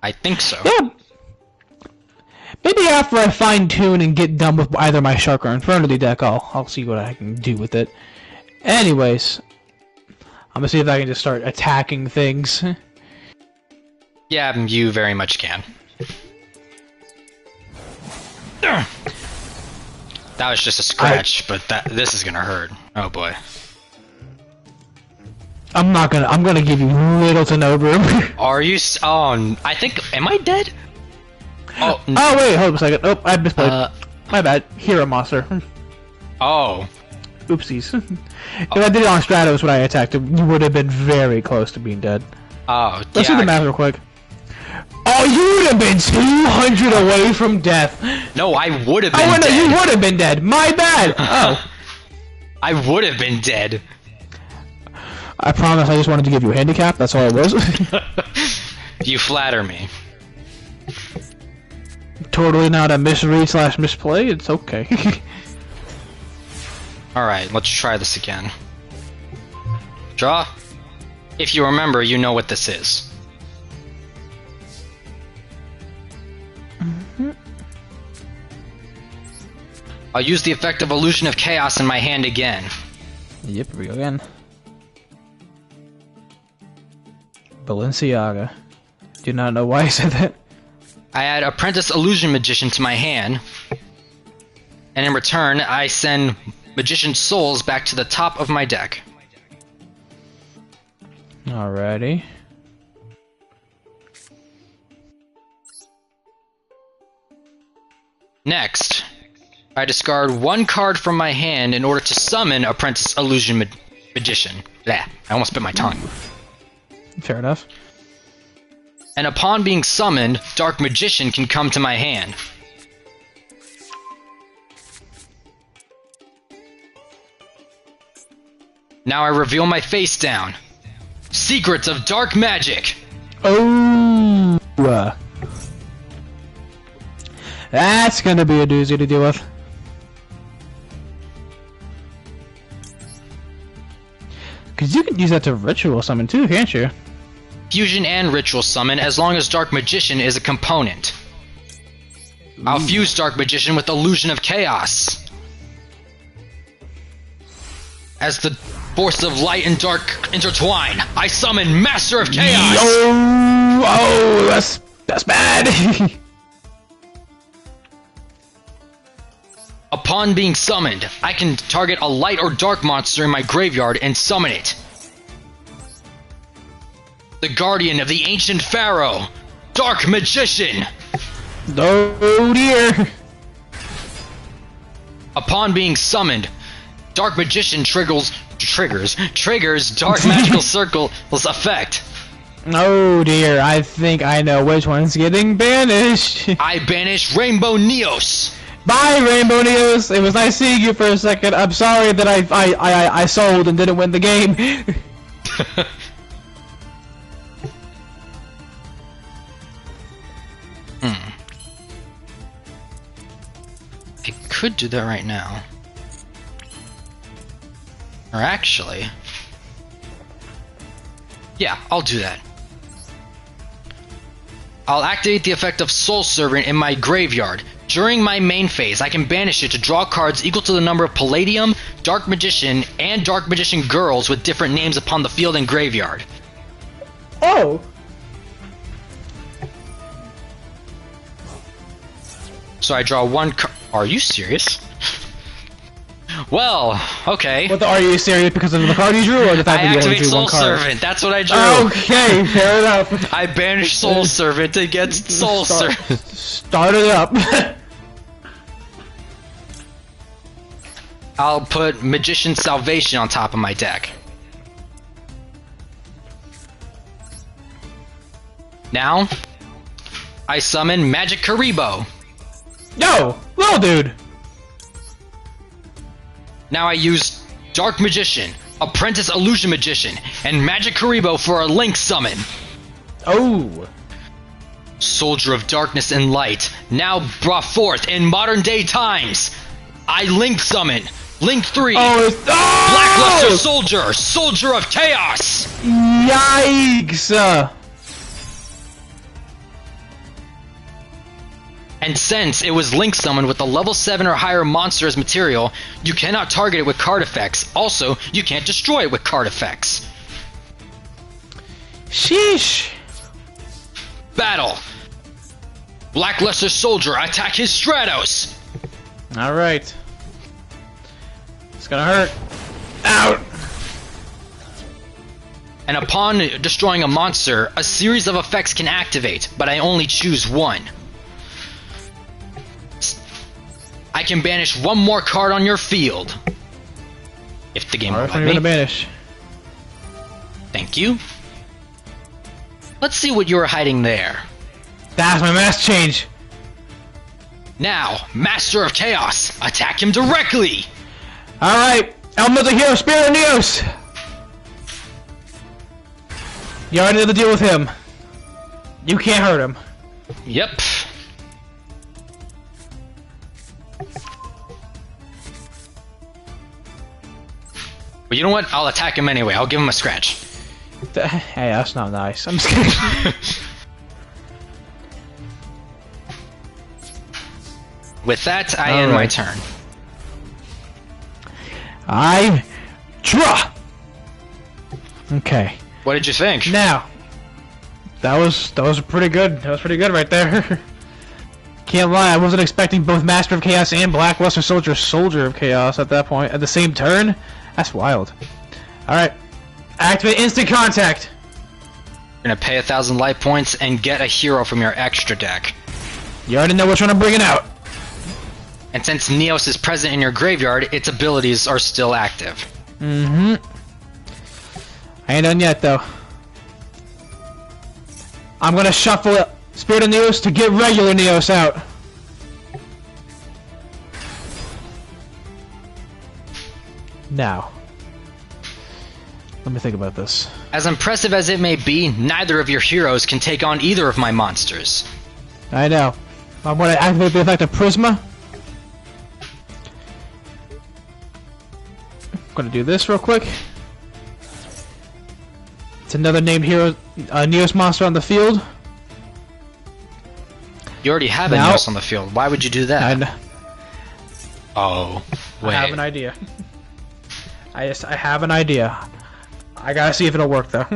I think so. Yeah. Maybe after I fine tune and get done with either my Shark or Infernity deck, I'll see what I can do with it. Anyways, I'm gonna see if I can just start attacking things. Yeah, you very much can. That was just a scratch, but this is gonna hurt. Oh boy. I'm gonna give you little to no room. Are you? Oh, I think. Am I dead? Oh. Oh wait, hold on a second. Oh, I misplayed. My bad. Hero monster. Oh. Oopsies. If I did it on Stratos when I attacked him, you would have been very close to being dead. Oh, Let's do the math real quick. Oh, you would have been 200 away from death. No, I would have been dead. Oh, no, you would have been dead. My bad. Oh. I would have been dead. I promise I just wanted to give you a handicap. That's all it was. You flatter me. Totally not a misread/misplay. It's okay. Alright, let's try this again. Draw. If you remember, you know what this is. I'll use the effect of Illusion of Chaos in my hand again. Yep, here we go again. Balenciaga. Do not know why I said that. I add Apprentice Illusion Magician to my hand, and in return, I send Magician Souls back to the top of my deck. Alrighty. Next, I discard one card from my hand in order to summon Apprentice Illusion Magician. Blah, I almost bit my tongue. Fair enough. And upon being summoned, Dark Magician can come to my hand. Now I reveal my face down. Secrets of Dark Magic! Oh! That's gonna be a doozy to deal with. Cause you can use that to ritual summon too, can't you? Fusion and ritual summon as long as Dark Magician is a component. I'll fuse Dark Magician with Illusion of Chaos. As the force of light and dark intertwine, I summon Master of Chaos! Oh, that's bad! Upon being summoned, I can target a light or dark monster in my graveyard and summon it. The Guardian of the Ancient Pharaoh, Dark Magician! Oh dear! Upon being summoned, Dark Magician triggers Dark Magical Circle's effect. Oh dear, I think I know which one's getting banished. I banish Rainbow Neos. Bye, Rainbow Neos. It was nice seeing you for a second. I'm sorry that I sold and didn't win the game. I could do that right now. Or actually... yeah, I'll do that. I'll activate the effect of Soul Servant in my graveyard. During my main phase, I can banish it to draw cards equal to the number of Palladium, Dark Magician, and Dark Magician girls with different names upon the field and graveyard. Oh! So I draw one card. Are you serious? Well, okay. What are you serious because of the card you drew, or the fact that you only drew one card? I activate Soul Servant. That's what I drew. Okay, fair enough. I banish Soul Servant against Soul Servant. Start it up. I'll put Magician Salvation on top of my deck. Now, I summon Magic Karibo. Yo, little dude. Now I use Dark Magician, Apprentice Illusion Magician, and Magic Karibo for a Link summon. Oh. Soldier of Darkness and Light, now brought forth in modern day times. I Link summon Link 3, Blackluster Soldier, Soldier of Chaos. Yikes. And since it was Link summoned with a level 7 or higher monster as material, you cannot target it with card effects. Also, you can't destroy it with card effects. Sheesh. Battle. Blackluster Soldier, attack his Stratos. Alright. It's gonna hurt. Out. And upon destroying a monster, a series of effects can activate, but I only choose one. I can banish one more card on your field. If the game will let me. Gonna banish. Thank you. Let's see what you were hiding there. That's my mask change. Now, Master of Chaos, attack him directly. Alright, Elemental Hero, Spirit of Neos. You already know the deal with him. You can't hurt him. Yep. But you know what? I'll attack him anyway. I'll give him a scratch. Hey, that's not nice. I'm just kidding. With that, I end my turn. I draw. Okay. What did you think? Now, that was pretty good. That was pretty good right there. Can't lie, I wasn't expecting both Master of Chaos and Blackluster Soldier, Soldier of Chaos at that point at the same turn. That's wild. All right, activate instant contact. You're gonna pay 1,000 life points and get a hero from your extra deck. You already know which one I'm bringing out. And since Neos is present in your graveyard, its abilities are still active. Mm-hmm. I ain't done yet, though. I'm gonna shuffle Spirit of Neos to get regular Neos out. Now, let me think about this. As impressive as it may be, neither of your heroes can take on either of my monsters. I know. I'm going to activate the effect of Prisma. I'm going to do this real quick. It's another named hero, Neos monster on the field. You already have a Neos on the field. Why would you do that? Oh, wait. I have an idea. I have an idea. I gotta see if it'll work though.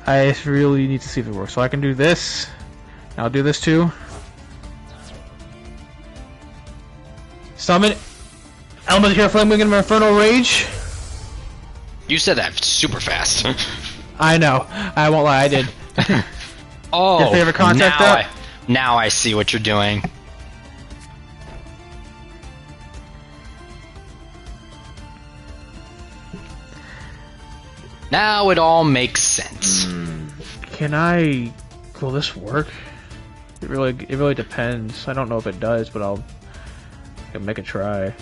I really need to see if it works. So I can do this. I'll do this too. Summon Element Hero Flame Wing and Infernal Rage. You said that super fast. I know. I won't lie, I did. Oh, your favorite contact now I see what you're doing. Now it all makes sense. Can I... Will this work? It really depends. I don't know if it does, but I can make a try.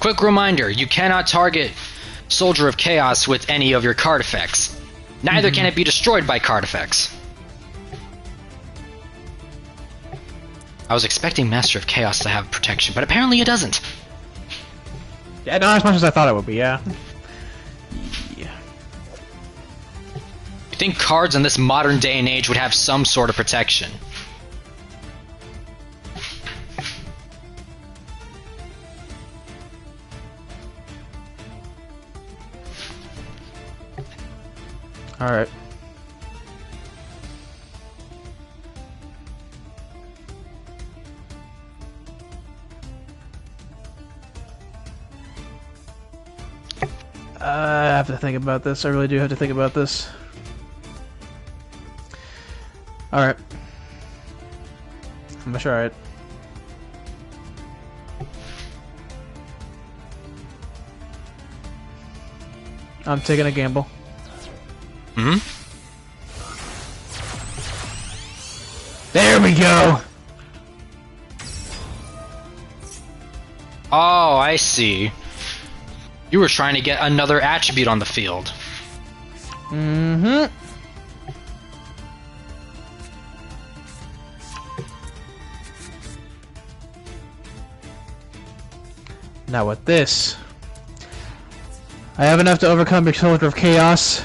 Quick reminder, you cannot target Soldier of Chaos with any of your card effects. Neither can it be destroyed by card effects. I was expecting Master of Chaos to have protection, but apparently it doesn't. Yeah, not as much as I thought it would be, yeah. You think cards in this modern day and age would have some sort of protection? Alright. I have to think about this. I really do have to think about this. Alright. I'm gonna try it. I'm taking a gamble. There we go! Oh, I see. You were trying to get another attribute on the field. Now with this, I have enough to overcome your Soldier of Chaos.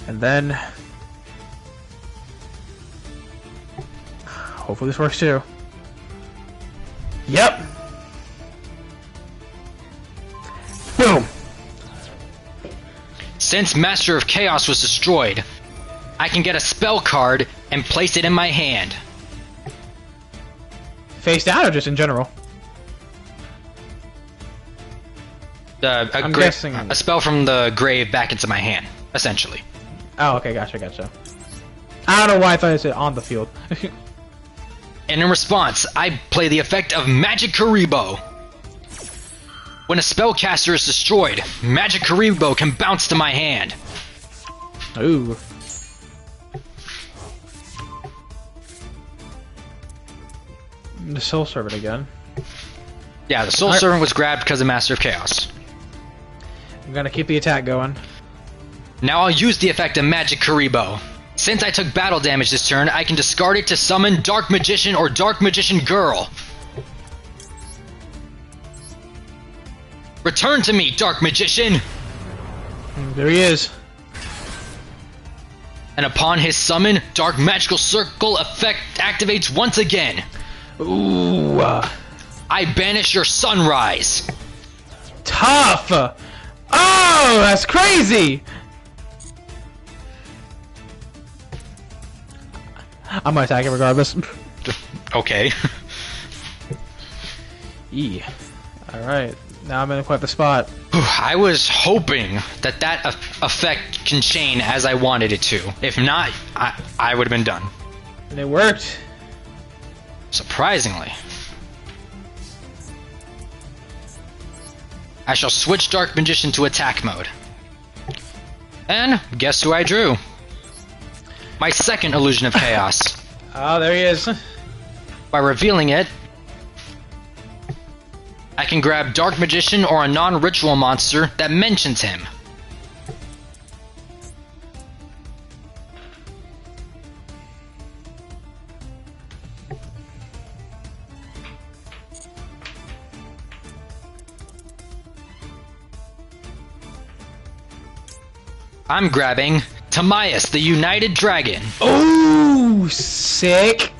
And then hopefully this works too. Yep. Boom. Since Master of Chaos was destroyed, I can get a spell card and place it in my hand. Face down or just in general? I'm guessing a spell from the grave back into my hand, essentially. Oh, okay, gotcha. I don't know why I thought it said on the field. And in response, I play the effect of Magic Karibo. When a spellcaster is destroyed, Magic Karibo can bounce to my hand. Ooh. The Soul Servant again. Yeah, the Soul Servant was grabbed because of Master of Chaos. I'm gonna keep the attack going. Now I'll use the effect of Magic Karibo. Since I took battle damage this turn, I can discard it to summon Dark Magician or Dark Magician Girl. Return to me, Dark Magician! There he is. And upon his summon, Dark Magical Circle effect activates once again. Ooh. I banish your sunrise. Tough! Oh, that's crazy! I'm gonna attack it regardless. Okay. Alright, now I'm in quite the spot. I was hoping that effect can chain as I wanted it to. If not, I would have been done. And it worked. Surprisingly. I shall switch Dark Magician to attack mode. And guess who I drew? my second illusion of chaos. Oh, there he is. By revealing it, I can grab Dark Magician or a non-ritual monster that mentions him. I'm grabbing Timaeus, the United Dragon. Oh, sick.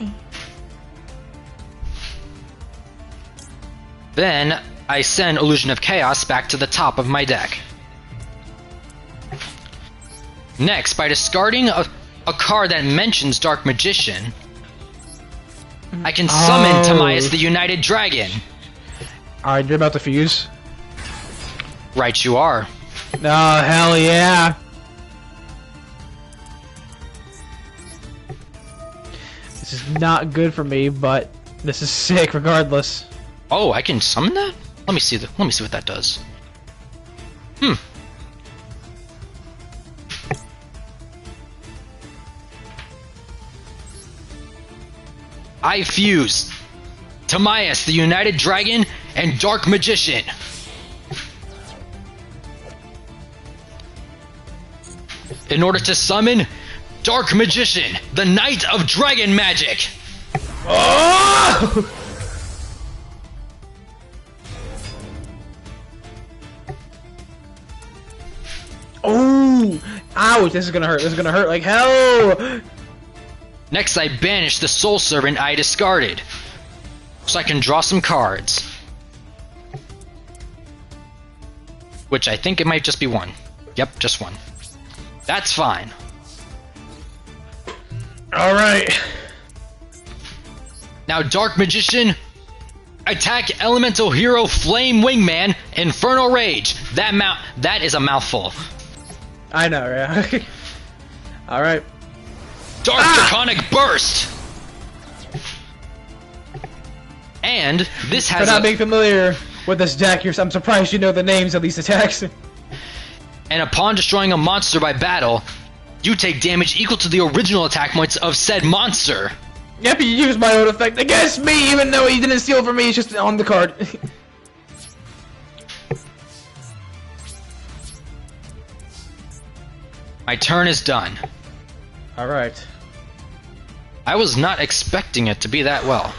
Then I send Illusion of Chaos back to the top of my deck. Next, by discarding a card that mentions Dark Magician, I can summon Timaeus, the United Dragon. Alright, you're about to fuse. Right you are. Oh, hell yeah. This is not good for me, but this is sick regardless. Oh, I can summon that? Let me see what that does. I fuse Timaeus, the United Dragon, and Dark Magician. In order to summon Dark Magician, the Knight of Dragon Magic. Oh! Oh! Ouch! This is gonna hurt. This is gonna hurt like hell. Next, I banish the Soul Servant I discarded, so I can draw some cards. Which I think it might just be one. Yep, just one. That's fine. Alright. Now, Dark Magician, attack Elemental Hero Flame Wingman, Infernal Rage. That is a mouthful. I know, yeah. Alright. Dark Draconic Burst! And this has For not being familiar with this deck, I'm surprised you know the names of these attacks. And upon destroying a monster by battle, you take damage equal to the original attack points of said monster. Yep, you used my own effect against me, even though he didn't steal from me, it's just on the card. My turn is done. Alright. I was not expecting it to be that well.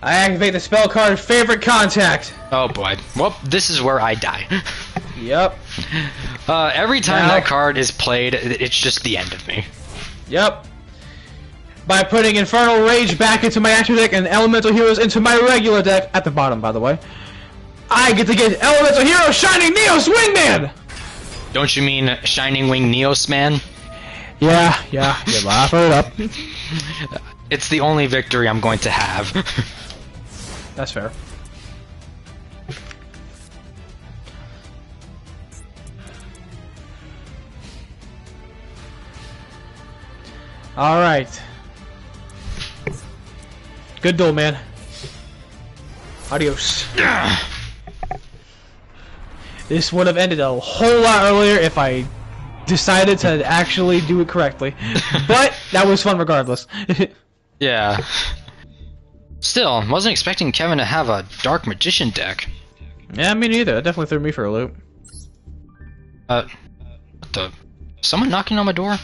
I activate the spell card Favorite Contact. Oh boy. Well, this is where I die. Yep. Every time Now- that card is played, it's just the end of me. Yep. By putting Infernal Rage back into my active deck and Elemental Heroes into my regular deck, at the bottom by the way, I get to get Elemental Hero Shining Neos Wingman! Don't you mean Shining Wing Neos, man? Yeah, you laugh it up. It's the only victory I'm going to have. That's fair. Alright. Good duel, man. Adios. This would have ended a whole lot earlier if I decided to actually do it correctly. But that was fun regardless. Yeah. Still, wasn't expecting Kevin to have a Dark Magician deck. Yeah, me neither. That definitely threw me for a loop. What the? Someone knocking on my door?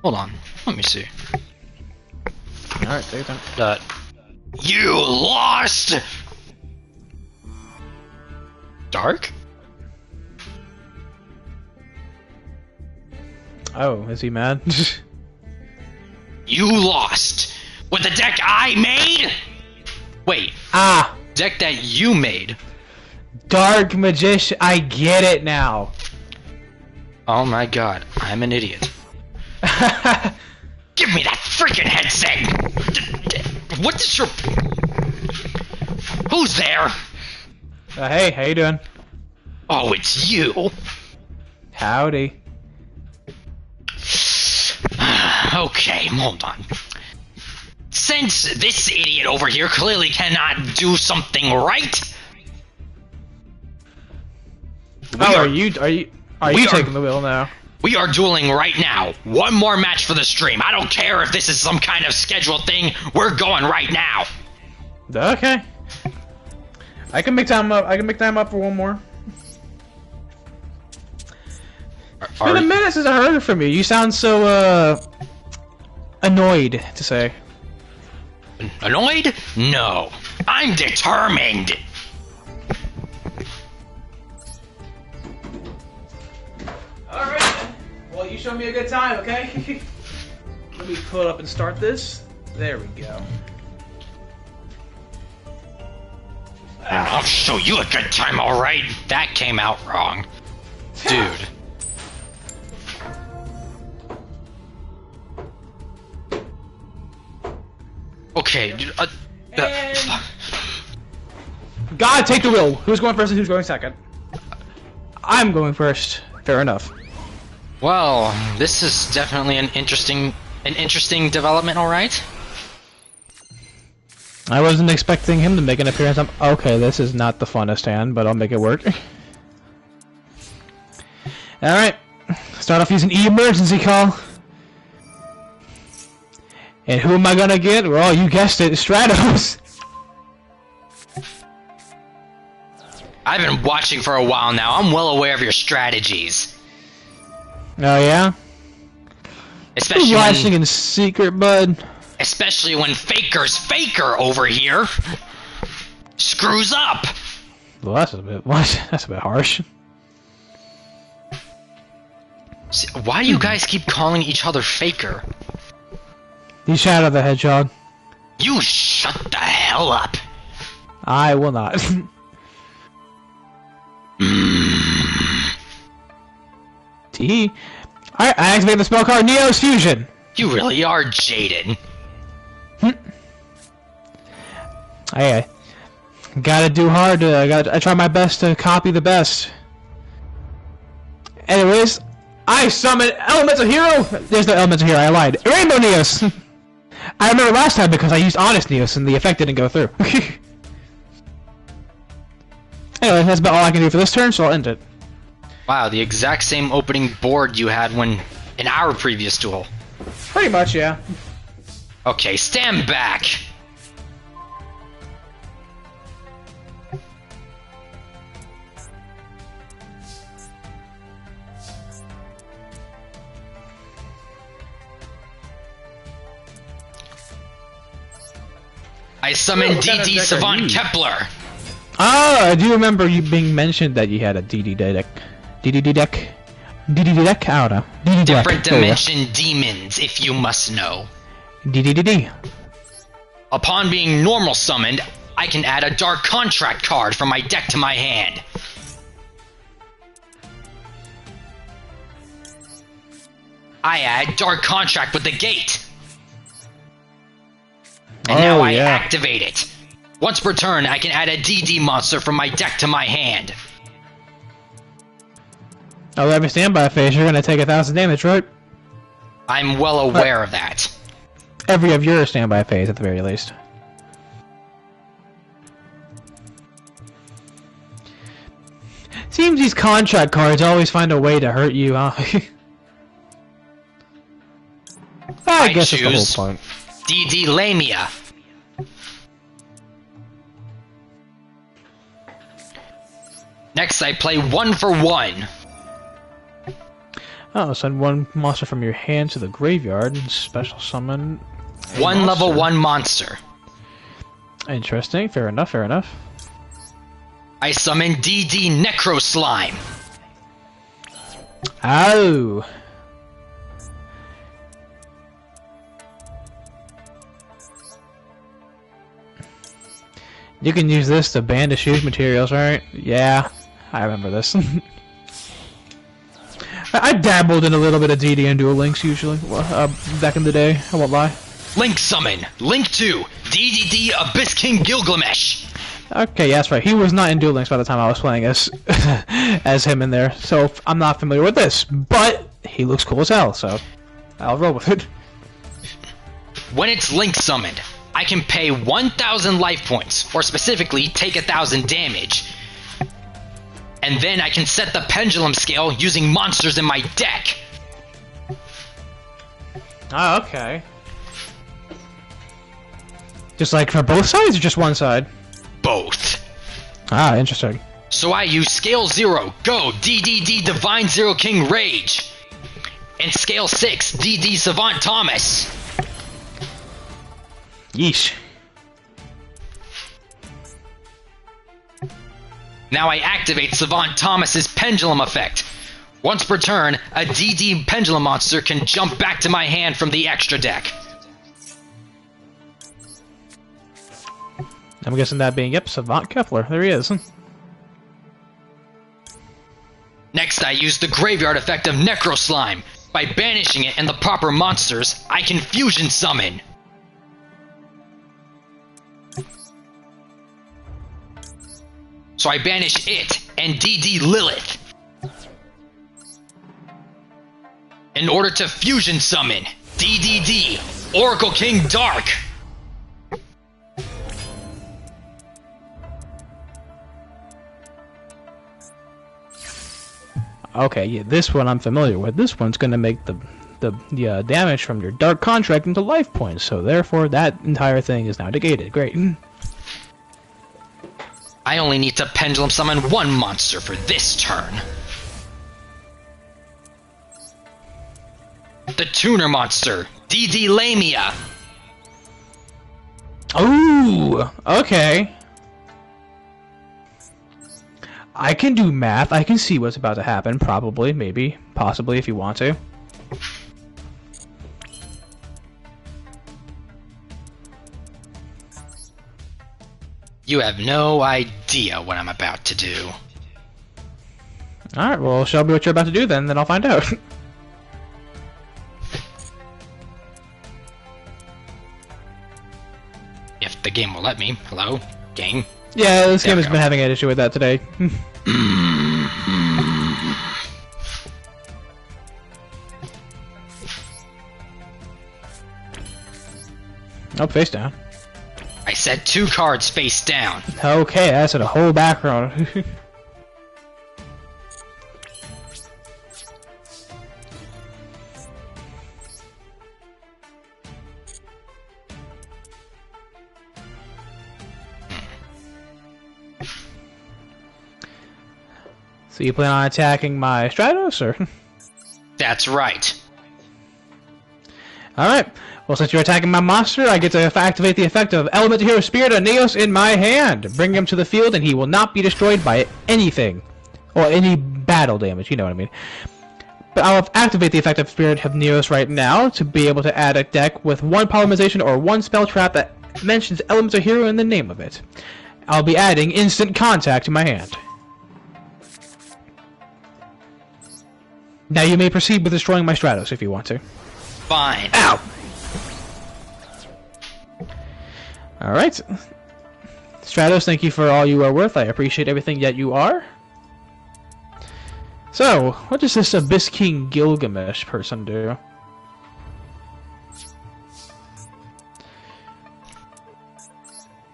Hold on. Let me see. Alright, take your time. You lost! Dark? Oh, is he mad? You lost! With the deck I made? Wait, Ah! deck that you made. Dark Magician. I get it now. Oh my god, I'm an idiot. Give me that freaking headset! What is your... Who's there? Hey, how you doing? Oh, it's you! Howdy. Okay, hold on. Since this idiot over here clearly cannot do something right... Are you taking the wheel now? We are dueling right now. One more match for the stream. I don't care if this is some kind of scheduled thing. We're going right now. Okay. I can make time up. I can make time up for one more. It's been a minute since I heard it from you. You sound so annoyed to say. Annoyed? No. I'm determined. Alright then. Well, you show me a good time, okay? Let me pull it up and start this. There we go. I'll show you a good time, alright? That came out wrong. Dude. Okay, dude. God, take the wheel. Who's going first and who's going second? I'm going first. Fair enough. Well, this is definitely an interesting development, all right? I wasn't expecting him to make an appearance. Okay, this is not the funnest hand, but I'll make it work. Alright. Start off using emergency call. And who am I gonna get? Well, you guessed it, Stratos. I've been watching for a while now. I'm well aware of your strategies. Oh yeah? Especially watching in secret, bud. Especially when Faker's Faker over here screws up. Well, that's a bit. What? That's a bit harsh. See, why do you guys keep calling each other Faker? You Shadow the Hedgehog. You shut the hell up. I will not. Tee. Alright, I activate the spell card Neo's Fusion. You really are jaded. I gotta do hard. I try my best to copy the best. Anyways, I summon Elemental Hero. There's no Elemental Hero. I lied. Rainbow Neos. I remember last time because I used Honest Neos and the effect didn't go through. Anyway, that's about all I can do for this turn, so I'll end it. Wow, the exact same opening board you had when in our previous duel. Pretty much, yeah. Okay, stand back. I summon DD Savant Kepler. Oh, I do remember you being mentioned that you had a DD deck. DD deck? DD deck? I don't know. DD deck. Different dimension demons, if you must know. DDDD. Upon being normal summoned, I can add a Dark Contract card from my deck to my hand. I add Dark Contract with the gate. And now I activate it. Once per turn, I can add a DD monster from my deck to my hand. Oh, every standby phase, you're gonna take 1,000 damage, right? I'm well aware of that. Every of your standby phase, at the very least. Seems these contract cards always find a way to hurt you, huh? I guess that's the whole point. DD Lamia. Next, I play 1 for 1. Oh, send one monster from your hand to the graveyard and special summon one level 1 monster. Interesting. Fair enough. Fair enough. I summon DD Necro Slime. Oh. You can use this to banish huge materials, right? Yeah, I remember this. I dabbled in a little bit of DD and Duel Links usually, back in the day, I won't lie. Link Summon, Link 2, DDD Abyss King Gilgamesh. Okay, yeah, that's right. He was not in Duel Links by the time I was playing as as him in there, so I'm not familiar with this. But he looks cool as hell, so I'll roll with it. When it's Link Summoned, I can pay 1,000 life points, or specifically take 1,000 damage. And then I can set the pendulum scale using monsters in my deck. Oh, okay. Just like for both sides or just one side? Both. Ah, interesting. So I use Scale 0, go, DDD Divine Zero King Rage. And Scale 6, DD Savant Thomas. Yeesh. Now I activate Savant Thomas's Pendulum Effect. Once per turn, a DD Pendulum monster can jump back to my hand from the extra deck. I'm guessing that being, yep, Savant Kepler. There he is. Next I use the Graveyard effect of Necro Slime. By banishing it and the proper monsters, I can fusion summon. So I banish it and DD Lilith. In order to fusion summon DDD Oracle King Dark. Okay, yeah, this one I'm familiar with. This one's gonna make the damage from your Dark Contract into life points, so therefore that entire thing is now negated. Great. I only need to pendulum summon one monster for this turn. The Tuner monster, DD Lamia. Ooh, okay. I can do math. I can see what's about to happen. Probably, maybe, possibly, if you want to. You have no idea what I'm about to do. Alright, well, show me what you're about to do then I'll find out. If the game will let me. Hello? Game? Yeah, this game has been having an issue with that today. Oh, face down. I said 2 cards face down. Okay, that's a whole background. So you plan on attacking my Stratos, or? That's right. Alright. Well, since you're attacking my monster, I get to activate the effect of Elemental Hero Spirit of Neos in my hand. Bring him to the field, and he will not be destroyed by anything. Or any battle damage, you know what I mean. But I'll activate the effect of Spirit of Neos right now to be able to add a deck with 1 Polymerization or 1 spell trap that mentions Elemental Hero in the name of it. I'll be adding Instant Contact to my hand. Now you may proceed with destroying my Stratos if you want to. Fine. Ow! Alright. Stratos, thank you for all you are worth. I appreciate everything that you are. So, what does this Abyss King Gilgamesh person do?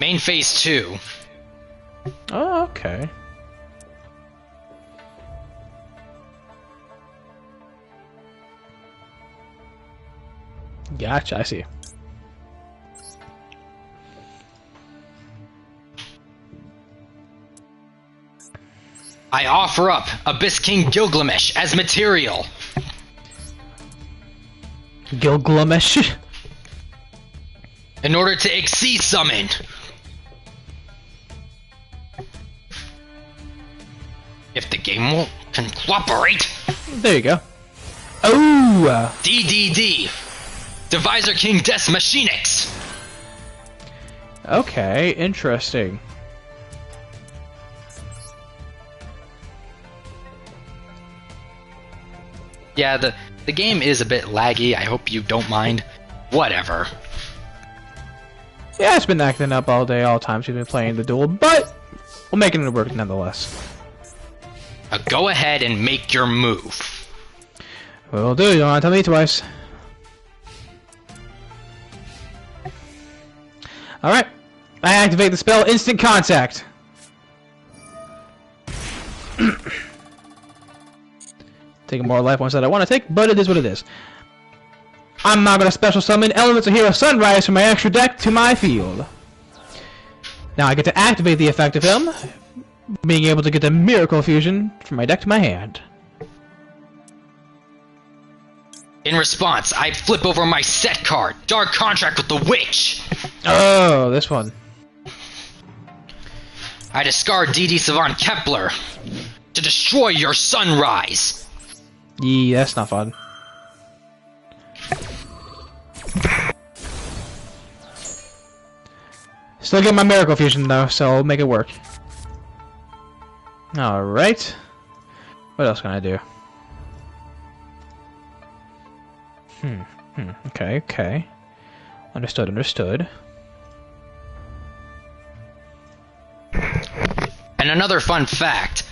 Main phase 2. Oh, okay. Gotcha, I see. I offer up Abyss King Gilgamesh as material. Gilgamesh? In order to exceed summon. If the game won't cooperate. There you go. Oh! DDD. Divisor King Des Machinix. Okay, interesting. Yeah, the game is a bit laggy. I hope you don't mind. Whatever. Yeah, it's been acting up all day, all time. She's been playing the duel, but we'll make it work nonetheless. Go ahead and make your move. Will do. You don't want to tell me twice. Alright. I activate the spell Instant Contact. Taking more life ones that I want to take, but it is what it is. I'm now gonna special summon Elemental Hero Sunrise from my extra deck to my field. Now I get to activate the effect of him, being able to get the Miracle Fusion from my deck to my hand. In response, I flip over my set card, Dark Contract with the Witch. Oh, this one. I discard DD Savant Kepler to destroy your Sunrise. Yeah, that's not fun. Still get my Miracle Fusion though, so I'll make it work. Alright. What else can I do? Okay. Understood. And another fun fact,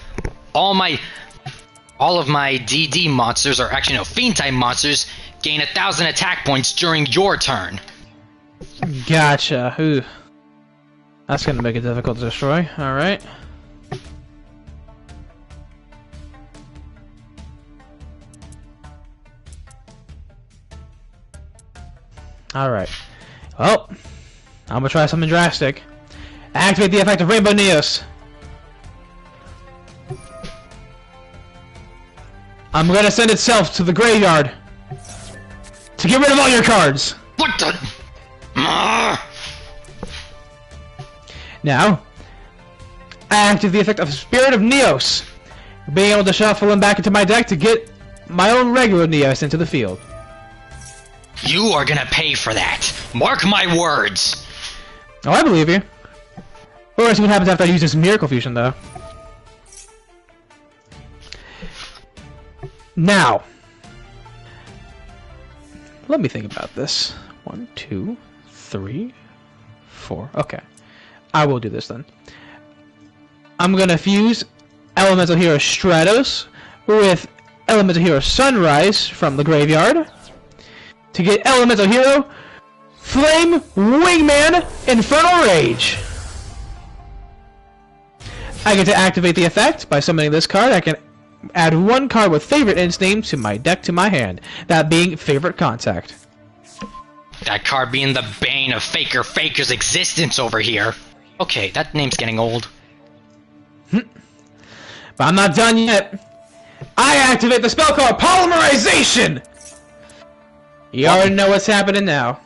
all of my DD monsters, or actually no, Fiend type monsters, gain 1,000 attack points during your turn. Gotcha. Ooh. That's gonna make it difficult to destroy. Alright. Alright. Well, I'm gonna try something drastic. Activate the effect of Rainbow Neos. I'm gonna send itself to the graveyard to get rid of all your cards. What the? Now, I activate the effect of Spirit of Neos, being able to shuffle him back into my deck to get my own regular Neos into the field. You are gonna pay for that. Mark my words. Oh, I believe you. We'll see what happens after I use this Miracle Fusion, though. Now, let me think about this. 1, 2, 3, 4. Okay. I will do this then. I'm gonna fuse Elemental Hero Stratos with Elemental Hero Sunrise from the graveyard to get Elemental Hero Flame Wingman Infernal Rage. I get to activate the effect by summoning this card. I can add one card with favorite in its name to my deck to my hand, that being Favorite Contact. That card being the bane of Faker's existence over here. Okay, that name's getting old. But I'm not done yet. I activate the spell called Polymerization! You already know what's happening now.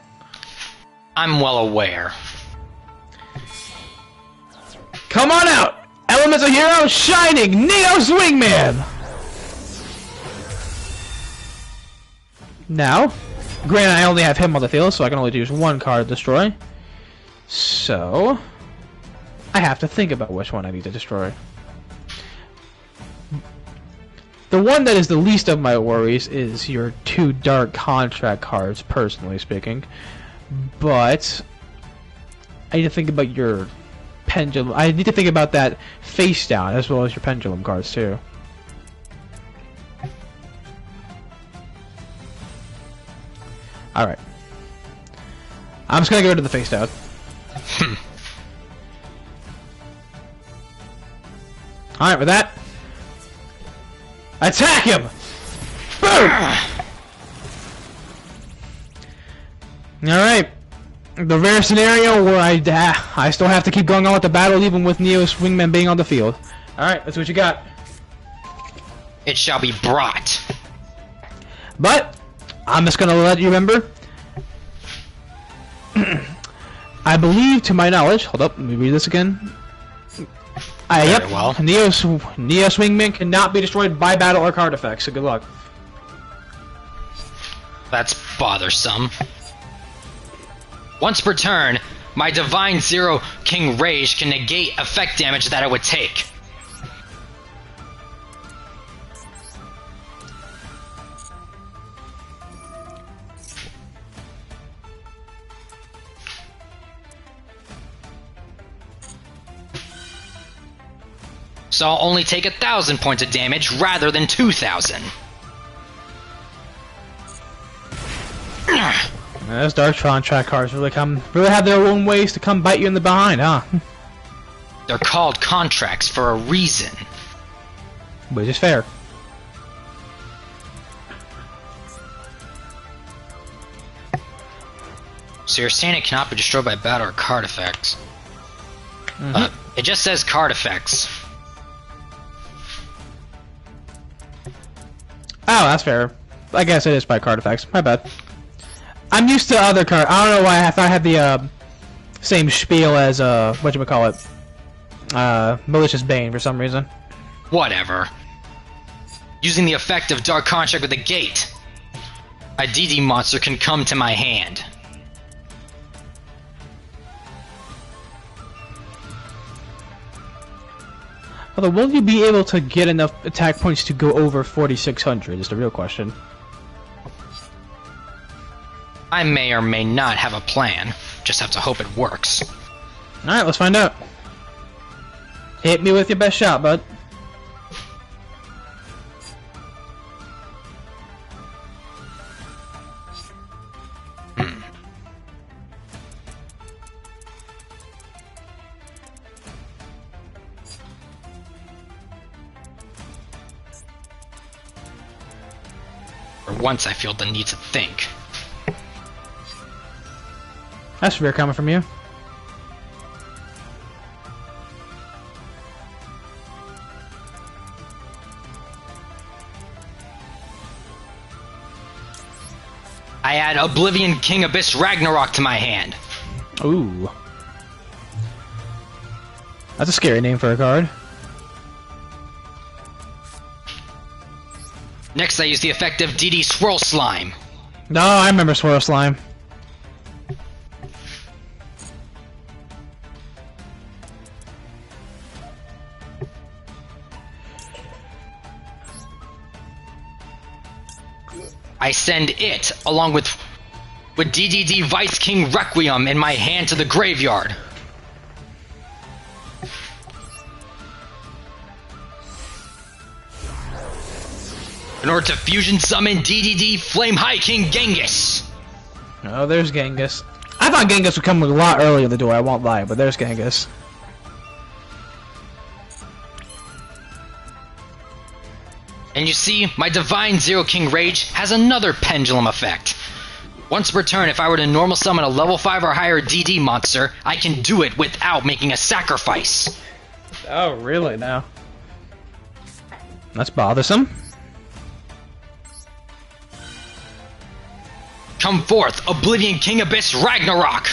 I'm well aware. Come on out! Elemental Hero Shining Neos Wingman! Now, granted I only have him on the field, so I can only use one card to destroy. So, I have to think about which one I need to destroy. The one that is the least of my worries is your 2 Dark Contract cards, personally speaking. But, I need to think about your pendulum. I need to think about that face down as well as your pendulum cards too. Alright. I'm just gonna go to the face down. Alright, with that, attack him! Boom! Alright. The rare scenario where I still have to keep going on with the battle even with Neos Wingman being on the field. Alright, that's what you got. It shall be brought. But, I'm just gonna let you remember. I believe, to my knowledge, hold up, let me read this again. Yep, well. Neos Wingman cannot be destroyed by battle or card effects, so good luck. That's bothersome. Once per turn, my Divine Zero King Rage can negate effect damage that it would take. So I'll only take 1,000 points of damage rather than 2,000. Those Dark Contract cards really have their own ways to come bite you in the behind, huh? They're called contracts for a reason. Which is fair. So you're saying it cannot be destroyed by battle or card effects? It just says card effects. Oh, that's fair. I guess it is by card effects. My bad. I'm used to other card. I don't know why I thought I had the same spiel as whatchamacallit, Malicious Bane for some reason. Whatever. Using the effect of Dark Contract with a gate, a DD monster can come to my hand. Although, will you be able to get enough attack points to go over 4,600 is the real question. I may or may not have a plan. Just have to hope it works. Alright, let's find out. Hit me with your best shot, bud. For once I feel the need to think. That's fair coming from you. I add Oblivion King Abyss Ragnarok to my hand. Ooh. That's a scary name for a card. Next I use the effect of DD Swirl Slime. No, I remember Swirl Slime. I send it, along with DDD Vice King Requiem in my hand to the graveyard. In order to fusion summon DDD Flame High King Genghis. Oh, there's Genghis. I thought Genghis would come a lot earlier in the door, I won't lie, but there's Genghis. And you see, my Divine Zero King Rage has another pendulum effect. Once per turn, if I were to normal summon a level 5 or higher DD monster, I can do it without making a sacrifice. Oh, really now? That's bothersome. Come forth, Oblivion King Abyss Ragnarok!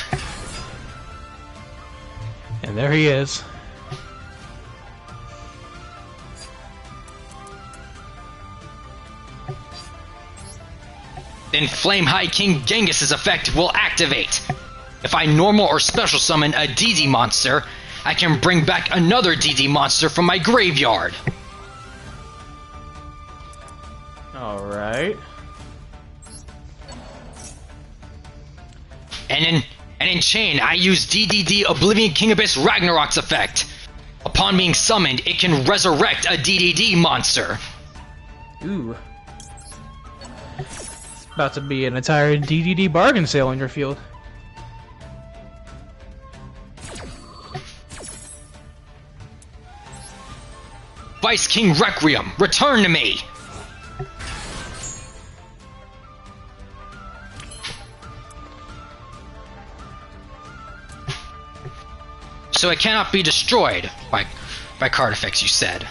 And there he is. Then Flame High King Genghis' effect will activate. If I normal or special summon a DD monster, I can bring back another DD monster from my graveyard. Alright. And in chain, I use DDD Oblivion King Abyss Ragnarok's effect. Upon being summoned, it can resurrect a DDD monster. Ooh. About to be an entire DDD bargain sale in your field. Vice King Requiem, return to me! So it cannot be destroyed by card effects, you said.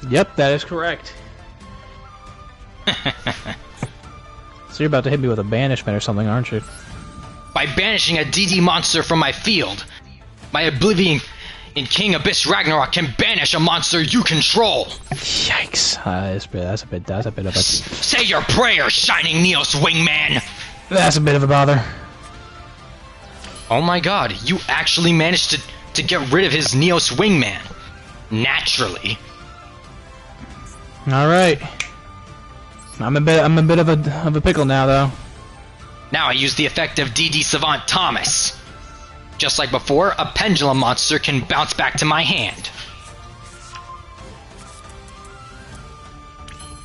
Yep, that is correct. So you're about to hit me with a banishment or something, aren't you? By banishing a DD monster from my field, my Oblivion in King Abyss Ragnarok can banish a monster you control. Yikes! That's a bit of a. Say your prayer, Shining Neos Wingman. That's a bit of a bother. Oh my God! You actually managed to get rid of his Neos Wingman. Naturally. All right. I'm a bit of a pickle now, though. Now I use the effect of DD Savant Thomas. Just like before, a pendulum monster can bounce back to my hand.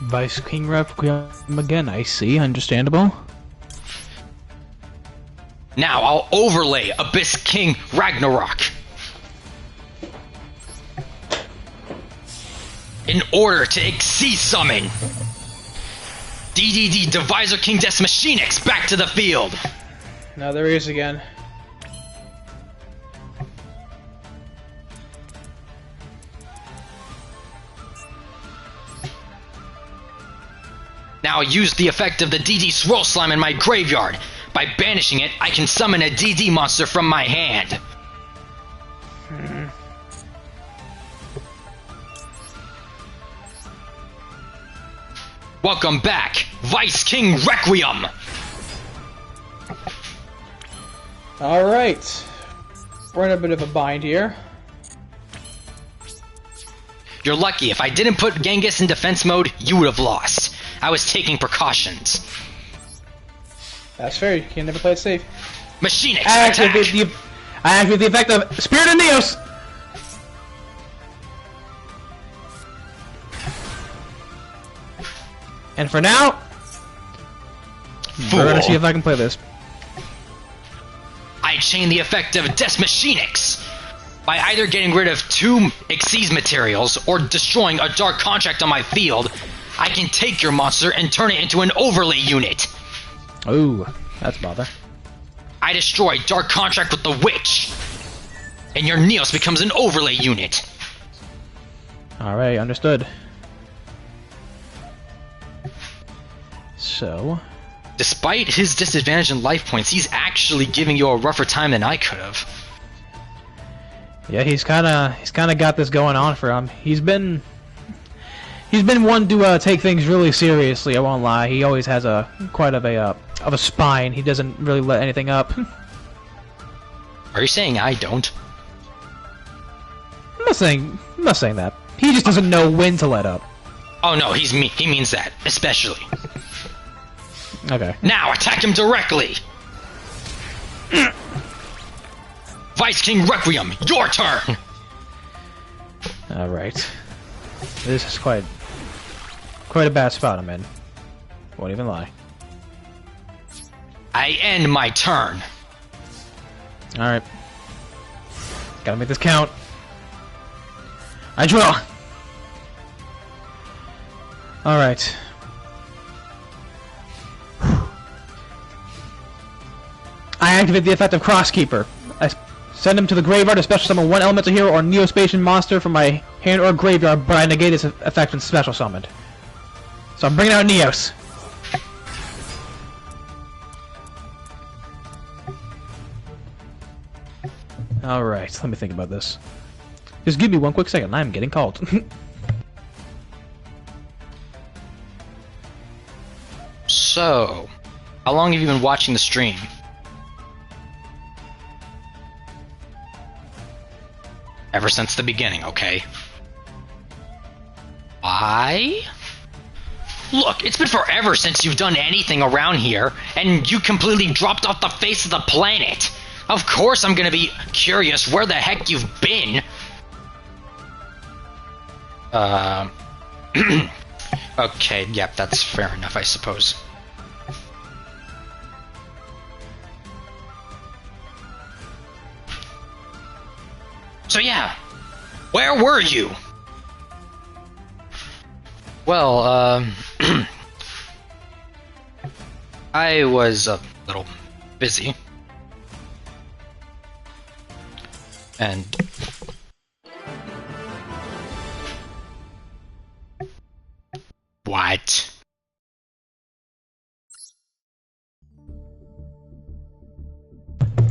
Vice King Requiem again, I see. Understandable. Now I'll overlay Abyss King Ragnarok. In order to Xyz summon. DDD Divisor King Des Machinix back to the field! Now there he is again. Now use the effect of the DD Swirl Slime in my graveyard. By banishing it, I can summon a DD monster from my hand. Welcome back, Vice King Requiem! Alright. We're in a bit of a bind here. You're lucky. If I didn't put Genghis in defense mode, you would have lost. I was taking precautions. That's fair, you can never play it safe. Machinix, I attack! activate the effect of Spirit of Neos! And for now, we're gonna see if I can play this. I chain the effect of Des Machinix. By either getting rid of 2 Xyz materials or destroying a Dark Contract on my field, I can take your monster and turn it into an overlay unit. Ooh, that's bother. I destroy Dark Contract with the Witch, and your Neos becomes an overlay unit. Alright, understood. So... Despite his disadvantage in life points, he's actually giving you a rougher time than I could have. yeah, he's kind of got this going on for him. He's been one to take things really seriously. I won't lie. He always has quite of a spine. He doesn't really let anything up. Are you saying I don't? I'm not saying that. He just doesn't know when to let up. Oh no, he means that, especially. Okay. Now attack him directly! Vice King Requiem, your turn! Alright. This is quite a bad spot I'm in. Won't even lie. I end my turn. Alright. Gotta make this count. I draw! Alright. I activate the effect of Crosskeeper. I send him to the graveyard to special summon one elemental hero or Neospatian monster from my hand or graveyard, but I negate its effect when special summoned. So I'm bringing out Neos. Alright, let me think about this. Just give me one quick second, I'm getting called. So, how long have you been watching the stream? Ever since the beginning, okay? Why? Look, it's been forever since you've done anything around here, and you completely dropped off the face of the planet. Of course I'm gonna be curious where the heck you've been. Okay, yep, that's fair enough, I suppose. So yeah, where were you? Well, I was a little busy. And what?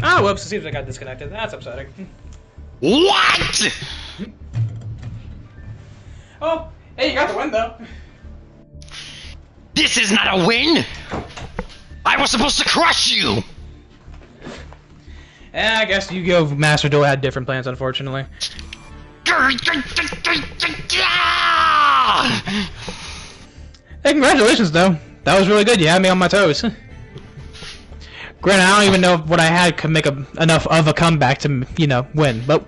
Ah, whoops, it seems I got disconnected. That's upsetting. What? Oh, hey, you got the win, though. This is not a win! I was supposed to crush you! I guess Yu-Gi-Oh! Master Duel had different plans, unfortunately. Hey, congratulations, though. That was really good. You had me on my toes. Granted, I don't even know if what I had could make enough of a comeback to, you know, win, but...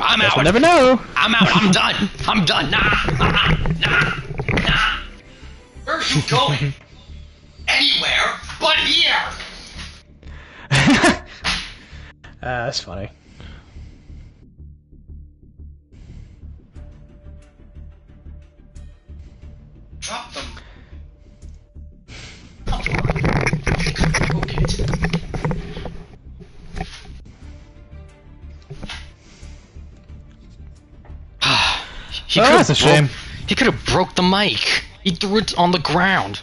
I'm out. We'll never know. I'm out. I'm done. I'm done. Nah. Where are you going? Anywhere but here. That's funny. Drop them. That's a shame. He could have broke the mic. He threw it on the ground.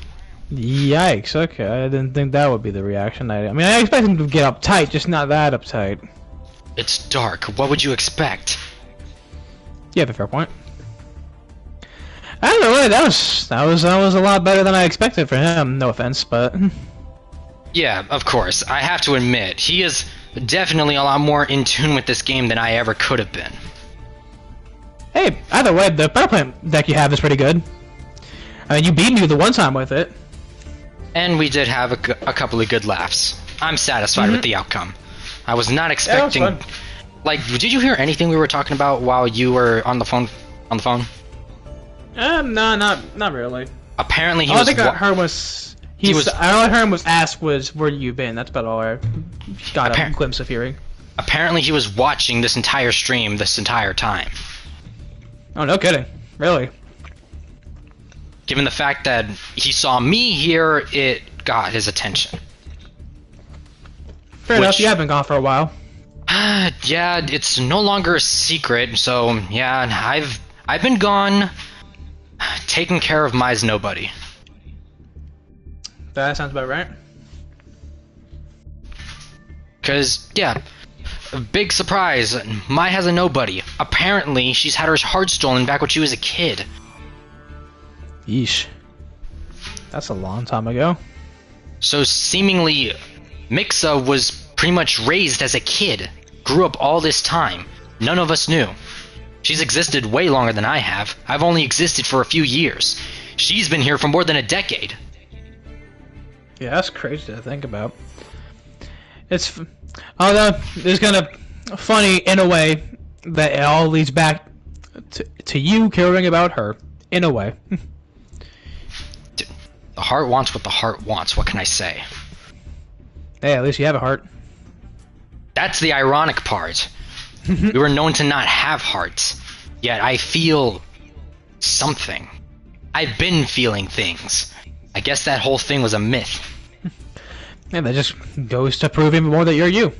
Yikes, okay. I didn't think that would be the reaction. I mean, I expect him to get uptight, just not that uptight. It's dark. What would you expect? You have a fair point. I don't know, that was a lot better than I expected for him. No offense, but Yeah, of course. I have to admit, he is definitely a lot more in tune with this game than I ever could have been. hey, either way, the power plant deck you have is pretty good. I mean, you beat me the one time with it. And we did have a couple of good laughs. I'm satisfied with the outcome. I was not expecting... Yeah, that was fun. Like, did you hear anything we were talking about while you were on the phone? No, not really. Apparently he All was... I think I heard was... all I heard was asked was, where you been? That's about all I got a glimpse of hearing. Apparently he was watching this entire stream this entire time. Oh, no kidding. Really? Given the fact that he saw me here, it got his attention. Fair enough, you have been gone for a while. Yeah, it's no longer a secret, so yeah, I've been gone, taking care of Mai's nobody. That sounds about right. Cause, yeah, a big surprise, Mai has a nobody. Apparently, she's had her heart stolen back when she was a kid. Yeesh. That's a long time ago. So seemingly, Mixa was pretty much raised as a kid, grew up all this time. None of us knew. She's existed way longer than I have. I've only existed for a few years. She's been here for more than a decade. Yeah, that's crazy to think about. It's, although it's kind of funny in a way that it all leads back to you caring about her, in a way. The heart wants what the heart wants. What can I say? Hey, at least you have a heart. That's the ironic part. We were known to not have hearts, yet I feel something. I've been feeling things. I guess that whole thing was a myth. Yeah, that just goes to prove even more that you're you.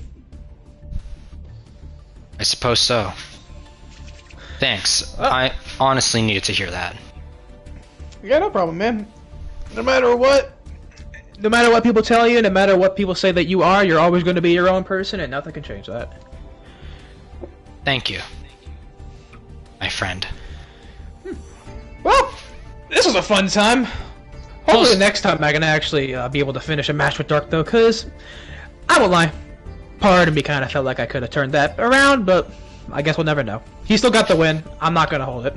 I suppose so. Thanks. I honestly needed to hear that. Yeah, no problem, man. No matter what people tell you, no matter what people say that you are, you're always going to be your own person, and nothing can change that. Thank you, my friend. Well, this was a fun time. Hopefully next time I can actually be able to finish a match with Dark, though, because I won't lie, part of me kind of felt like I could have turned that around, but I guess we'll never know. He still got the win. I'm not going to hold it.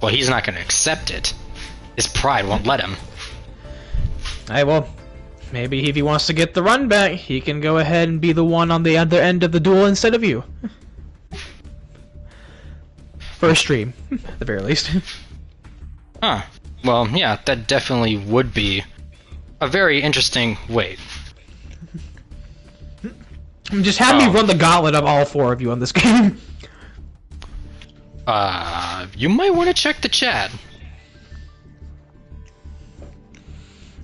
Well, he's not going to accept it. His pride won't let him. Hey, well, maybe if he wants to get the run back, he can go ahead and be the one on the other end of the duel instead of you. For a stream, at the very least. Huh. Well, yeah, that definitely would be a very interesting wait. Just have me run the gauntlet of all four of you on this game. You might want to check the chat.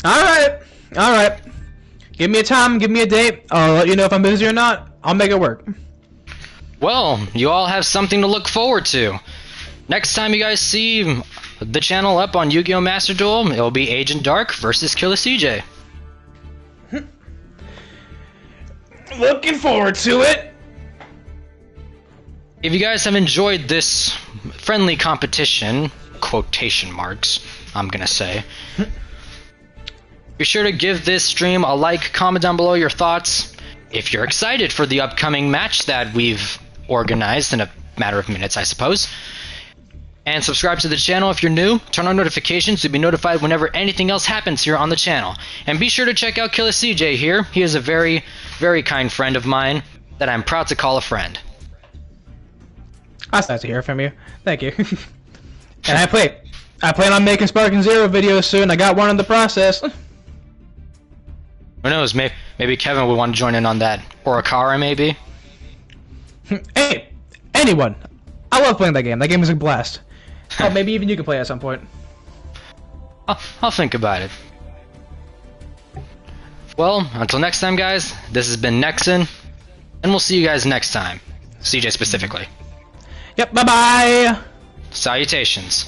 Alright. Give me a time, give me a date. I'll let you know if I'm busy or not. I'll make it work. Well, you all have something to look forward to. Next time you guys see the channel up on Yu-Gi-Oh! Master Duel, it'll be Agent Dark versus Killa CJ. Looking forward to it. If you guys have enjoyed this friendly competition, quotation marks, I'm gonna say, be sure to give this stream a like, comment down below your thoughts. If you're excited for the upcoming match that we've organized in a matter of minutes, I suppose. And subscribe to the channel if you're new. Turn on notifications to be notified whenever anything else happens here on the channel. And be sure to check out Killa CJ here. He is a very, very kind friend of mine that I'm proud to call a friend. That's nice to hear from you. Thank you. And I plan on making Sparking Zero videos soon. I got one in the process. Who knows, maybe Kevin would want to join in on that. Or Akara, maybe? Hey, anyone. I love playing that game. That game is a blast. Oh, maybe even you can play at some point. I'll think about it. Well, until next time, guys, this has been Nekxin, and we'll see you guys next time. CJ specifically. Yep, bye-bye! Salutations.